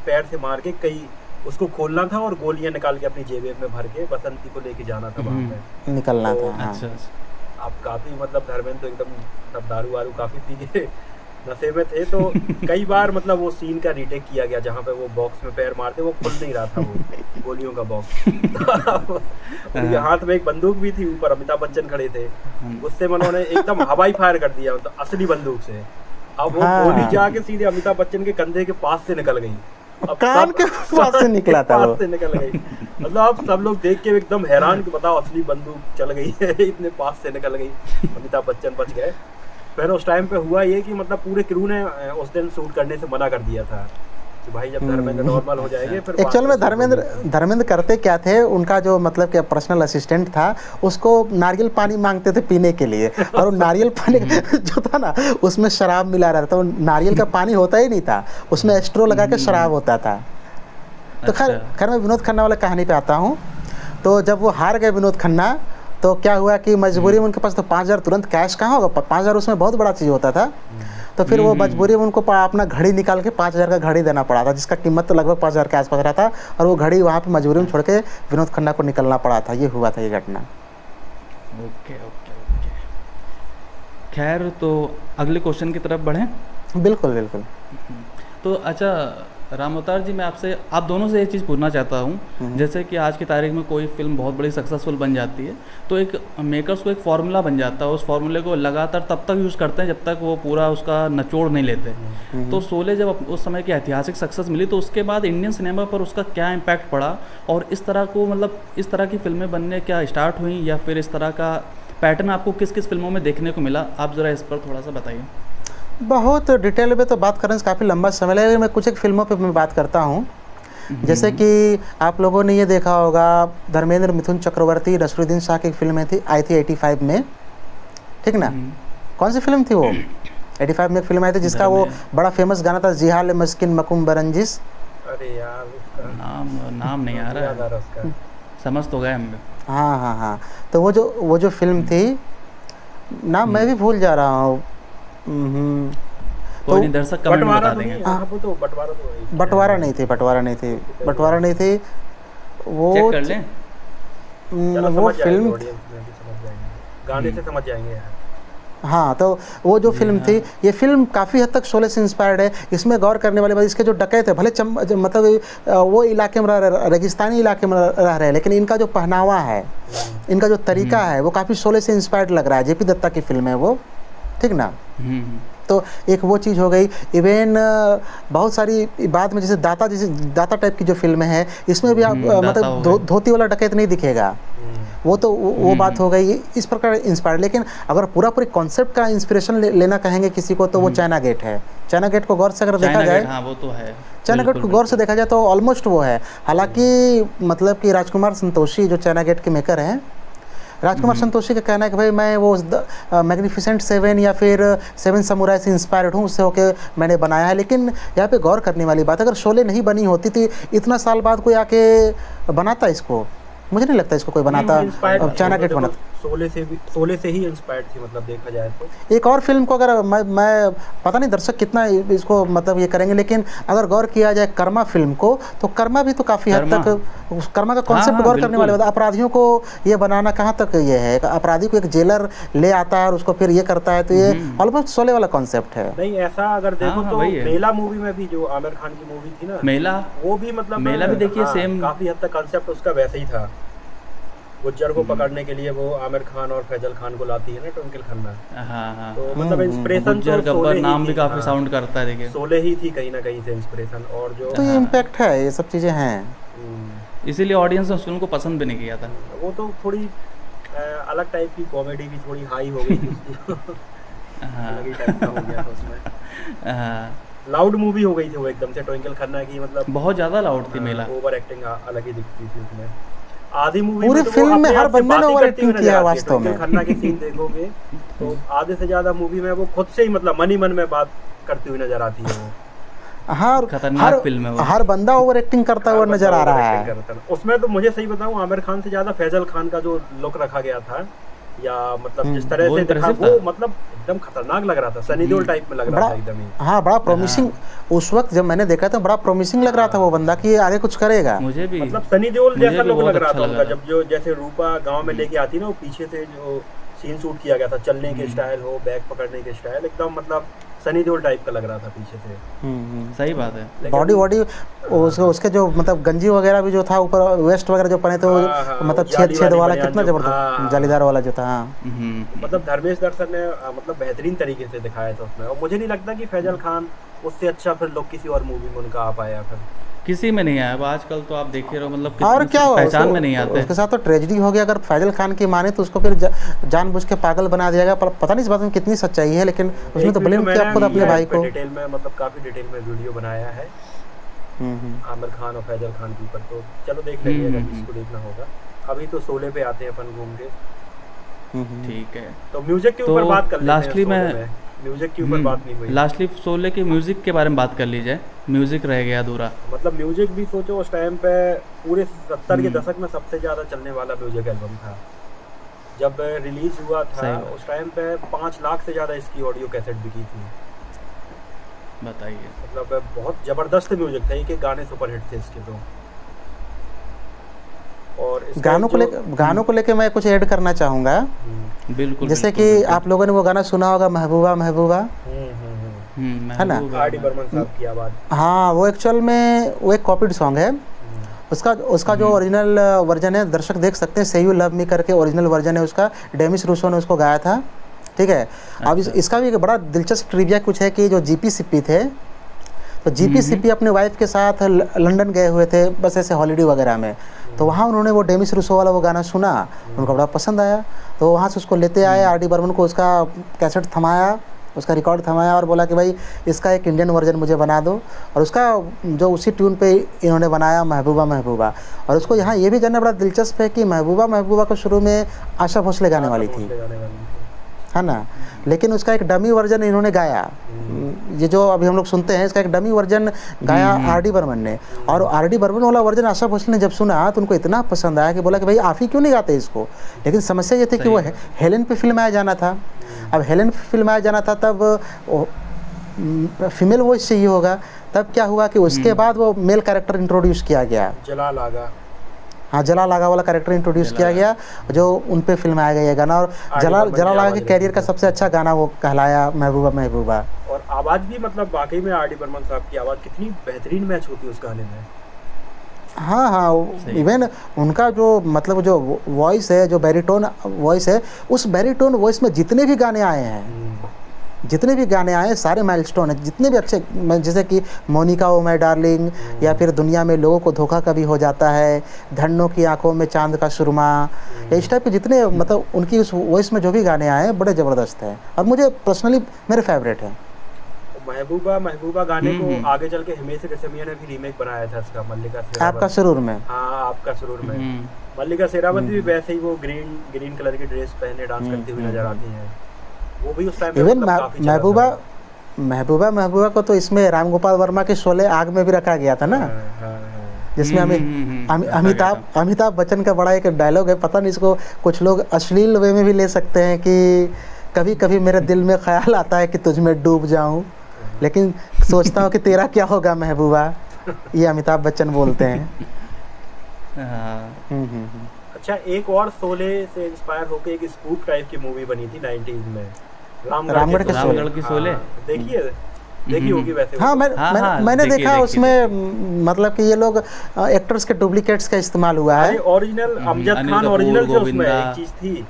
पैर से मार के कई उसको खोलना था और गोलियां निकाल के अपनी जेब में भर के बसंती को लेके जाना था, वहाँ पे निकलना था। अच्छा, आप काफी मतलब धर्मेंद्र तो एकदम तब दारू वारू काफी पी के नशे में थे। तो कई बार मतलब वो सीन का रीटेक किया गया जहाँ पे वो बॉक्स में पैर मारते, वो खुल नहीं रहा था वो गोलियों का बॉक्स। उनके हाथ में एक बंदूक भी थी, ऊपर अमिताभ बच्चन खड़े थे, उससे उन्होंने एकदम हवाई फायर कर दिया, मतलब असली बंदूक से। अब वो गोली जाके सीधे अमिताभ बच्चन के कंधे के पास से निकल गई, कान के पास से निकला था, पास से निकल गई। मतलब अब सब लोग देख के एकदम हैरान कि बताओ असली बंदूक चल गई है, इतने पास से निकल गई। अमिताभ बच्चन बच गए। फिर उस टाइम पे हुआ ये कि मतलब पूरे क्रू ने उस दिन शूट करने से मना कर दिया था कि भाई जब धर्मेंद्र नॉर्मल हो जाएंगे फिर। एक्चुअल में धर्मेंद्र करते क्या थे, उनका जो मतलब कि पर्सनल असिस्टेंट था, उसको नारियल पानी मांगते थे पीने के लिए, और वो नारियल पानी जो था ना, उसमें शराब मिला रहता था। नारियल का पानी होता ही नहीं था, उसमें स्ट्रो लगा के शराब होता था। तो खैर मैं विनोद खन्ना वाला कहानी पे आता हूँ। तो जब वो हार गए विनोद खन्ना, तो क्या हुआ कि मजबूरी में उनके पास तो 5,000 तुरंत कैश कहाँ होगा, 5,000 उसमें बहुत बड़ा चीज़ होता था। तो फिर वो मजबूरी में उनको अपना घड़ी निकाल के 5,000 का घड़ी देना पड़ा था, जिसका कीमत तो लगभग 5,000 के आसपास रहा था। और वो घड़ी वहाँ पे मजबूरी में छोड़ के विनोद खन्ना को निकलना पड़ा था। ये हुआ था ये घटना। ओके। खैर, तो अगले क्वेश्चन की तरफ बढ़ें। बिल्कुल। तो अच्छा राम अवतार जी, मैं आपसे आप दोनों से ये चीज़ पूछना चाहता हूँ, जैसे कि आज की तारीख में कोई फिल्म बहुत बड़ी सक्सेसफुल बन जाती है, तो एक मेकर्स को एक फार्मूला बन जाता है, उस फार्मूले को लगातार तब तक यूज़ करते हैं जब तक वो पूरा उसका निचोड़ नहीं लेते। तो शोले जब उस समय की ऐतिहासिक सक्सेस मिली, तो उसके बाद इंडियन सिनेमा पर उसका क्या इम्पैक्ट पड़ा, और इस तरह को मतलब इस तरह की फिल्में बनने क्या स्टार्ट हुई, या फिर इस तरह का पैटर्न आपको किस किस फिल्मों में देखने को मिला? आप ज़रा इस पर थोड़ा सा बताइए। बहुत डिटेल में तो बात करने से काफ़ी लंबा समय लगेगा, मैं कुछ एक फिल्मों पे मैं बात करता हूँ। जैसे कि आप लोगों ने ये देखा होगा, धर्मेंद्र मिथुन चक्रवर्ती नसरुद्दीन शाह की फिल्म थी, आई थी 85 में, ठीक ना? कौन सी फिल्म थी वो? 85 में एक फिल्म आई थी जिसका वो बड़ा फेमस गाना था, जिहाल मस्किन मकुम बरंजिस। अरे यार नाम नहीं आ रहा है, समझ तो गए हम। हाँ। तो वो जो फिल्म थी, नाम मैं भी भूल जा रहा हूँ। कोई नहीं, दर्शक कमेंट में बता देंगे। बंटवारा नहीं थी, वो चेक कर लें। चलो वो समझ जाएंगे, फिल्म, ऑडियंस में भी समझ जाएंगे, गाने से समझ जाएंगे यार। हाँ तो वो जो फिल्म थी, ये फिल्म काफ़ी हद तक शोले से इंस्पायर्ड है। इसमें गौर करने वाली बात, इसके जो डकैत है भले मतलब वो इलाके में रेगिस्तानी इलाके में रह रहे हैं, लेकिन इनका जो पहनावा है, इनका जो तरीका है, वो काफ़ी शोले से इंस्पायर्ड लग रहा है। जेपी दत्ता की फिल्म है वो, ठीक ना। तो एक वो चीज़ हो गई। इवन बहुत सारी बाद में जैसे दाता टाइप की जो फिल्में हैं, इसमें भी आप मतलब धोती वाला डकैत नहीं दिखेगा। वो तो वो बात हो गई, इस प्रकार इंस्पायर। लेकिन अगर पूरी कॉन्सेप्ट का इंस्पिरेशन लेना कहेंगे किसी को, तो वो चाइना गेट है। चाइना गेट को गौर से अगर देखा जाए, हाँ वो तो है, चाइना गेट को गौर से देखा जाए तो ऑलमोस्ट वो है। हालांकि मतलब कि राजकुमार संतोषी जो चाइना गेट के मेकर हैं, राजकुमार संतोषी का कहना है कि भाई मैं वो मैग्निफिसेंट 7 या फिर 7 समुराई से इंस्पायर्ड हूँ, उससे होकर मैंने बनाया है। लेकिन यहाँ पे गौर करने वाली बात, अगर शोले नहीं बनी होती तो इतना साल बाद कोई आके बनाता इसको, मुझे नहीं लगता इसको कोई बनाता। चाइना गेट बना शोले से ही इंस्पायर्ड थी, मतलब देखा जाए तो। एक और फिल्म को अगर मैं पता नहीं दर्शक कितना इसको मतलब ये करेंगे, लेकिन अगर गौर किया जाए कर्मा फिल्म को, तो कर्मा भी तो काफ़ी हद तक कर्मा का कॉन्सेप्ट गौर करने वाले बात। अपराधियों को ये बनाना कहाँ तक ये है, अपराधी को एक जेलर ले आता है और उसको फिर ये करता है, तो ये ऑलमोस्ट शोले वाला कॉन्सेप्ट है। नहीं ऐसा अगर देखो तो मेला मूवी में भी जो आमिर खान की मूवी थी ना, मेला, वो भी मतलब मेला भी देखिए सेम, काफी हद तक कॉन्सेप्ट उसका वैसे ही था। गुज्जर को पकड़ने के लिए वो आमिर खान और फैजल खान को लाती है ना ट्विंकल खन्ना। हाँ। तो मतलब इंस्पिरेशन गुज्जर गब्बर नाम भी काफी साउंड करता है, देखिए शोले ही थी कहीं ना कहीं से इंस्पिरेशन। और जो तो ये इम्पैक्ट है, ये सब चीज़ें हैं, इसीलिए ऑडियंस ने उस फिल्म को पसंद भी नहीं किया था। वो तो थोड़ी अलग टाइप की कॉमेडी भी थोड़ी हाई हो गई थी। अलग ही टाइप का हो गया था उसमें। लाउड मूवी हो गई थी वो एकदम से ट्विंकल खन्ना की, मतलब बहुत ज्यादा लाउड थी मेला। ओवर एक्टिंग अलग ही दिखती थी उसमें। आधी मूवी पूरी फिल्म में हर बंदे ने ओवर एक्टिंग किया है वास्तव में। खन्ना के सीन देखोगे तो आधे से ज्यादा मूवी में वो खुद से ही मतलब मन ही मन में बात करती हुई नजर आती है वो। खतरनाक फिल्म है वो। हर बंदा ओवर एक्टिंग करता हुआ नजर आ रहा है उसमें। तो मुझे सही बताऊं, आमिर खान से ज्यादा फैजल खान का जो लुक रखा गया था, या मतलब जिस तरह से देखा, वो मतलब एकदम खतरनाक लग रहा था, सनी देओल टाइप में लग रहा था एकदम ही। हाँ, बड़ा प्रॉमिसिंग उस वक्त जब मैंने देखा था, बड़ा प्रॉमिसिंग लग रहा था वो बंदा कि आगे कुछ करेगा। मुझे भी मतलब सनी देओल जैसा लुक लग रहा था उनका, जब जो जैसे रूपा गांव में लेके आती ना, वो पीछे से जो सीन शूट किया गया था, चलने के स्टाइल हो, बैग पकड़ने के स्टाइल, एकदम मतलब सनी देओल टाइप का लग रहा था पीछे से। सही बात है। बॉडी उसके जो मतलब गंजी वगैरह भी जो था, ऊपर वेस्ट वगैरह जो पहने थे, मतलब छेद वाला कितना जबरदस्त जालीदार वाला जो था। मतलब धर्मेश दर्शन ने मतलब बेहतरीन तरीके से दिखाया था उसमें। और मुझे नहीं लगता कि फैजल खान उससे अच्छा फिर लोग किसी और मूवी में उनका आ पाया, फिर किसी में नहीं आया। अब आजकल तो आप देख रहे हो, मतलब और क्या पहचान में नहीं आते। उसके साथ तो ट्रेजेडी हो गया। अगर फैजल खान की माने तो उसको फिर जानबूझ के पागल बना दिया गया। पता नहीं इस बात में कितनी सच्चाई है, लेकिन उसने तो ब्लेम किया खुद अपने भाई को। डिटेल में मतलब काफी डिटेल में वीडियो बनाया है आमिर खान और फैजल खान के ऊपर। तो चलो देख लेंगे अगर किसको देखना होगा। अभी तो शोले पे आते हैं अपन घूम के। ठीक है, तो म्यूजिक के ऊपर बात कर लेते हैं। लास्टली में म्यूजिक के ऊपर बात नहीं हुई। लास्टली शोले के म्यूजिक के बारे में बात कर लीजिए। म्यूजिक रह गया अधूरा। मतलब म्यूजिक भी सोचो, उस टाइम पे पूरे 70 के दशक में सबसे ज्यादा चलने वाला म्यूजिक एल्बम था। जब रिलीज हुआ था उस टाइम पे 5 लाख से ज्यादा इसकी ऑडियो कैसेट बिकी थी। बताइए, मतलब बहुत जबरदस्त म्यूजिक था। एक गाने सुपरहिट थे इसके तो। और गानों को लेके मैं कुछ ऐड करना चाहूँगा। बिल्कुल। जैसे कि आप लोगों ने वो गाना सुना होगा, महबूबा महबूबा, है ना, आर डी बर्मन साहब की आवाज़। हाँ, वो एक्चुअल में वो एक कॉपीड सॉन्ग है। उसका जो ओरिजिनल वर्जन है, दर्शक देख सकते हैं, से यू लव मी करके ओरिजिनल वर्जन है उसका। डेमिस रूसो ने उसको गाया था, ठीक है। अब इसका भी एक बड़ा दिलचस्प ट्रिविया कुछ है कि जो जीपी सिप्पी थे, तो जीपी सिप्पी अपने वाइफ के साथ लंदन गए हुए थे, बस ऐसे हॉलीडे वगैरह में। तो वहाँ उन्होंने वो डेमिस रूसो वाला वो गाना सुना, उनको बड़ा पसंद आया। तो वहाँ से उसको लेते आए, आर डी बर्मन को उसका कैसेट थमाया, उसका रिकॉर्ड थमाया और बोला कि भाई इसका एक इंडियन वर्जन मुझे बना दो। और उसका जो उसी ट्यून पे इन्होंने बनाया, महबूबा महबूबा। और उसको यहाँ ये भी जानना बड़ा दिलचस्प है कि महबूबा महबूबा को शुरू में आशा भोसले गाने वाली थी, है ना, लेकिन उसका एक डमी वर्जन इन्होंने गाया। ये जो अभी हम लोग सुनते हैं, इसका एक डमी वर्जन गाया आर डी बर्मन ने। और आर डी बर्मन वाला वर्जन आशा भोसले ने जब सुना तो उनको इतना पसंद आया कि बोला कि भाई आप ही क्यों नहीं गाते इसको। लेकिन समस्या ये थी कि वो हेलेन पे फिल्म आया जाना था। अब हेलेन पे फिल्म आया जाना था, तब फीमेल वॉइस चाहिए होगा। तब क्या हुआ कि उसके बाद वो मेल कैरेक्टर इंट्रोड्यूस किया गया, जलाल आगा। हाँ, जलाल आगा वाला कैरेक्टर इंट्रोड्यूस किया गया, जो उन पे फिल्माया गया ये गाना। और जलाल आगा के कैरियर का सबसे अच्छा गाना वो कहलाया महबूबा महबूबा। और आवाज़ भी मतलब वाकई में आर डी बर्मन साहब की आवाज़ कितनी बेहतरीन मैच होती है उस गाने में। हाँ हाँ, इवन उनका जो मतलब जो वॉइस है, जो बैरिटोन वॉइस है, उस बैरिटोन वॉइस में जितने भी गाने आए हैं, जितने भी गाने आए सारे माइलस्टोन हैं, जितने भी अच्छे, जैसे कि मोनिका ओ माय डार्लिंग, या फिर दुनिया में लोगों को धोखा कभी हो जाता है, धन्नों की आंखों में चांद का सुरमा, इस टाइप के जितने मतलब उनकी उस वॉइस में जो भी गाने आए हैं बड़े ज़बरदस्त हैं, और मुझे पर्सनली मेरे फेवरेट हैं। महबूबा गाने को आगे चल के हिमेश रेशमिया ने भी रीमेक बनाया था इसका, मल्लिका शेरावत। आपका सुरूर में। हाँ, आपका सुरूर में मल्लिका शेरावत भी वैसे ही वो ग्रीन कलर की ड्रेस पहने डांस करती हुई नजर आती है। वो भी उस टाइम इवन महबूबा को तो इसमें राम गोपाल वर्मा के शोले आग में भी रखा गया था ना, जिसमें अमिताभ बच्चन का बड़ा एक डायलॉग है, पता नहीं इसको कुछ लोग अश्लील वे में भी ले सकते हैं, कि कभी कभी मेरे दिल में ख्याल आता है कि तुझ में डूब जाऊं, लेकिन सोचता हूँ कि तेरा क्या होगा महबूबा, ये अमिताभ बच्चन बोलते हैं। अच्छा, एक और शोले से इंस्पायर होकर एक स्पूफ टाइप की मूवी बनी थी 90s में, रामगढ़ के शोले। देखी होगी वैसे। हाँ, मैंने देखा उसमें मतलब कि ये लोग एक्टर्स के डुप्लीकेट्स का इस्तेमाल हुआ है। ओरिजिनल अमजद खान ओरिजिनल थे, उसमें एक चीज थी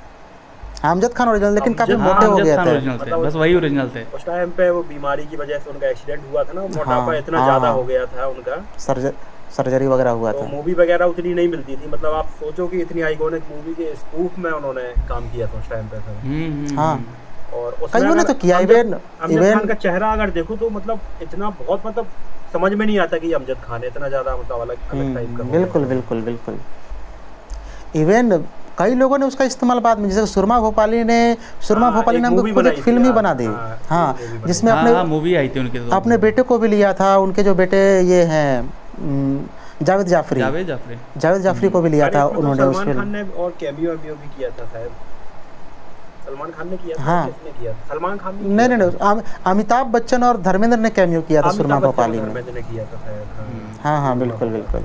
अमजद खान ओरिजिनल, लेकिन काफी मोटे हो गए थे, बस वही ओरिजिनल थे। उस टाइम पे वो बीमारी की वजह से उनका एक्सीडेंट हुआ था ना, मोटापा इतना ज्यादा हो गया था उनका, सर्जरी वगैरह हुआ था, मूवी वगैरह उतनी नहीं मिलती थी। मतलब आप सोचो कि इतनी आइकॉनिक मूवी के स्पूफ में उन्होंने काम किया था उस टाइम पे। हाँ, और उसमें ने तो किया। अमजद खान का चेहरा अगर देखो तो मतलब इतना बहुत मतलब समझ में नहीं आता कि ये अमजद खान है, इतना ज्यादा मतलब अलग टाइप का। बिल्कुल। इवन कई लोगों ने उसका इस्तेमाल बाद में, जैसे सुरमा भोपाली ने हमको खुद एक फिल्म ही बना दी। हाँ, जिसमें अपने मूवी आई थी उनके, अपने बेटे को भी लिया था, उनके जो बेटे ये हैं जावेद जाफरी को भी लिया था उन्होंने उस फिल्म ने, और कैमियो भी किया था शायद सलमान खान ने किया था। हाँ, किसने किया था? सलमान खान नहीं, अमिताभ बच्चन और धर्मेंद्र ने कैमियो किया था सुरमा भोपाली में। किया था शायद। हाँ, बिल्कुल।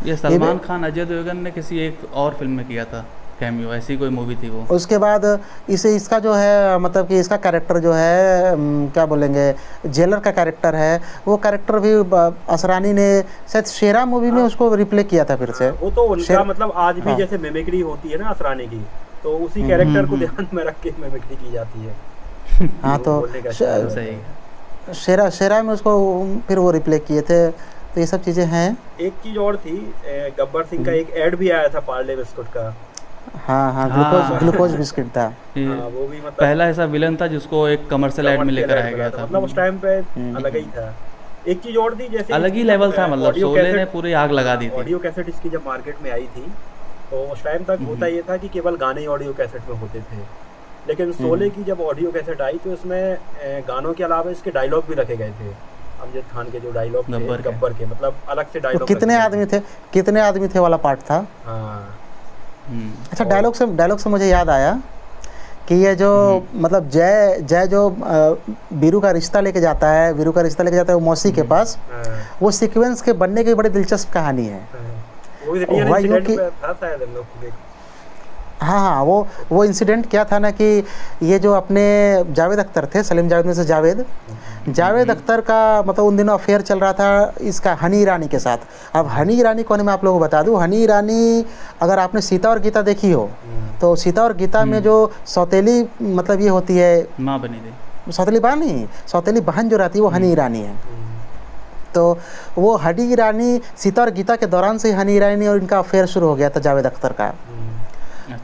ये सलमान खान अजय देवगन ने किसी एक और फिल्म में किया था कैमियो, ऐसी कोई मूवी थी वो। उसके बाद इसका जो है मतलब कि इसका कैरेक्टर जो है क्या बोलेंगे, जेलर का कैरेक्टर है, वो कैरेक्टर भी असरानी ने शायद शेरा मूवी में उसको रिप्ले किया था फिर से। वो तो उनका मतलब आज भी जैसे मिमिक्री होती है ना असरानी की, तो उसी कैरेक्टर को ध्यान में रख के मिमिक्री की जाती है। हाँ, तो शेरा में उसको फिर वो रिप्ले किए थे, तो ये सब चीज़ें हैं। एक चीज़ और थी, गब्बर सिंह का एक ऐड भी आया था पार्ले बिस्कुट का। हाँ, ग्लूकोज बिस्किट था। वो भी मतलब पहला ऐसा विलन था जिसको एक कमर्शियल ऐड में लेकर आया गया था। मतलब उस टाइम पे अलग ही था। एक चीज़ और थी, जैसे अलग ही लेवल था, मतलब शोले ने पूरी आग लगा दी थी। ऑडियो कैसेट इसकी जब मार्केट में आई थी तो उस टाइम तक होता ये था कि केवल गाने ऑडियो कैसेट में होते थे, लेकिन शोले की जब ऑडियो कैसेट आई तो इसमें गानों के अलावा इसके डायलॉग भी रखे गए थे। अमजद खान के जो डायलॉग थे गब्बर के, मतलब अलग से डायलॉग। कितने आदमी थे वाला पार्ट था। हाँ। अच्छा, डायलॉग से मुझे याद आया कि ये जो मतलब जय जो वीरू का रिश्ता लेके जाता है वो मौसी के पास, वो सीक्वेंस के बनने की बड़ी दिलचस्प कहानी है। हाँ, वो इंसिडेंट क्या था ना कि ये जो अपने जावेद अख्तर थे, सलीम जावेद में से जावेद अख्तर का मतलब उन दिनों अफेयर चल रहा था इसका हनी ईरानी के साथ। अब हनी ईरानी कौन है मैं आप लोगों को बता दूं। हनी ईरानी अगर आपने सीता और गीता देखी हो तो सीता और गीता में जो सौतेली मतलब ये होती है माँ बनी थी, सौतेली बहन जो रहती है वो हनी ईरानी है। तो वो हनी ईरानी सीता और गीता के दौरान से हनी ईरानी और इनका अफेयर शुरू हो गया था जावेद अख्तर का।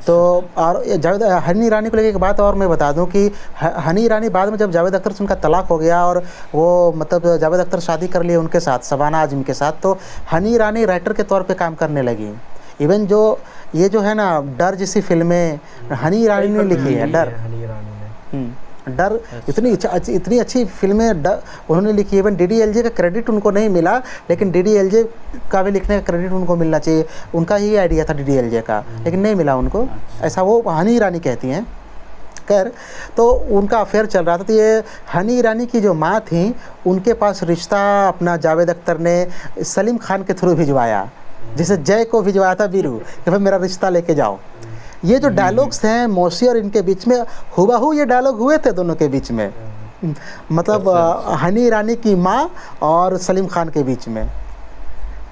तो और जावेद हनी ईरानी को लेकर एक बात और मैं बता दूं कि हनी ईरानी बाद में जब जावेद अख्तर से उनका तलाक हो गया और वो मतलब जावेद अख्तर शादी कर लिए उनके साथ, शबाना आजमी के साथ, तो हनी ईरानी राइटर के तौर पे काम करने लगी। इवन जो ये जो है ना डर जैसी फिल्में हनी ईरानी ने लिखी है, डर इतनी अच्छी फिल्में उन्होंने लिखी। इवन DDLJ का क्रेडिट उनको नहीं मिला, लेकिन DDLJ का भी लिखने का क्रेडिट उनको मिलना चाहिए। उनका ही आइडिया था DDLJ का, लेकिन नहीं मिला उनको, ऐसा वो हनी ईरानी कहती हैं। खैर, तो उनका अफेयर चल रहा था। तो ये हनी ईरानी की जो माँ थी उनके पास रिश्ता अपना जावेद अख्तर ने सलीम खान के थ्रू भिजवाया जैसे जय को भिजवाया था वीरू कि भाई मेरा रिश्ता लेके जाओ। ये जो डायलॉग्स हैं मौसी और इनके बीच में, हुबहू ये डायलॉग हुए थे दोनों के बीच में, मतलब हनी ईरानी की माँ और सलीम खान के बीच में।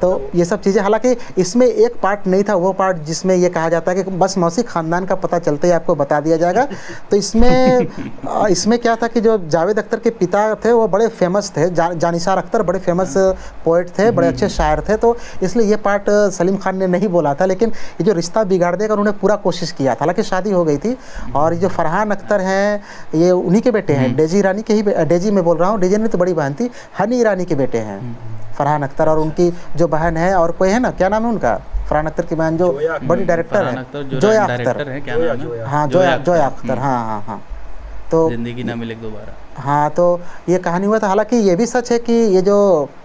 तो ये सब चीज़ें, हालांकि इसमें एक पार्ट नहीं था, वो पार्ट जिसमें ये कहा जाता है कि बस मौसी ख़ानदान का पता चलते ही आपको बता दिया जाएगा। तो इसमें क्या था कि जो जावेद अख्तर के पिता थे वो बड़े फेमस थे, जानिसार अख्तर बड़े फेमस पोइट थे, बड़े अच्छे शायर थे, तो इसलिए ये पार्ट सलीम खान ने नहीं बोला था। लेकिन ये जो रिश्ता बिगाड़ देगा उन्होंने पूरा कोशिश किया था, हालांकि शादी हो गई थी। और ये जो फरहान अख्तर हैं ये उन्हीं के बेटे हैं, डेजी ईरानी के ही, डेजी मैं बोल रहा हूँ, डेजी ईरानी तो बड़ी बहन थी, हनी ईरानी के बेटे हैं फरहान अख्तर। और उनकी जो बहन है और कोई है ना, क्या नाम है उनका, फरहान अख्तर की बहन जो बड़ी डायरेक्टर है, जोया अख्तर, हाँ जोया अख्तर, हाँ हाँ। तो जिंदगी ना मिले दोबारा, हाँ, तो ये कहानी हुआ था। हालांकि ये भी सच है कि ये जो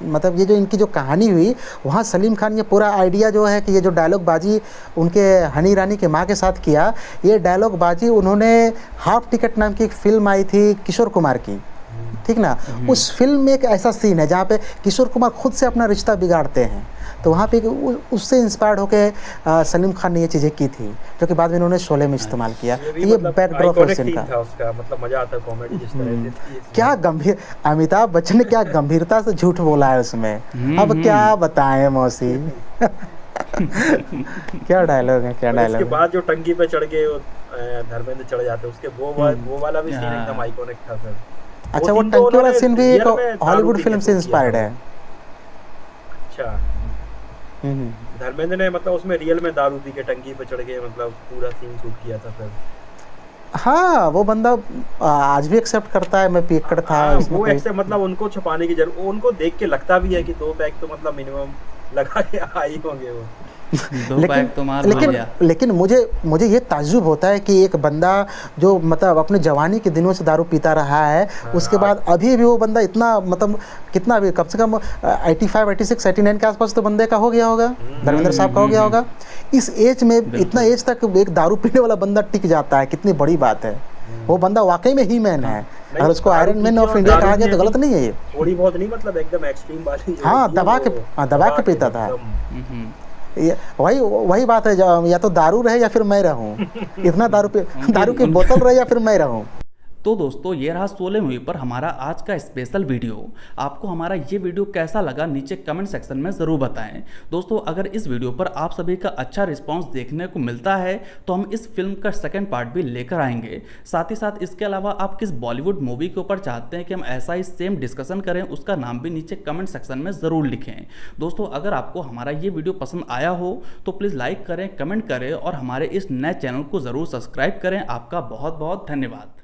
मतलब ये जो इनकी जो कहानी हुई वहाँ सलीम खान ये पूरा आइडिया जो है कि ये जो डायलॉग बाजी उनके हनी ईरानी के माँ के साथ किया, ये डायलॉग बाजी उन्होंने हाफ टिकट नाम की एक फिल्म आई थी किशोर कुमार की, ठीक ना, उस फिल्म में एक ऐसा सीन है जहाँ पे किशोर कुमार खुद से अपना रिश्ता बिगाड़ते हैं। तो वहाँ पे उससे इंस्पायर्ड होकर सलीम खान ने ये चीज़ें की थी, जो कि बाद में उन्होंने शोले में इस्तेमाल किया। ये बैकड्रॉप है सीन का, उसका मतलब मजा आता है कॉमेडी जिस तरह से। क्या गंभीर, अमिताभ बच्चन ने क्या गंभीरता से झूठ बोला है उसमें, अब क्या बताएं मौसी। क्या डायलॉग है, क्या डायलॉग। उसके बाद जो टंकी पे चढ़ के धर्मेंद्र चढ़ जाते हैं, उसके वो वाला भी सीन एकदम आइकॉनिक था सर। अच्छा, वो टंकी वाला सीन भी एक हॉलीवुड फिल्म से इंस्पायर्ड है। अच्छा, धर्मेंद्र ने मतलब उसमें रियल में दारू पी के टंकी पे चढ़ के मतलब पूरा सीन शूट किया था सर। हाँ, वो बंदा आज भी एक्सेप्ट करता है, मैं पियक्कड़ था। वो एक्सेप्ट मतलब उनको छुपाने की जरूरत, उनको देख के लगता भी है कि 2 पैक तो मतलब मिनिमम लगा के आई होंगे वो। लेकिन मुझे ये ताज्जुब होता है कि एक बंदा जो मतलब अपने जवानी के दिनों से दारू पीता रहा है, उसके बाद अभी भी वो बंदा इतना मतलब कितना भी कम से कम 85, 86, 89 के आसपास तो बंदे का हो गया होगा, धर्मेंद्र साहब का हो गया होगा। इस एज में इतना एज तक एक दारू पीने वाला बंदा टिक जाता है, कितनी बड़ी बात है। वो बंदा वाकई में ही मैन है, अगर उसको आयरन मैन ऑफ इंडिया कहा गया तो गलत नहीं है ये। थोड़ी बहुत नहीं, मतलब एकदम एक्सट्रीम बात। हाँ, दबा के पीता था। वही बात है, या तो दारू रहे या फिर मैं रहूं, इतना दारू की बोतल रहे या फिर मैं रहूं। तो दोस्तों, ये रहा शोले मूवी पर हमारा आज का स्पेशल वीडियो। आपको हमारा ये वीडियो कैसा लगा नीचे कमेंट सेक्शन में ज़रूर बताएं। दोस्तों, अगर इस वीडियो पर आप सभी का अच्छा रिस्पांस देखने को मिलता है तो हम इस फिल्म का सेकंड पार्ट भी लेकर आएंगे। साथ ही साथ इसके अलावा आप किस बॉलीवुड मूवी के ऊपर चाहते हैं कि हम ऐसा ही सेम डिस्कशन करें, उसका नाम भी नीचे कमेंट सेक्शन में ज़रूर लिखें। दोस्तों, अगर आपको हमारा ये वीडियो पसंद आया हो तो प्लीज़ लाइक करें, कमेंट करें और हमारे इस नए चैनल को ज़रूर सब्सक्राइब करें। आपका बहुत बहुत धन्यवाद।